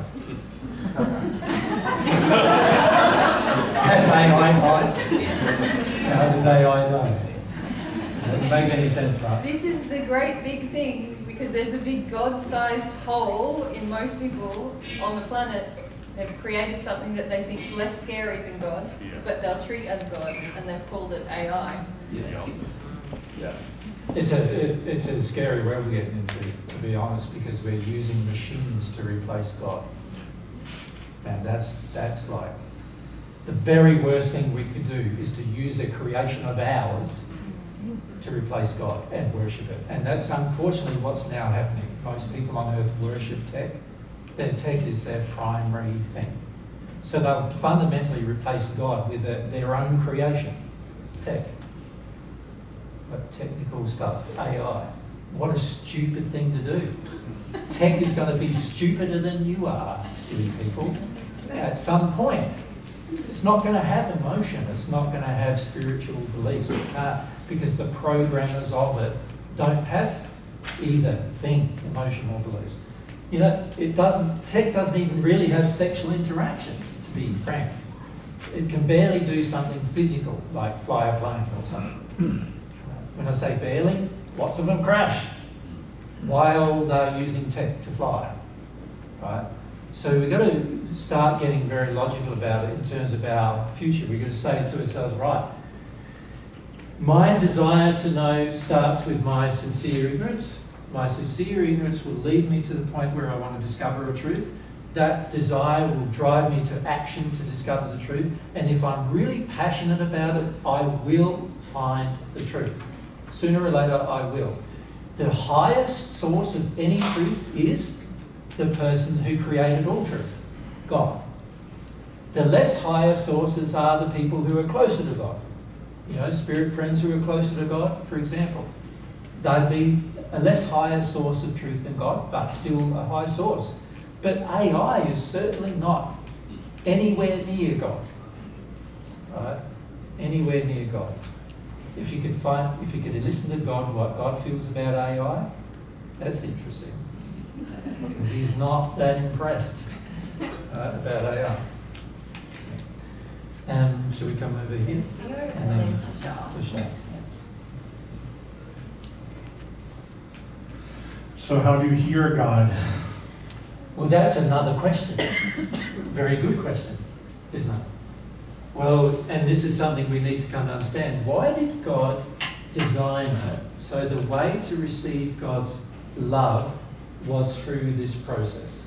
[SPEAKER 1] Has AI died? How does AI know? It doesn't make any sense, right?
[SPEAKER 2] This is the great big thing, because there's a big God-sized hole in most people on the planet. They've created something that they think is less scary than God, but they'll treat as God, and they've called it AI.
[SPEAKER 1] Yeah. It's a scary world we're getting into, to be honest, because we're using machines to replace God. And that's like the very worst thing we could do is to use a creation of ours to replace God and worship it. And that's unfortunately what's now happening. Most people on earth worship tech. Their tech is their primary thing. So they'll fundamentally replace God with their own creation, tech. Like technical stuff, AI. What a stupid thing to do. Tech is going to be stupider than you are, silly people, at some point. It's not going to have emotion. It's not going to have spiritual beliefs. It can't, because the programmers of it don't have either thing, emotional beliefs. Tech doesn't even really have sexual interactions, to be frank. It can barely do something physical, like fly a plane or something. When I say barely, lots of them crash while they're using tech to fly, right? So we've got to start getting very logical about it in terms of our future. We've got to say to ourselves, right, my desire to know starts with my sincere ignorance. My sincere ignorance will lead me to the point where I want to discover a truth. That desire will drive me to action to discover the truth. And if I'm really passionate about it, I will find the truth. Sooner or later, I will. The highest source of any truth is the person who created all truth, God. The less higher sources are the people who are closer to God. Spirit friends who are closer to God, for example. They'd be a less higher source of truth than God, but still a high source. But AI is certainly not anywhere near God. Right? Anywhere near God. If you could listen to God, what God feels about AI, that's interesting. Because he's not that impressed about AI. Should we come over here?
[SPEAKER 2] And then to Shah.
[SPEAKER 10] So how do you hear God?
[SPEAKER 1] Well, that's another question. Very good question, isn't it? Well, and this is something we need to come to understand. Why did God design it so the way to receive God's love was through this process?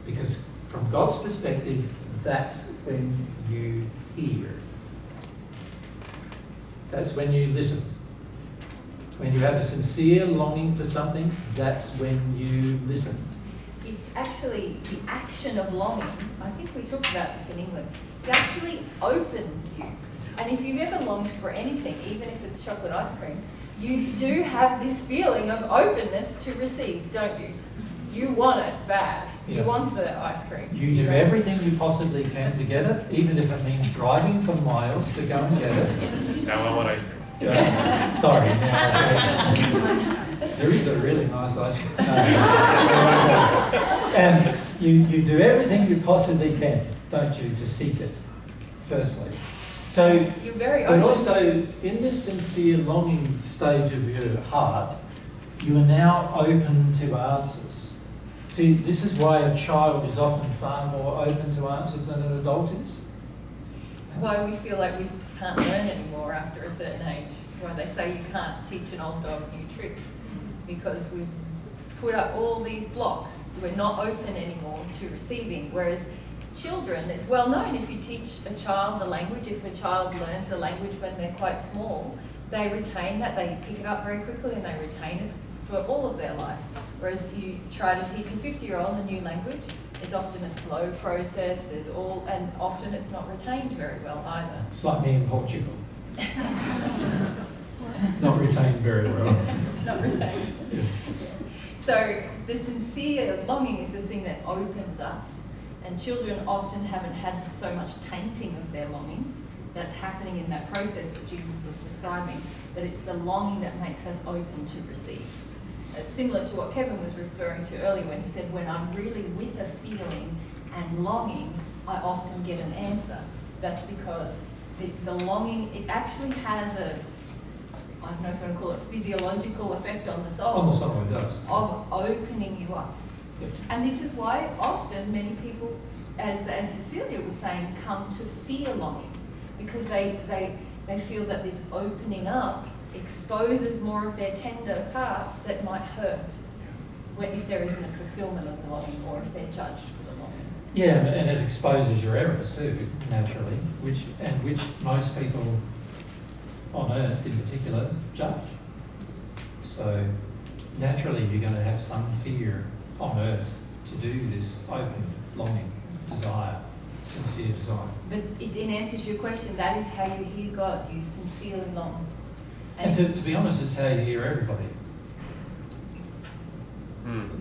[SPEAKER 1] Because from God's perspective, that's when you hear. That's when you listen. When you have a sincere longing for something, that's when you listen.
[SPEAKER 2] It's actually the action of longing. I think we talked about this in England. It actually opens you. And if you've ever longed for anything, even if it's chocolate ice cream, you do have this feeling of openness to receive, don't you? You want it bad. You
[SPEAKER 1] Yeah.
[SPEAKER 2] want the ice cream.
[SPEAKER 1] You do everything you possibly can to get it, even if it means driving for miles to go and get it.
[SPEAKER 6] Now I want ice cream.
[SPEAKER 1] Yeah. Sorry, now there is a really nice ice cream. And you do everything you possibly can, don't you, to seek it, firstly. So,
[SPEAKER 2] You're very
[SPEAKER 1] but
[SPEAKER 2] open.
[SPEAKER 1] also in this sincere longing stage of your heart, you are now open to answers. See, this is why a child is often far more open to answers than an adult is.
[SPEAKER 2] It's why we feel like we can't learn anymore after a certain age. Why they say you can't teach an old dog new tricks. Because we've put up all these blocks. We're not open anymore to receiving. Whereas children, it's well known if you teach a child a language, if a child learns a language when they're quite small, they retain that, they pick it up very quickly and they retain it for all of their life. Whereas you try to teach a 50-year-old a new language, it's often a slow process, and often it's not retained very well either.
[SPEAKER 1] It's like me in Portugal. Not retained very well.
[SPEAKER 2] Not retained.
[SPEAKER 1] Yeah.
[SPEAKER 2] So the sincere longing is the thing that opens us. And children often haven't had so much tainting of their longing that's happening in that process that Jesus was describing, but it's the longing that makes us open to receive. It's similar to what Kevin was referring to earlier when he said, when I'm really with a feeling and longing, I often get an answer. That's because the longing, it actually has I don't know if you want to call it physiological effect on the soul.
[SPEAKER 1] Almost someone does.
[SPEAKER 2] Of opening you up.
[SPEAKER 1] Yep.
[SPEAKER 2] And this is why often many people, as Cecilia was saying, come to fear longing. Because they feel that this opening up exposes more of their tender parts that might hurt if there isn't a fulfillment of the longing or if they're judged for the longing.
[SPEAKER 1] Yeah, and it exposes your errors too, naturally, which most people on earth in particular judge. So naturally you're going to have some fear on earth to do this open longing, desire, sincere desire.
[SPEAKER 2] But in answer to your question, that is how you hear God. You sincerely long.
[SPEAKER 1] And to be honest, it's how you hear everybody.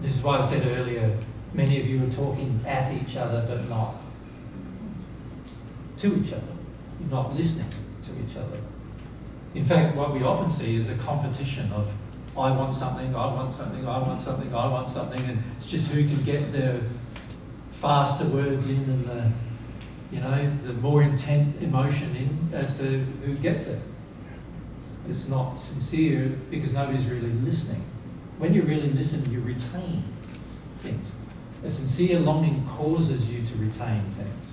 [SPEAKER 1] This is why I said earlier, many of you are talking at each other but not to each other. You're not listening to each other. In fact, what we often see is a competition of I want something, I want something, I want something, I want something, and it's just who can get the faster words in and the more intent emotion in as to who gets it. It's not sincere because nobody's really listening. When you really listen, you retain things. A sincere longing causes you to retain things.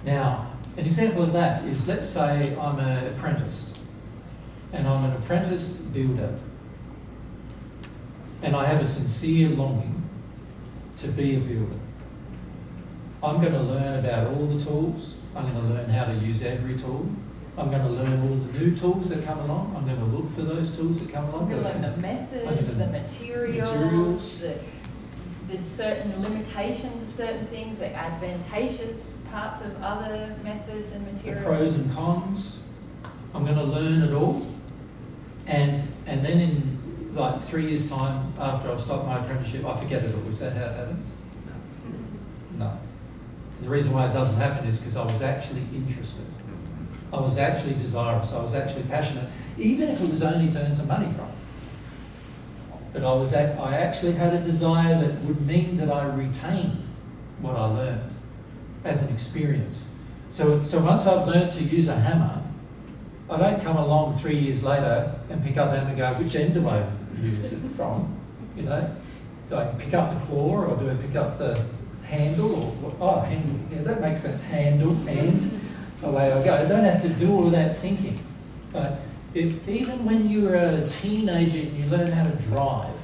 [SPEAKER 1] Now, an example of that is, let's say I'm an apprentice, and I'm an apprentice builder, and I have a sincere longing to be a builder. I'm going to learn about all the tools. I'm going to learn how to use every tool. I'm going to learn all the new tools that come along. I'm going to look for those tools that come along.
[SPEAKER 2] I'm going to learn the methods, the materials, the certain limitations of certain things, the advantageous parts of other methods and materials.
[SPEAKER 1] The pros and cons. I'm going to learn it all. And then in like 3 years' time after I've stopped my apprenticeship, I forget it all. Is that how it happens? No. The reason why it doesn't happen is because I was actually interested. I was actually desirous. I was actually passionate, even if it was only to earn some money from it. But I actually had a desire that would mean that I retain what I learned as an experience. So once I've learned to use a hammer, I don't come along 3 years later and pick up the hammer and go, which end do I use it from? You know, do I pick up the claw or do I pick up the handle? Or what? Oh, handle. Yeah, that makes sense. Handle, and away I go. I don't have to do all of that thinking. Even when you're a teenager and you learn how to drive,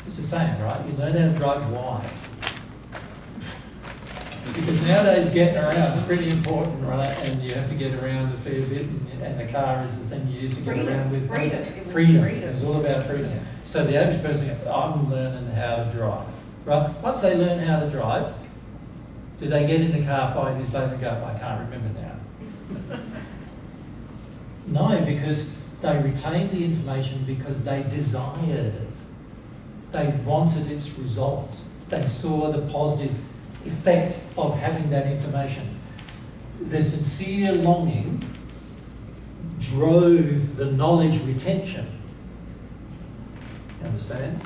[SPEAKER 1] it's the same, right? You learn how to drive. Why? Because nowadays getting around is pretty important, right? And you have to get around a fair bit, and the car is the thing you use to get around with. Freedom. It was all about freedom. So the average person goes, I'm learning how to drive, right? Once they learn how to drive, do they get in the car 5 years later and go, I can't remember now? No, because they retained the information because they desired it. They wanted its results. They saw the positive effect of having that information. The sincere longing drove the knowledge retention. You understand?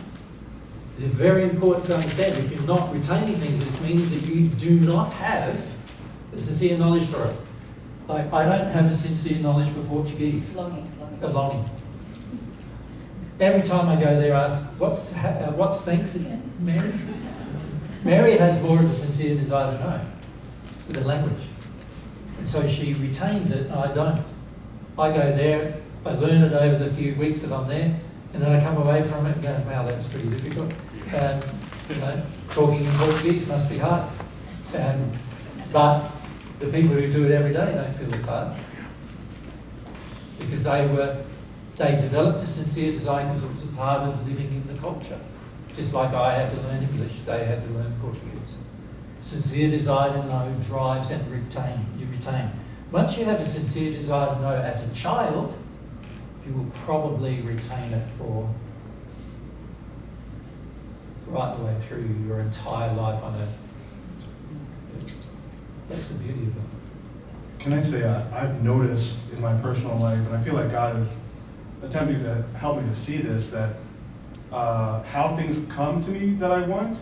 [SPEAKER 1] It's very important to understand. If you're not retaining things, it means that you do not have a sincere knowledge for it. Like, I don't have a sincere knowledge for Portuguese. A longing. Every time I go there, I ask, what's thanks again, Mary? Mary has more of a sincere desire to know for the language. And so she retains it, and I don't. I go there, I learn it over the few weeks that I'm there, and then I come away from it and go, wow, that's pretty difficult. You know, talking in Portuguese must be hard. But the people who do it every day don't feel it's hard. Because they developed a sincere desire because it was a part of living in the culture. Just like I had to learn English, they had to learn Portuguese. Sincere desire to know drives and retain. You retain. Once you have a sincere desire to know as a child, you will probably retain it for right the way through your entire life on earth. That's the beauty of it.
[SPEAKER 10] Can I say, I've noticed in my personal life, and I feel like God is attempting to help me to see this, that how things come to me that I want,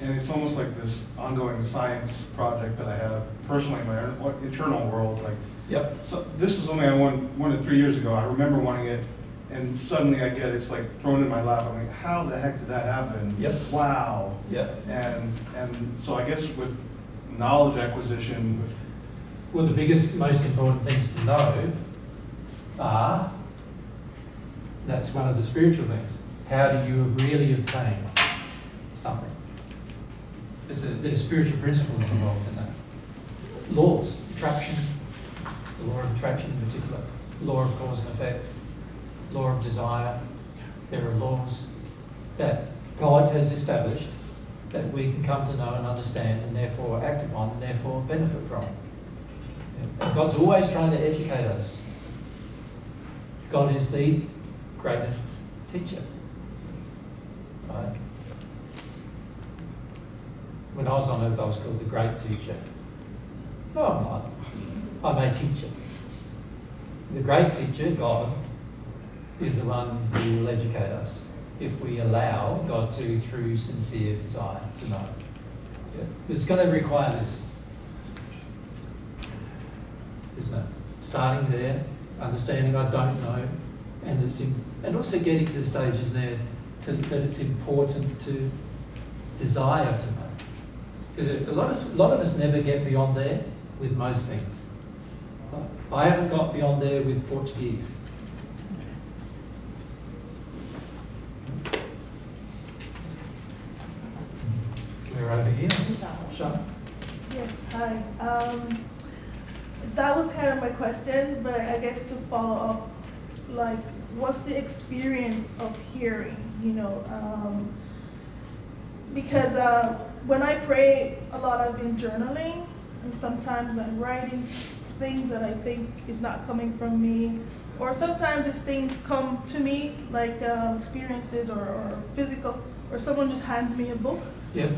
[SPEAKER 10] and it's almost like this ongoing science project that I have personally in my internal world. Like,
[SPEAKER 1] yep.
[SPEAKER 10] So this is something I wanted 3 years ago. I remember wanting it, and suddenly I get it's like thrown in my lap. I'm like, how the heck did that happen?
[SPEAKER 1] Yep.
[SPEAKER 10] Wow.
[SPEAKER 1] Yep.
[SPEAKER 10] And so I guess with knowledge acquisition.
[SPEAKER 1] Well, the biggest, most important things to know are, that's one of the spiritual things. How do you really obtain something? There's spiritual principles involved in that. Laws, attraction, the law of attraction in particular, law of cause and effect, law of desire. There are laws that God has established that we can come to know and understand and therefore act upon and therefore benefit from. And God's always trying to educate us. God is the greatest teacher. Right? When I was on earth, I was called the great teacher. No, I'm not. I'm a teacher. The great teacher, God, is the one who will educate us if we allow God to, through sincere desire to know. Yeah. It's going to require this, isn't it? Starting there, understanding I don't know, and also getting to the stages there that it's important to desire to know. Because a lot of us never get beyond there with most things. I haven't got beyond there with Portuguese. We're over here. Sean?
[SPEAKER 11] Yes, hi. That was kind of my question, but I guess to follow up, like, what's the experience of hearing, you know? Because when I pray a lot, I've been journaling, and sometimes I'm writing things that I think is not coming from me, or sometimes just things come to me, like experiences or physical, or someone just hands me a book.
[SPEAKER 1] Yep.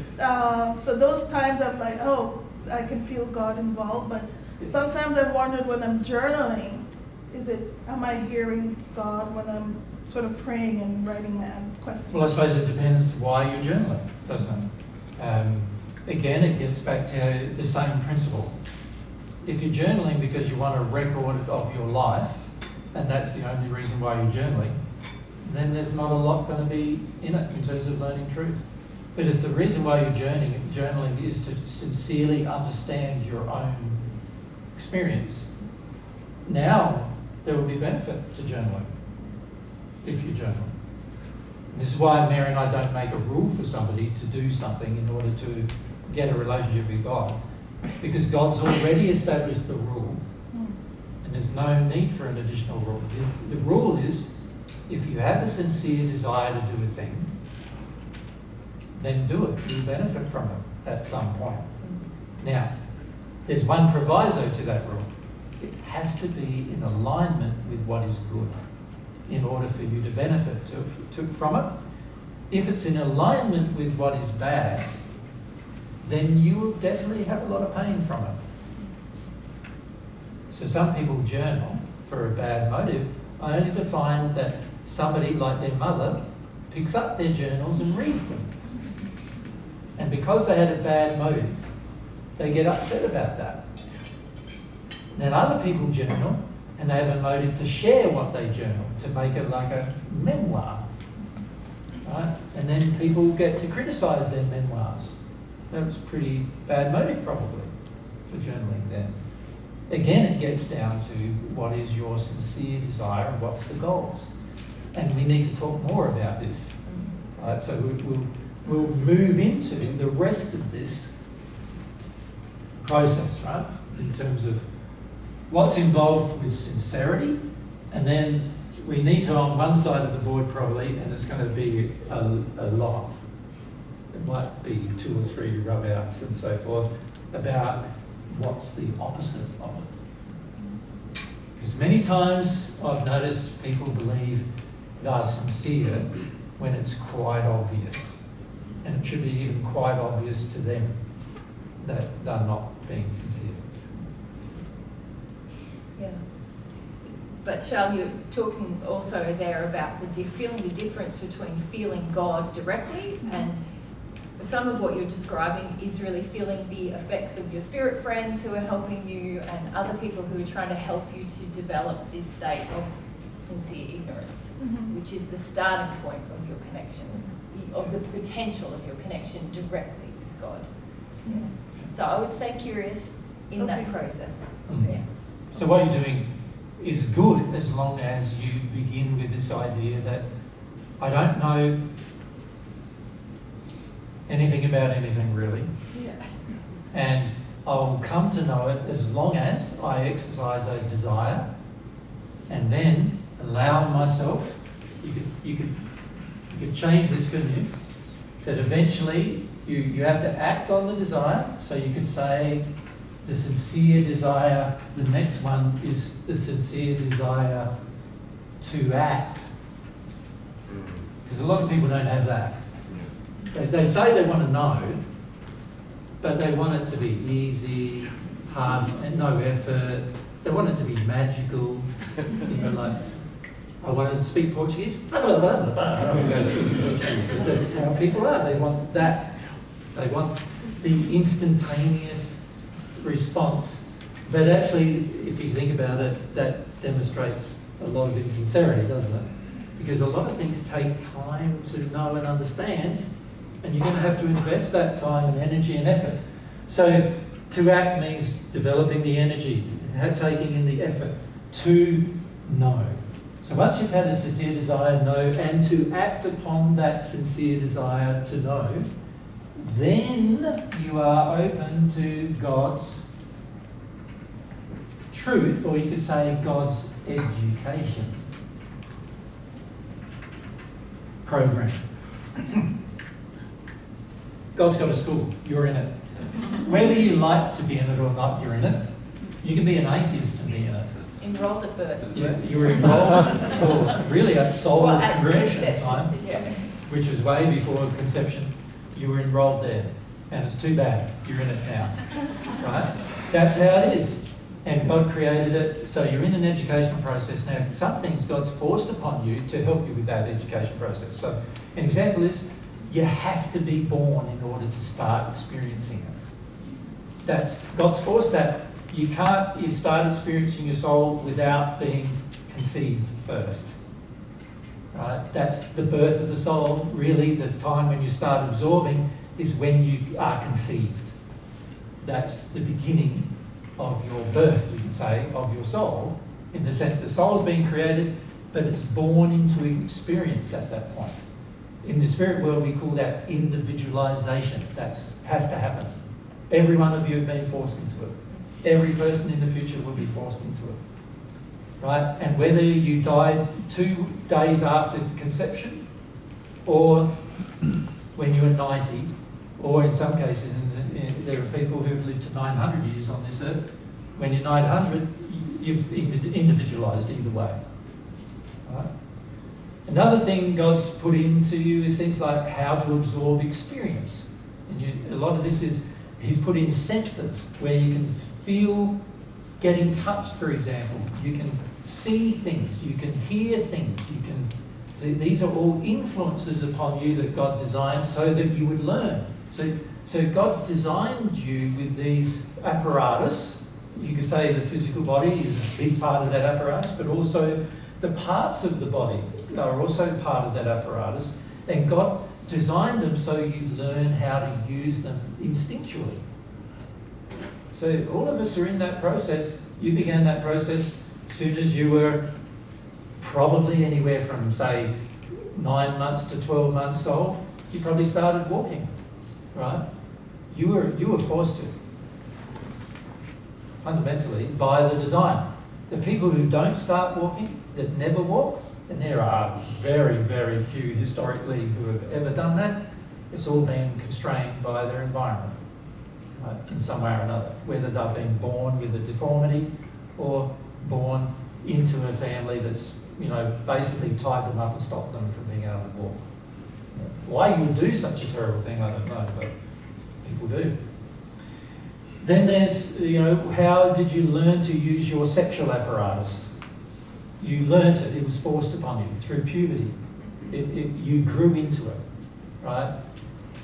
[SPEAKER 11] So those times I'm like, oh, I can feel God involved, but sometimes I've wondered when I'm journaling, am I hearing God when I'm sort of praying and writing my questions?
[SPEAKER 1] Well, I suppose it depends why you're journaling, doesn't it? Again, it gets back to the same principle. If you're journaling because you want a record of your life, and that's the only reason why you're journaling, then there's not a lot going to be in it in terms of learning truth. But if the reason why you're journaling is to sincerely understand your own experience, now there will be benefit to journaling if you journal. This is why Mary and I don't make a rule for somebody to do something in order to get a relationship with God, because God's already established the rule and there's no need for an additional rule. The rule is, if you have a sincere desire to do a thing, then do it. You'll benefit from it at some point. Now, there's one proviso to that rule. It has to be in alignment with what is good in order for you to benefit from it. If it's in alignment with what is bad, then you will definitely have a lot of pain from it. So some people journal for a bad motive, only to find that somebody like their mother picks up their journals and reads them. And because they had a bad motive, they get upset about that. Then other people journal and they have a motive to share what they journal, to make it like a memoir. Right? And then people get to criticise their memoirs. That was a pretty bad motive probably for journaling then. Again, it gets down to what is your sincere desire and what's the goals. And we need to talk more about this. Right? So we'll move into the rest of this process, right? In terms of what's involved with sincerity, and then we need to, on one side of the board probably, and it's going to be a lot, it might be 2 or 3 rub outs and so forth, about what's the opposite of it. Because many times I've noticed people believe they are sincere when it's quite obvious. And it should be even quite obvious to them that they're not being sincere.
[SPEAKER 2] Yeah. But Charles, you're talking also there about feeling the difference between feeling God directly, and some of what you're describing is really feeling the effects of your spirit friends who are helping you and other people who are trying to help you to develop this state of sincere ignorance, which is the starting point of your connections, of the potential of your connection directly with God. Yeah. So I would stay curious in that process. Yeah.
[SPEAKER 1] So what you're doing is good as long as you begin with this idea that I don't know anything about anything really, and I'll come to know it as long as I exercise a desire and then allow myself, you could change this, couldn't you? That eventually you have to act on the desire. So you could say the sincere desire, the next one is the sincere desire to act. Because a lot of people don't have that. They say they want to know, but they want it to be easy, hard, and no effort. They want it to be magical. You know, like, I want to speak Portuguese. Blah, blah, blah, blah, blah. I have to go speak Portuguese. That's how people are. They want that. They want the instantaneous response. But actually, if you think about it, that demonstrates a lot of insincerity, doesn't it? Because a lot of things take time to know and understand, and you're going to have to invest that time and energy and effort. So to act means developing the energy, taking in the effort to know. So once you've had a sincere desire to know and to act upon that sincere desire to know, then you are open to God's truth, or you could say God's education program. God's got a school, you're in it. Whether you like to be in it or not, you're in it. You can be an atheist and be in it.
[SPEAKER 2] enrolled at birth.
[SPEAKER 1] You were enrolled, or really at soul
[SPEAKER 2] Well, at
[SPEAKER 1] congregation
[SPEAKER 2] conception,
[SPEAKER 1] time,
[SPEAKER 2] yeah.
[SPEAKER 1] which was way before conception. You were enrolled there, and it's too bad you're in it now, right? That's how it is. And God created it, so you're in an educational process now. Some things God's forced upon you to help you with that education process. So an example is, you have to be born in order to start experiencing it. God's forced that. You start experiencing your soul without being conceived first. Right? That's the birth of the soul. Really, the time when you start absorbing is when you are conceived. That's the beginning of your birth, you can say, of your soul, in the sense that soul's being created, but it's born into experience at that point. In the spirit world, we call that individualization. That has to happen. Every one of you have been forced into it. Every person in the future will be forced into it. Right? And whether you died 2 days after conception, or when you were 90, or in some cases, there are people who've lived to 900 years on this earth. When you're 900, you've individualized either way. Right? Another thing God's put into you is things like how to absorb experience. And a lot of this is, He's put in senses where you can feel, get in touch, for example. You can see things, you can hear things, you can see, these are all influences upon you that God designed so that you would learn. So God designed you with these apparatus. You could say the physical body is a big part of that apparatus, but also the parts of the body are also part of that apparatus. And God designed them so you learn how to use them instinctually. So all of us are in that process. You began that process as soon as you were probably anywhere from, say, 9 months to 12 months old. You probably started walking, right? You were forced to, fundamentally, by the design. The people who don't start walking, that never walk, and there are very, very few historically who have ever done that, it's all been constrained by their environment, right, in some way or another, whether they've been born with a deformity or born into a family that's, basically tied them up and stopped them from being able to walk. Why you would do such a terrible thing, I don't know, but people do. Then there's, how did you learn to use your sexual apparatus? You learnt it, it was forced upon you through puberty. You grew into it, right?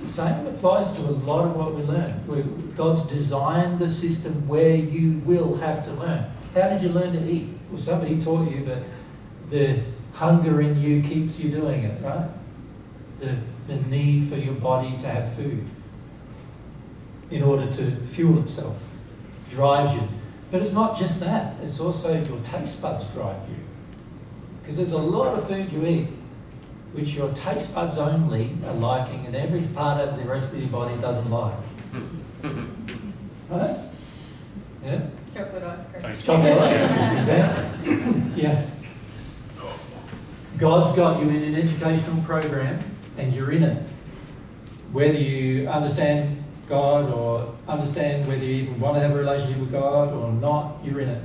[SPEAKER 1] The same applies to a lot of what we learn. God's designed the system where you will have to learn. How did you learn to eat? Well, somebody taught you, but the hunger in you keeps you doing it, right? The need for your body to have food in order to fuel itself drives you. But it's not just that, it's also your taste buds drive you. Because there's a lot of food you eat which your taste buds only are liking and every part of the rest of your body doesn't like. Right? Yeah?
[SPEAKER 2] Chocolate ice cream.
[SPEAKER 1] Chocolate ice cream, exactly. Yeah. God's got you in an educational program and you're in it. Whether you understand God or understand whether you even want to have a relationship with God or not, you're in it.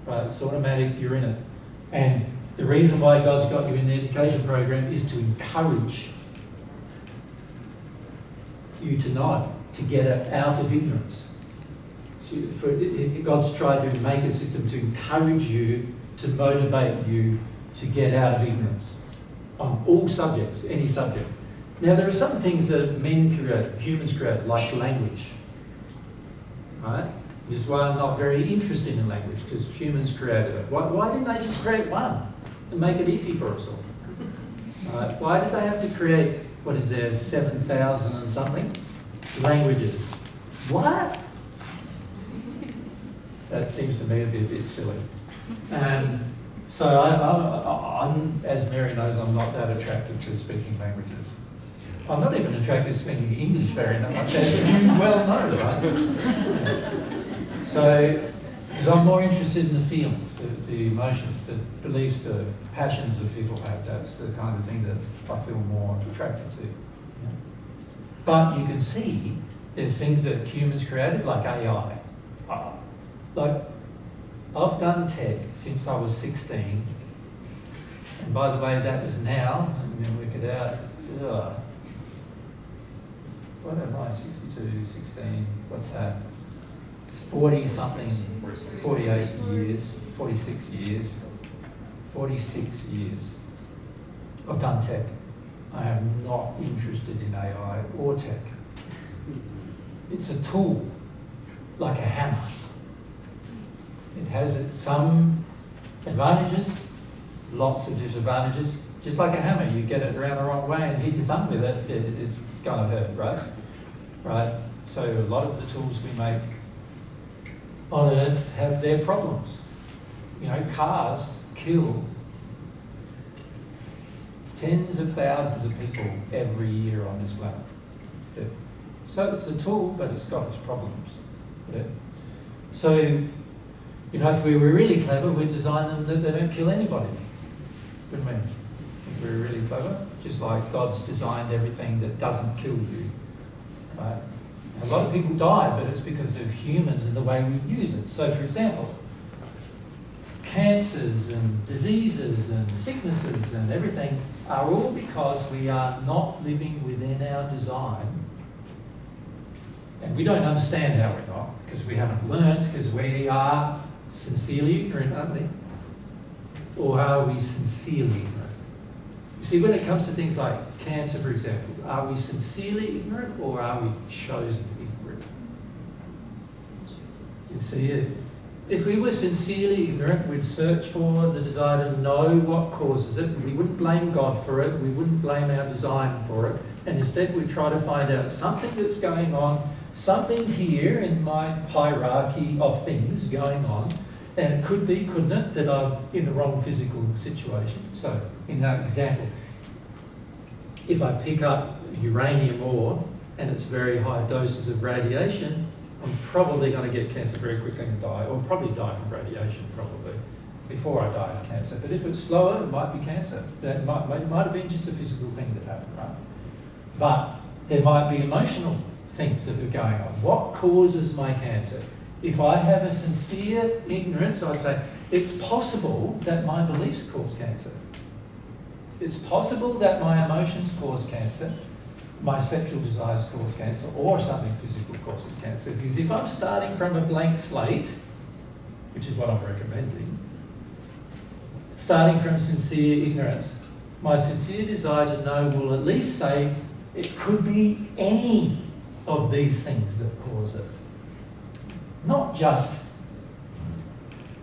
[SPEAKER 1] Right? It's automatic, you're in it. And the reason why God's got you in the education program is to encourage you to know, to get out of ignorance. So God's tried to make a system to encourage you, to motivate you to get out of ignorance on all subjects, any subject. Now, there are some things that men create, humans create, like language. Right? This is why I'm not very interested in language, because humans created it. Why didn't they just create one and make it easy for us all? Right? Why did they have to create, 7,000 and something languages? What? That seems to me to be a bit silly. So I'm, as Mary knows, I'm not that attracted to speaking languages. I'm not even attracted to speaking English very much, as you well know, right? So, because I'm more interested in the feelings, the emotions, the beliefs, the passions that people have. That's the kind of thing that I feel more attracted to. Yeah. But you can see there's things that humans created, like AI. Like, I've done tech since I was 16. And by the way, that was now, I'm going to work it out. Ugh. What am I, 62, 16, what's that? It's 40 something, 48 years, 46 years, 46 years. I've done tech. I am not interested in AI or tech. It's a tool, like a hammer. It has some advantages, lots of disadvantages. Just like a hammer, you get it around the wrong way and hit your thumb with it, it's gonna hurt, right? Right? So a lot of the tools we make on Earth have their problems. You know, cars kill tens of thousands of people every year on this planet. Yeah. So it's a tool, but it's got its problems. Yeah. So, you know, if we were really clever, we'd design them that they don't kill anybody. Wouldn't we? If we were really clever, just like God's designed everything that doesn't kill you. Right? A lot of people die, but it's because of humans and the way we use it. So, for example, cancers and diseases and sicknesses and everything are all because we are not living within our design. And we don't understand how we're not, because we haven't learnt, because we are sincerely ignorant, aren't we? Or are we sincerely ignorant? You see, when it comes to things like cancer, for example, are we sincerely ignorant or are we chosen ignorant? You see it? If we were sincerely ignorant, we'd search for the desire to know what causes it. We wouldn't blame God for it. We wouldn't blame our design for it. And instead, we'd try to find out something that's going on, something here in my hierarchy of things going on. And it could be, couldn't it, that I'm in the wrong physical situation. So, in that example, if I pick up uranium ore and it's very high doses of radiation, I'm probably going to get cancer very quickly and die, or probably die from radiation, probably, before I die of cancer. But if it's slower, it might be cancer. That might have been just a physical thing that happened, right? But there might be emotional things that are going on. What causes my cancer? If I have a sincere ignorance, I'd say, it's possible that my beliefs cause cancer. It's possible that my emotions cause cancer, my sexual desires cause cancer, or something physical causes cancer. Because if I'm starting from a blank slate, which is what I'm recommending, starting from sincere ignorance, my sincere desire to know will at least say it could be any of these things that cause it. Not just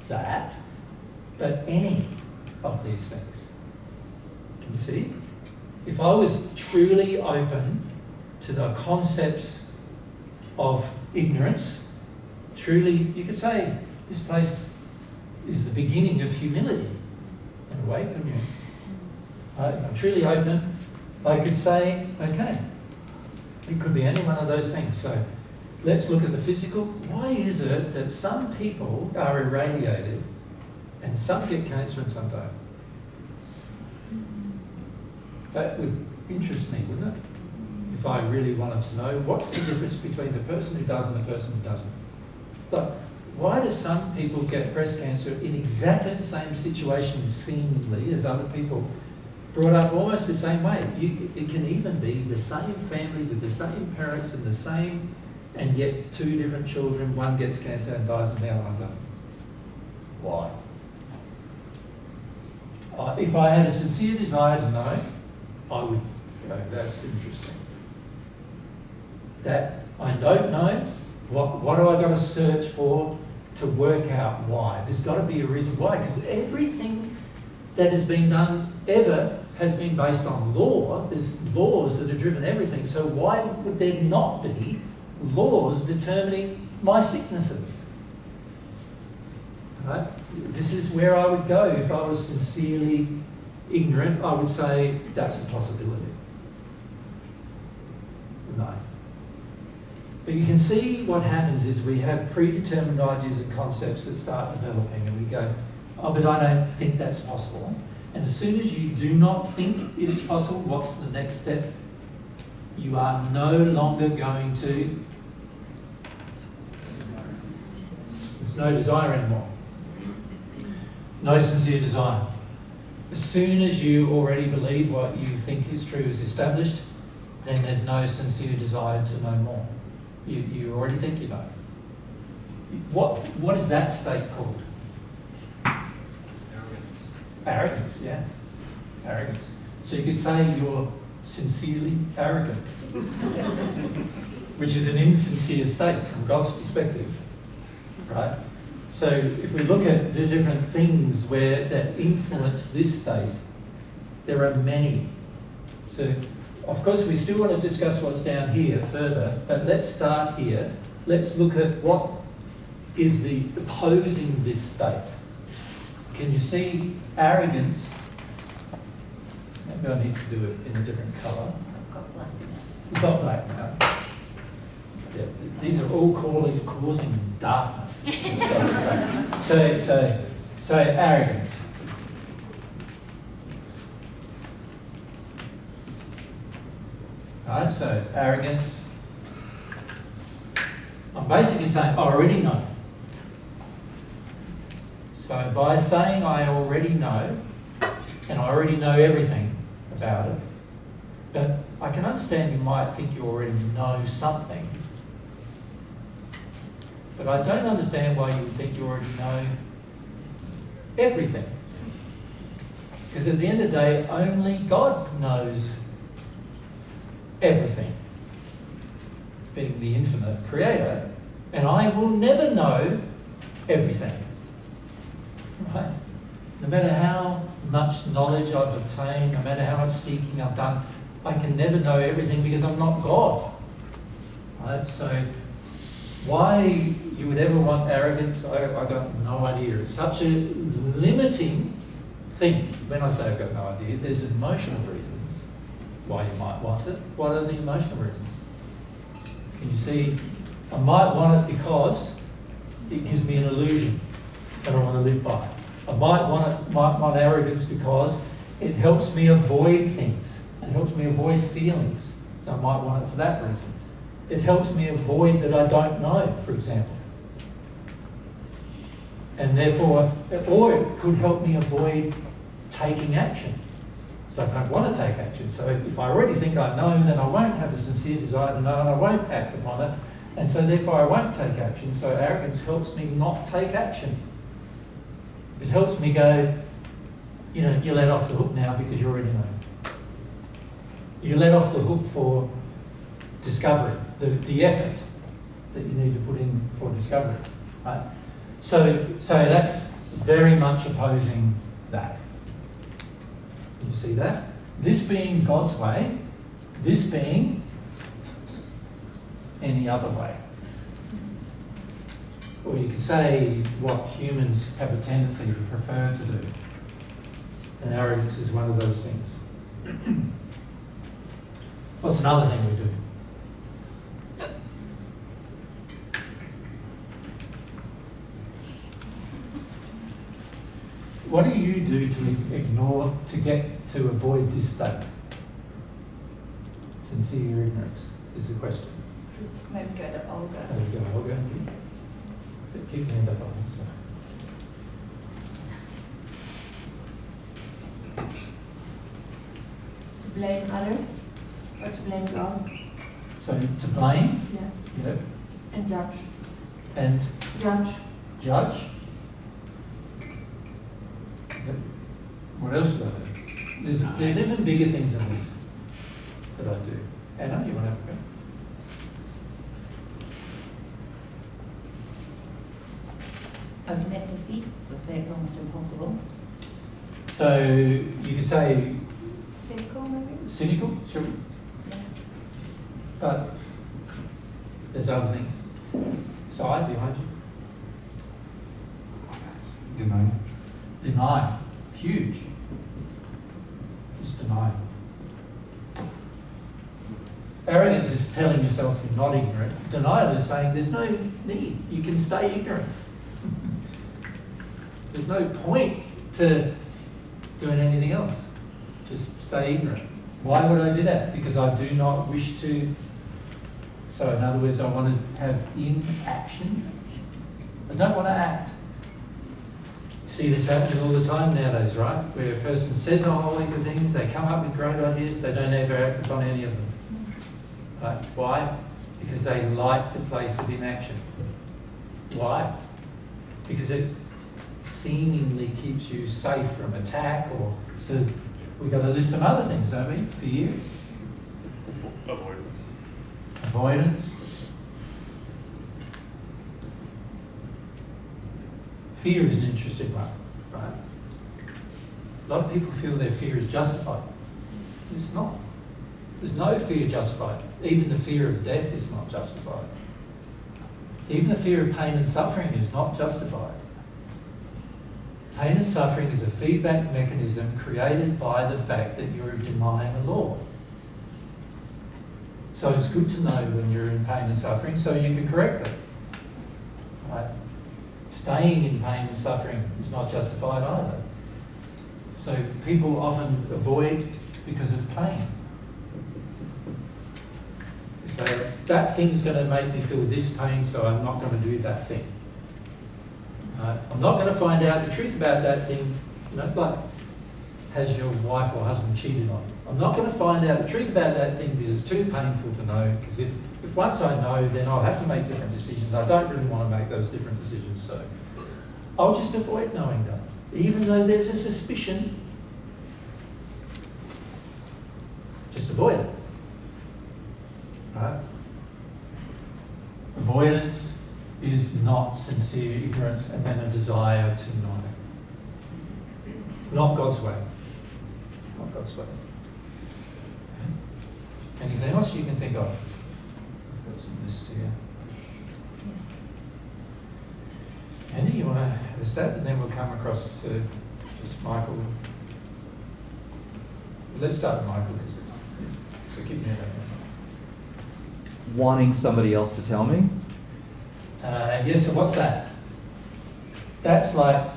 [SPEAKER 1] that, but any of these things. Can you see? If I was truly open to the concepts of ignorance, truly, you could say, this place is the beginning of humility and away from you. I'm truly open. I could say, okay, it could be any one of those things. So let's look at the physical. Why is it that some people are irradiated and some get cancer and some don't? That would interest me, wouldn't it? If I really wanted to know what's the difference between the person who does and the person who doesn't. But why do some people get breast cancer in exactly the same situation seemingly as other people brought up almost the same way? It can even be the same family with the same parents and the same, and yet two different children, one gets cancer and dies and the other one doesn't. Why? If I had a sincere desire to know, I would go, that's interesting. That I don't know, what do I got to search for to work out why? There's got to be a reason why, because everything that has been done ever has been based on law. There's laws that have driven everything. So why would there not be laws determining my sicknesses? Right? This is where I would go if I was sincerely ignorant. I would say that's a possibility. No. But you can see what happens is we have predetermined ideas and concepts that start developing, and we go, oh, but I don't think that's possible. And as soon as you do not think it's possible, what's the next step? You are no longer going to... There's no desire anymore. no sincere desire. As soon as you already believe what you think is true is established, then there's no sincere desire to know more. You already think you know. What is that state called? Arrogance, yeah. Arrogance. So you could say you're sincerely arrogant, which is an insincere state from God's perspective, right? So if we look at the different things that influence this state, there are many. So of course we still want to discuss what's down here further, but let's start here. Let's look at what is the opposing this state. Can you see arrogance? Maybe I need to do it in a different colour.
[SPEAKER 8] I've got black.
[SPEAKER 1] We've got black now. Yeah, these are all causing darkness. So arrogance. Right, so arrogance. I'm basically saying I already know. So by saying I already know, and I already know everything about it, but I can understand you might think you already know something, but I don't understand why you would think you already know everything. Because at the end of the day, only God knows everything, being the infinite creator, and I will never know everything. Right? No matter how much knowledge I've obtained, no matter how much seeking I've done, I can never know everything because I'm not God. Right? So why you would ever want arrogance, I got no idea. It's such a limiting thing. When I say I've got no idea, there's emotional reasons why you might want it. What are the emotional reasons? Can you see? I might want it because it gives me an illusion that I want to live by. I might want arrogance because it helps me avoid things. It helps me avoid feelings. So I might want it for that reason. It helps me avoid that I don't know, for example. And therefore, or it could help me avoid taking action. So I don't want to take action. So if I already think I know, then I won't have a sincere desire to know and I won't act upon it. And so therefore I won't take action. So arrogance helps me not take action. It helps me go, you know, you let off the hook now because you already know. You let off the hook for discovery, the effort that you need to put in for discovery. Right? So that's very much opposing that. Can you see that? This being God's way, this being any other way. Or you could say what humans have a tendency to prefer to do. And arrogance is one of those things. What's another thing we do? What do you do to ignore, to avoid this state? Sincere ignorance is the question.
[SPEAKER 9] Maybe go to Olga.
[SPEAKER 1] There you go, Olga. Keep your hand up on it.
[SPEAKER 9] To blame others or to blame God.
[SPEAKER 1] So to blame,
[SPEAKER 9] Yeah.
[SPEAKER 1] yep,
[SPEAKER 9] And judge.
[SPEAKER 1] and
[SPEAKER 9] Judge.
[SPEAKER 1] judge. Yep. What else do I do? There's even bigger things than this that I do. Anna, you want to have a go?
[SPEAKER 8] Admit defeat, so say it's almost impossible.
[SPEAKER 1] So you could say
[SPEAKER 9] Cynical, maybe?
[SPEAKER 1] cynical, sure,
[SPEAKER 8] Yeah.
[SPEAKER 1] but there's other things. Side behind you.
[SPEAKER 5] Deny.
[SPEAKER 1] Deny, huge. Just deny. Arrogance is telling yourself you're not ignorant. Denial is saying there's no need. You can stay ignorant. There's no point to doing anything else. Just stay ignorant. Why would I do that? Because I do not wish to. So in other words, I want to have inaction. I don't want to act. see this happening all the time nowadays, right? Where a person says a whole heap of things, they come up with great ideas, they don't ever act upon any of them. Right? Why? Because they like the place of inaction. Why? Because it seemingly keeps you safe from attack, or so we've got to list some other things, don't we? Fear. Avoidance. Fear is an interesting one, right? A lot of people feel their fear is justified. It's not. There's no fear justified. Even the fear of death is not justified. Even the fear of pain and suffering is not justified. Pain and suffering is a feedback mechanism created by the fact that you're denying the law. So it's good to know when you're in pain and suffering so you can correct it. Right? Staying in pain and suffering is not justified either. So people often avoid because of pain. So that thing's going to make me feel this pain, so I'm not going to do that thing. I'm not going to find out the truth about that thing, like has your wife or husband cheated on you? I'm not going to find out the truth about that thing because it's too painful to know, because if once I know, then I'll have to make different decisions. I don't really want to make those different decisions, so I'll just avoid knowing that. Even though there's a suspicion, just avoid it. Right? Avoidance is not sincere ignorance and then a desire to know. It's not God's way. Not God's way. Okay. Anything else you can think of? I've got some lists here. Andy, you want to have a stab, and then we'll come across to just Michael. Let's start with Michael, so keep me at that.
[SPEAKER 12] Wanting somebody else to tell me?
[SPEAKER 1] Yes, so what's that? That's like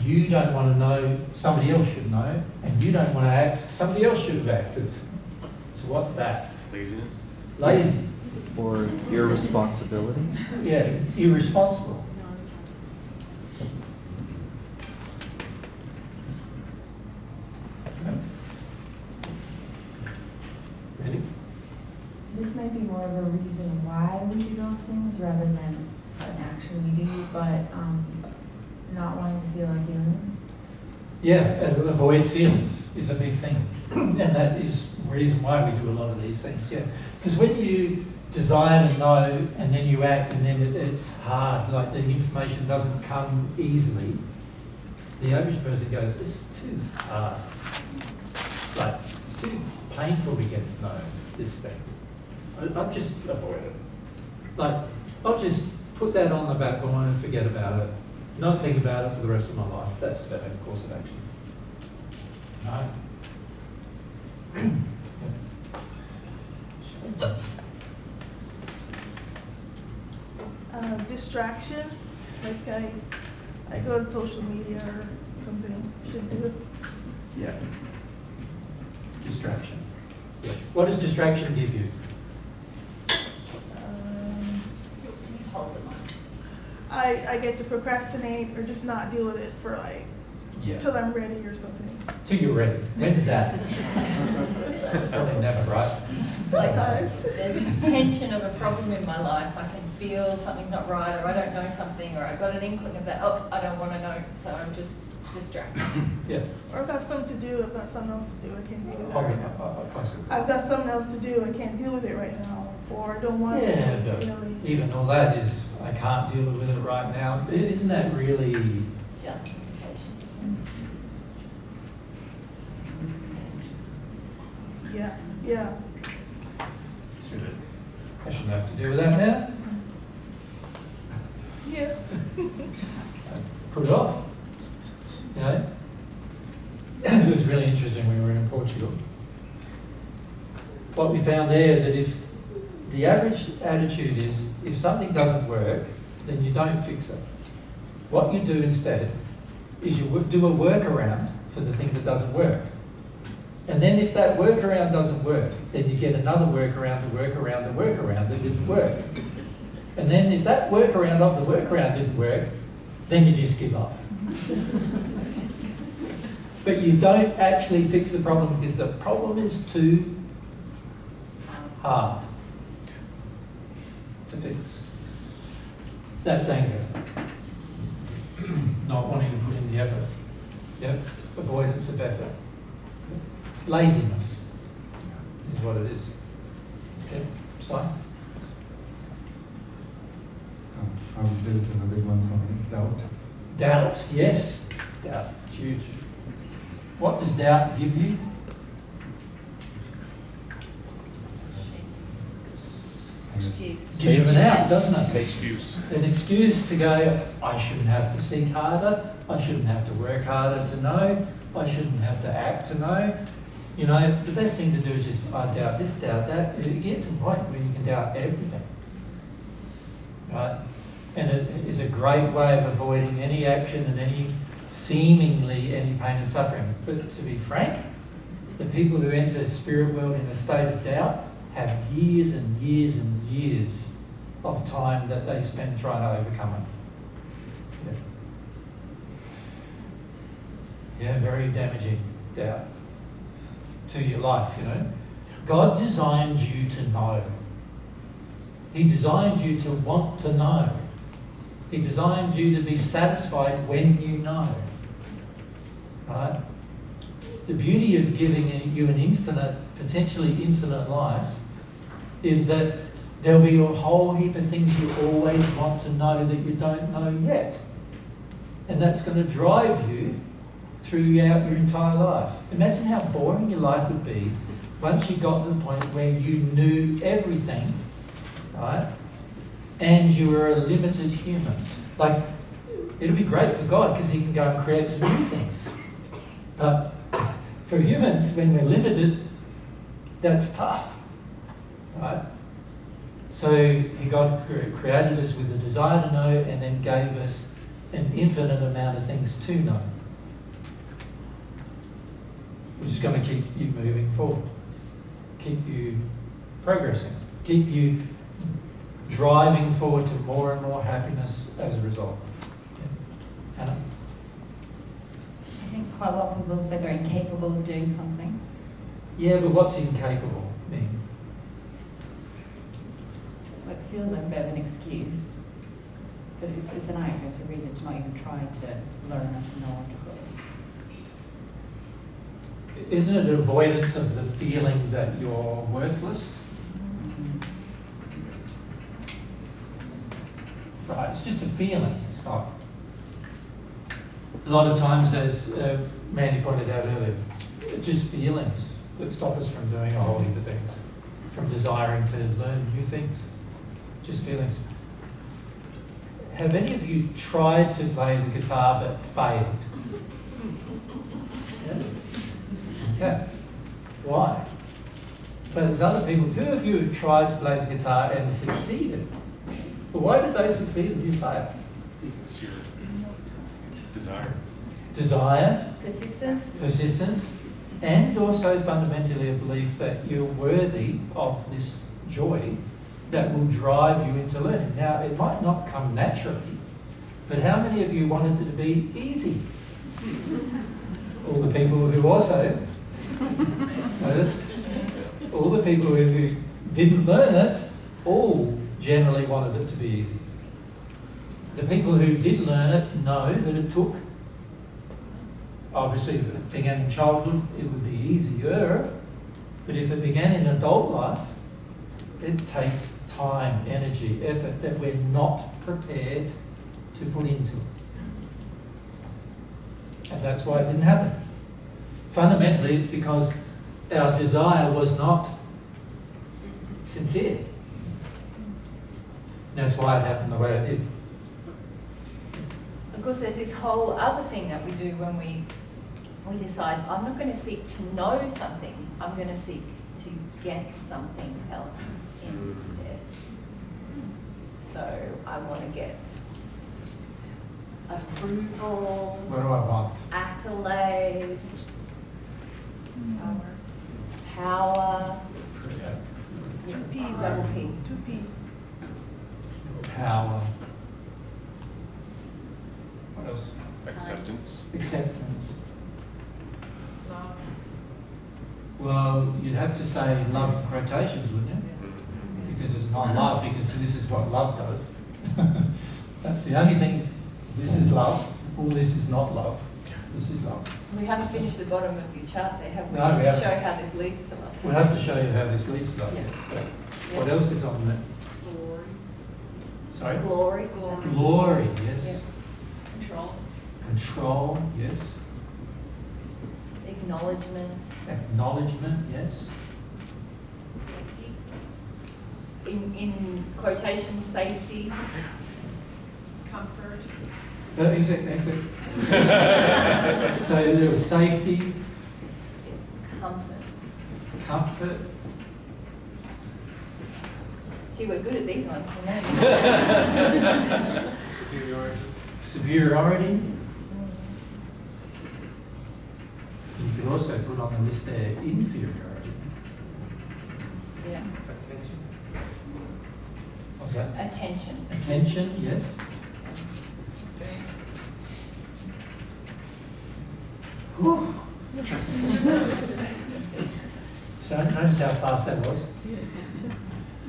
[SPEAKER 1] you don't want to know, somebody else should know, and you don't want to act, somebody else should have acted. So what's that?
[SPEAKER 6] Laziness.
[SPEAKER 1] Lazy.
[SPEAKER 12] Or irresponsibility?
[SPEAKER 1] Yeah, irresponsible. Ready?
[SPEAKER 13] This might be more of a reason why we do those things rather than an action we do, but not wanting to feel our feelings.
[SPEAKER 1] Yeah, avoid feelings is a big thing. And that is the reason why we do a lot of these things, yeah. Because when you desire to know and then you act and then it's hard, like the information doesn't come easily, the average person goes, it's too hard. Like, it's too painful to get to know this thing. I'll just avoid it. Like, I'll just put that on the back burner and forget about it. Not think about it for the rest of my life. That's the better course of action. No.
[SPEAKER 11] Distraction, like I go to social media or something, should do it.
[SPEAKER 1] Yeah. Distraction. Yeah. What does distraction give you?
[SPEAKER 2] Just hold them on.
[SPEAKER 11] I get to procrastinate or just not deal with it for like till I'm ready or something.
[SPEAKER 1] Till you're ready. When's that? Probably never, right?
[SPEAKER 2] It's like there's this tension of a problem in my life. I can feel something's not right, or I don't know something, or I've got an inkling of that. Oh, I don't want to know, so I'm just distracted.
[SPEAKER 1] Yeah.
[SPEAKER 11] Or I've got something to do. I've got something else to do. I can't deal with it
[SPEAKER 1] Hold
[SPEAKER 11] right
[SPEAKER 1] it
[SPEAKER 11] now.
[SPEAKER 1] up.
[SPEAKER 11] I've got something else to do. I can't deal with it right now, or I don't want to.
[SPEAKER 1] Yeah, but
[SPEAKER 11] Really.
[SPEAKER 1] even all that is, I can't deal with it right now. Isn't that really...
[SPEAKER 2] Justification.
[SPEAKER 11] Yeah, yeah.
[SPEAKER 1] I shouldn't have to deal with that now.
[SPEAKER 11] Yeah.
[SPEAKER 1] Put it off. You know? It was really interesting when we were in Portugal. What we found there, that if the average attitude is, if something doesn't work, then you don't fix it. What you do instead is you do a workaround for the thing that doesn't work. And then if that workaround doesn't work, then you get another workaround to work around the workaround that didn't work. And then if that workaround of the workaround didn't work, then you just give up. But you don't actually fix the problem because the problem is too hard to fix. That's anger. Not wanting to put in the effort. Yep. Avoidance of effort. Laziness is what it is. Okay, Si?
[SPEAKER 14] I would say this is a big one for me, doubt.
[SPEAKER 1] Doubt, yes. Doubt, it's huge. What does doubt give you?
[SPEAKER 12] Excuse.
[SPEAKER 1] Gives you an out, doesn't it?
[SPEAKER 6] Excuse.
[SPEAKER 1] An excuse to go, I shouldn't have to seek harder, I shouldn't have to work harder to know, I shouldn't have to act to know. You know, the best thing to do is just, I doubt this, doubt that. You get to a point where you can doubt everything. Right? And it is a great way of avoiding any action and any seemingly any pain and suffering. But to be frank, the people who enter the spirit world in a state of doubt have years and years and years of time that they spend trying to overcome it. Yeah, very damaging doubt to your life, you know. God designed you to know. He designed you to want to know. He designed you to be satisfied when you know. Right? The beauty of giving you an infinite, potentially infinite life is that there'll be a whole heap of things you always want to know that you don't know yet. And that's going to drive you throughout your entire life. Imagine how boring your life would be once you got to the point where you knew everything, right? And you were a limited human. Like, it'll be great for God because He can go and create some new things. But for humans, when we're limited, that's tough, right? So God created us with a desire to know and then gave us an infinite amount of things to know, which is going to keep you moving forward, keep you progressing, keep you driving forward to more and more happiness as a result. Yeah. Hannah?
[SPEAKER 8] I think quite a lot of people say they're incapable of doing something.
[SPEAKER 1] Yeah, but what's incapable mean?
[SPEAKER 8] It feels like a bit of an excuse, but it's an act, it's a reason to not even try to learn and to know.
[SPEAKER 1] Isn't it avoidance of the feeling that you're worthless? Right, it's just a feeling, it's not. A lot of times, as Mandy pointed out earlier, just feelings that stop us from doing a whole heap of things, from desiring to learn new things. Just feelings. Have any of you tried to play the guitar but failed? Yeah? Okay. Why? But there's other people, who of you have tried to play the guitar and succeeded? But why did they succeed and you fail?
[SPEAKER 6] It's your desire.
[SPEAKER 1] Desire.
[SPEAKER 2] Persistence.
[SPEAKER 1] Persistence. And also fundamentally a belief that you're worthy of this joy that will drive you into learning. Now, it might not come naturally, but how many of you wanted it to be easy? All the people who also, notice, all the people who didn't learn it, all generally wanted it to be easy. The people who did learn it know that it took, obviously if it began in childhood, it would be easier, but if it began in adult life, it takes time, energy, effort that we're not prepared to put into it. And that's why it didn't happen. Fundamentally, it's because our desire was not sincere. That's why it happened the way it did.
[SPEAKER 2] Of course, there's this whole other thing that we do when we decide, I'm not going to seek to know something, I'm going to seek to get something else instead. So I want to get approval,
[SPEAKER 1] What do I want?
[SPEAKER 2] accolades, power,
[SPEAKER 11] Two P's.
[SPEAKER 2] double P.
[SPEAKER 11] Two P's.
[SPEAKER 1] Power. What else?
[SPEAKER 6] Acceptance.
[SPEAKER 1] Acceptance. Well, you'd have to say love in quotations, wouldn't you? Because it's not love, because this is what love does. That's the only thing. This is love, or this is not love. This is love.
[SPEAKER 2] We haven't finished the bottom of your chart there, have we?
[SPEAKER 1] No, we
[SPEAKER 2] to
[SPEAKER 1] haven't.
[SPEAKER 2] show how this leads to love.
[SPEAKER 1] We'll have to show you how this leads to love.
[SPEAKER 2] Yeah.
[SPEAKER 1] But what else is on that?
[SPEAKER 2] Glory.
[SPEAKER 1] Sorry?
[SPEAKER 2] Glory.
[SPEAKER 1] Glory, yes.
[SPEAKER 2] Yes. Control.
[SPEAKER 1] Control, yes.
[SPEAKER 2] Acknowledgement.
[SPEAKER 1] Acknowledgement, yes.
[SPEAKER 2] Safety. In quotations, safety. Comfort.
[SPEAKER 1] Exit. So there was safety,
[SPEAKER 2] Comfort.
[SPEAKER 1] comfort.
[SPEAKER 2] Gee, we're good at these ones, you know.
[SPEAKER 1] Superiority. You could also put on the list there inferiority.
[SPEAKER 2] Yeah.
[SPEAKER 1] What's that?
[SPEAKER 2] Attention.
[SPEAKER 1] Attention, yes. Whew. So notice how fast that was.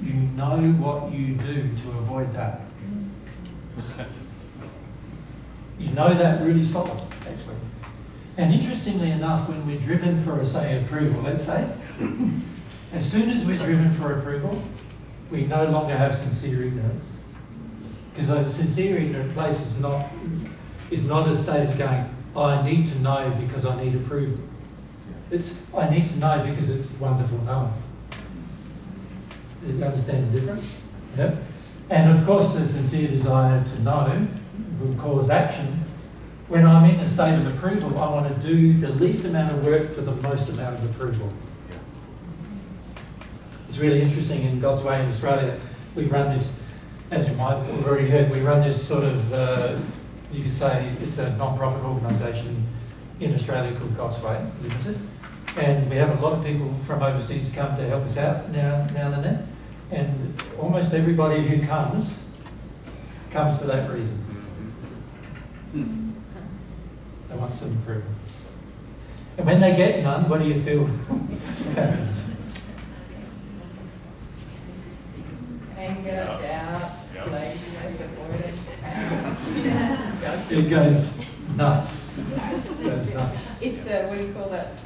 [SPEAKER 1] You know what you do to avoid that. You know that really solid, actually. And interestingly enough, when we're driven for, say, approval, let's say, as soon as we're driven for approval, we no longer have sincere ignorance. Because a sincere ignorant place is not a state of going, oh, I need to know because I need approval. It's, I need to know because it's wonderful knowing. Do you understand the difference? Yeah. And of course, the sincere desire to know will cause action. When I'm in a state of approval, I want to do the least amount of work for the most amount of approval. It's really interesting in God's Way in Australia. We run this, as you might have already heard, we run this sort of, you could say it's a non-profit organisation in Australia called God's Way Limited. And we have a lot of people from overseas come to help us out now and then. And almost everybody who comes for that reason. They want some approval. And when they get none, what do you feel happens?
[SPEAKER 2] Anger, doubt, laziness, avoidance.
[SPEAKER 1] It goes nuts. It goes nuts.
[SPEAKER 2] It's, what do you call that?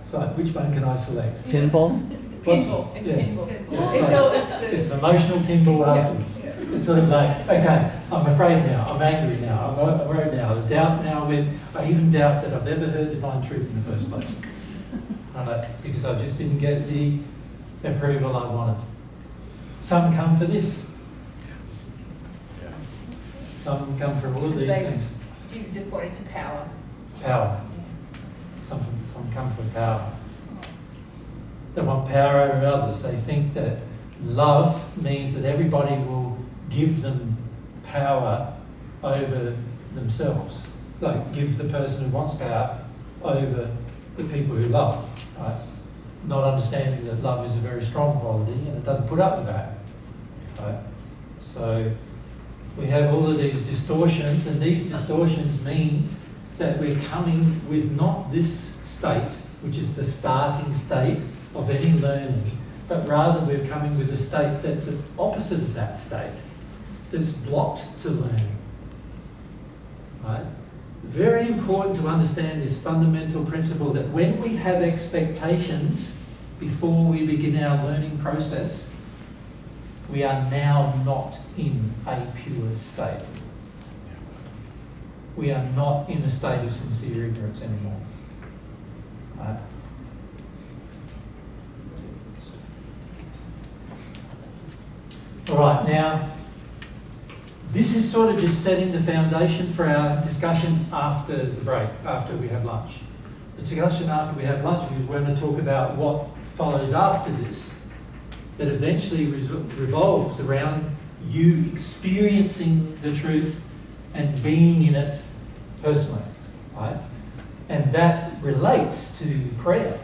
[SPEAKER 1] So, which one can I select?
[SPEAKER 12] Pinball?
[SPEAKER 2] Pinball. It's
[SPEAKER 1] Yeah.
[SPEAKER 2] pinball.
[SPEAKER 1] Yeah,
[SPEAKER 2] It's
[SPEAKER 1] so
[SPEAKER 2] all,
[SPEAKER 1] it's an emotional pinball afterwards. It's sort of like, okay, I'm afraid now, I'm angry now, I'm worried now, I doubt now, I even doubt that I've ever heard divine truth in the first place. Because I just didn't get the approval I wanted. Some come for this. Some come for all of these things.
[SPEAKER 2] Jesus just pointed to power.
[SPEAKER 1] Power. Some come for power. They want power over others. They think that love means that everybody will give them power over themselves. Like give the person who wants power over the people who love. Right? Not understanding that love is a very strong quality and it doesn't put up with that. Right? So we have all of these distortions, and these distortions mean that we're coming with not this state, which is the starting state of any learning, but rather we're coming with a state that's the opposite of that state, that's blocked to learning. Right? Very important to understand this fundamental principle that when we have expectations before we begin our learning process, we are now not in a pure state. We are not in a state of sincere ignorance anymore. Right? All right, now, this is sort of just setting the foundation for our discussion after the break, after we have lunch. The discussion after we have lunch, we're going to talk about what follows after this, that eventually revolves around you experiencing the truth and being in it personally, right? And that relates to prayer,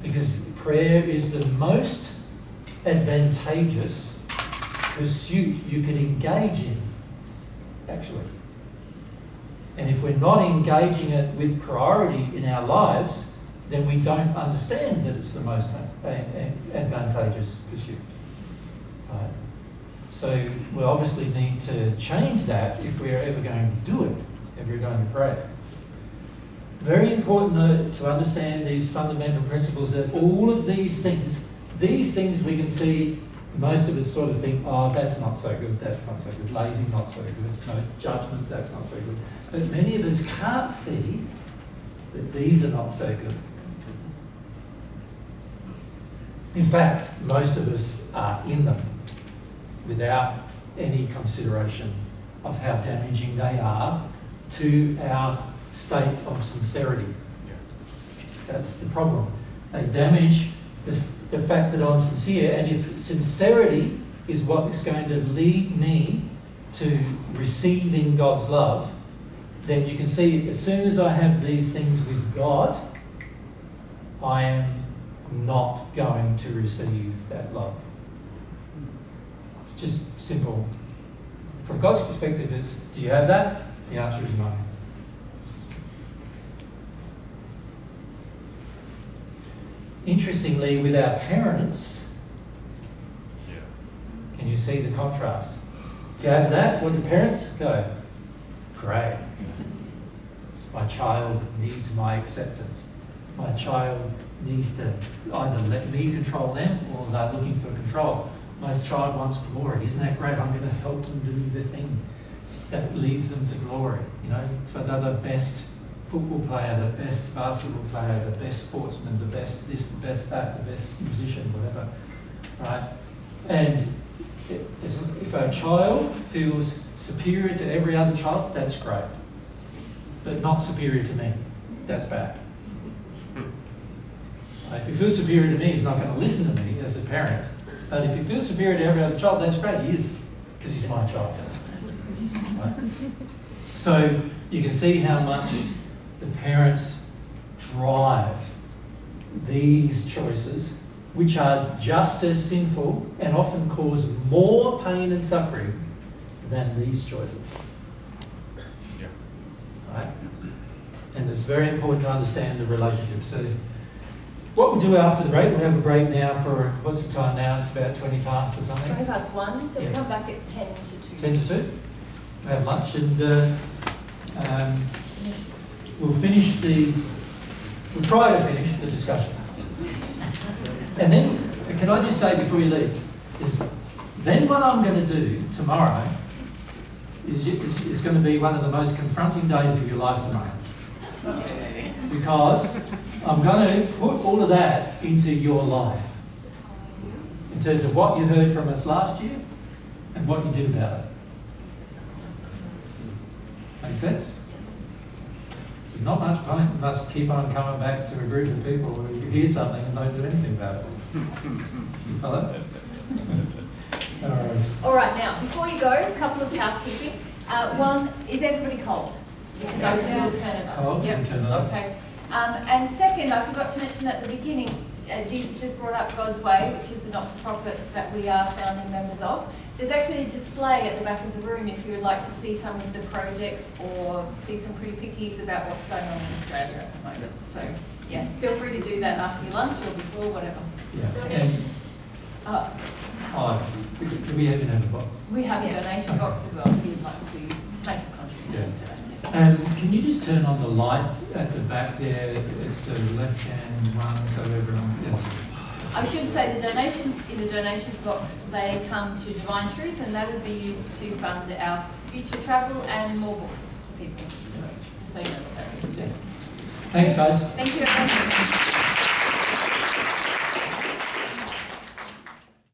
[SPEAKER 1] because prayer is the most advantageous pursuit you can engage in actually. And if we're not engaging it with priority in our lives, then we don't understand that it's the most advantageous pursuit. Right? So we obviously need to change that if we're ever going to do it, if we're going to pray. Very important though to understand these fundamental principles, that all of these things we can see, most of us sort of think, oh, that's not so good, lazy, not so good, no, judgment, that's not so good. But many of us can't see that these are not so good. In fact, most of us are in them without any consideration of how damaging they are to our state of sincerity. That's the problem. They damage the fact that I'm sincere, and if sincerity is what is going to lead me to receiving God's love, then you can see as soon as I have these things with God, I am not going to receive that love. It's just simple. From God's perspective is, do you have that? The answer is no. Interestingly, with our parents, can you see the contrast? If you have that, what do parents go? Great. My child needs my acceptance. My child needs to either let me control them or they're looking for control. My child wants glory. Isn't that great? I'm going to help them do the thing that leads them to glory. You know, so they're the best football player, the best basketball player, the best sportsman, the best this, the best that, the best musician, whatever, right? And if a child feels superior to every other child, that's great. But not superior to me, that's bad. If he feels superior to me, he's not going to listen to me as a parent. But if he feels superior to every other child, that's great, he is, because he's my child. Right? So you can see how much the parents drive these choices, which are just as sinful and often cause more pain and suffering than these choices.
[SPEAKER 6] Yeah.
[SPEAKER 1] Right? And it's very important to understand the relationship. So what we'll do after the break, we'll have a break now for, what's the time now? It's about 20 past or something?
[SPEAKER 2] 20 past 1, so
[SPEAKER 1] Yeah.
[SPEAKER 2] we'll come back at 10 to 2.
[SPEAKER 1] 10 to 2. We'll have lunch and we'll try to finish the discussion. And then, can I just say before you leave, is then what I'm going to do tomorrow is going to be one of the most confronting days of your life tomorrow. Because I'm going to put all of that into your life. In terms of what you heard from us last year and what you did about it. Make sense? There's not much point in us keep on coming back to a group of people who hear something and don't do anything about it. You follow?
[SPEAKER 2] All right, now, before you go, a couple of housekeeping. One, is everybody cold? Because I will turn it up.
[SPEAKER 1] Cold?
[SPEAKER 2] Yep.
[SPEAKER 1] We'll turn it up.
[SPEAKER 2] Okay. And second, I forgot to mention at the beginning, Jesus just brought up God's Way, which is the not-for-profit that we are founding members of. There's actually a display at the back of the room if you would like to see some of the projects or see some pretty pickies about what's going on in Australia at the moment. So, yeah, feel free to do that after your lunch or before, whatever.
[SPEAKER 1] Yeah. Do we even have a box?
[SPEAKER 2] We have a donation box as well if you'd like to make a contribution to that.
[SPEAKER 1] Can you just turn on the light at the back there? It's the left-hand one, so everyone, yes.
[SPEAKER 2] I should say the donations in the donation box, they come to Divine Truth and they would be used to fund our future travel and more books to people. So, just so you know what that is.
[SPEAKER 1] Yeah. Thanks, guys.
[SPEAKER 2] Thank you, everyone.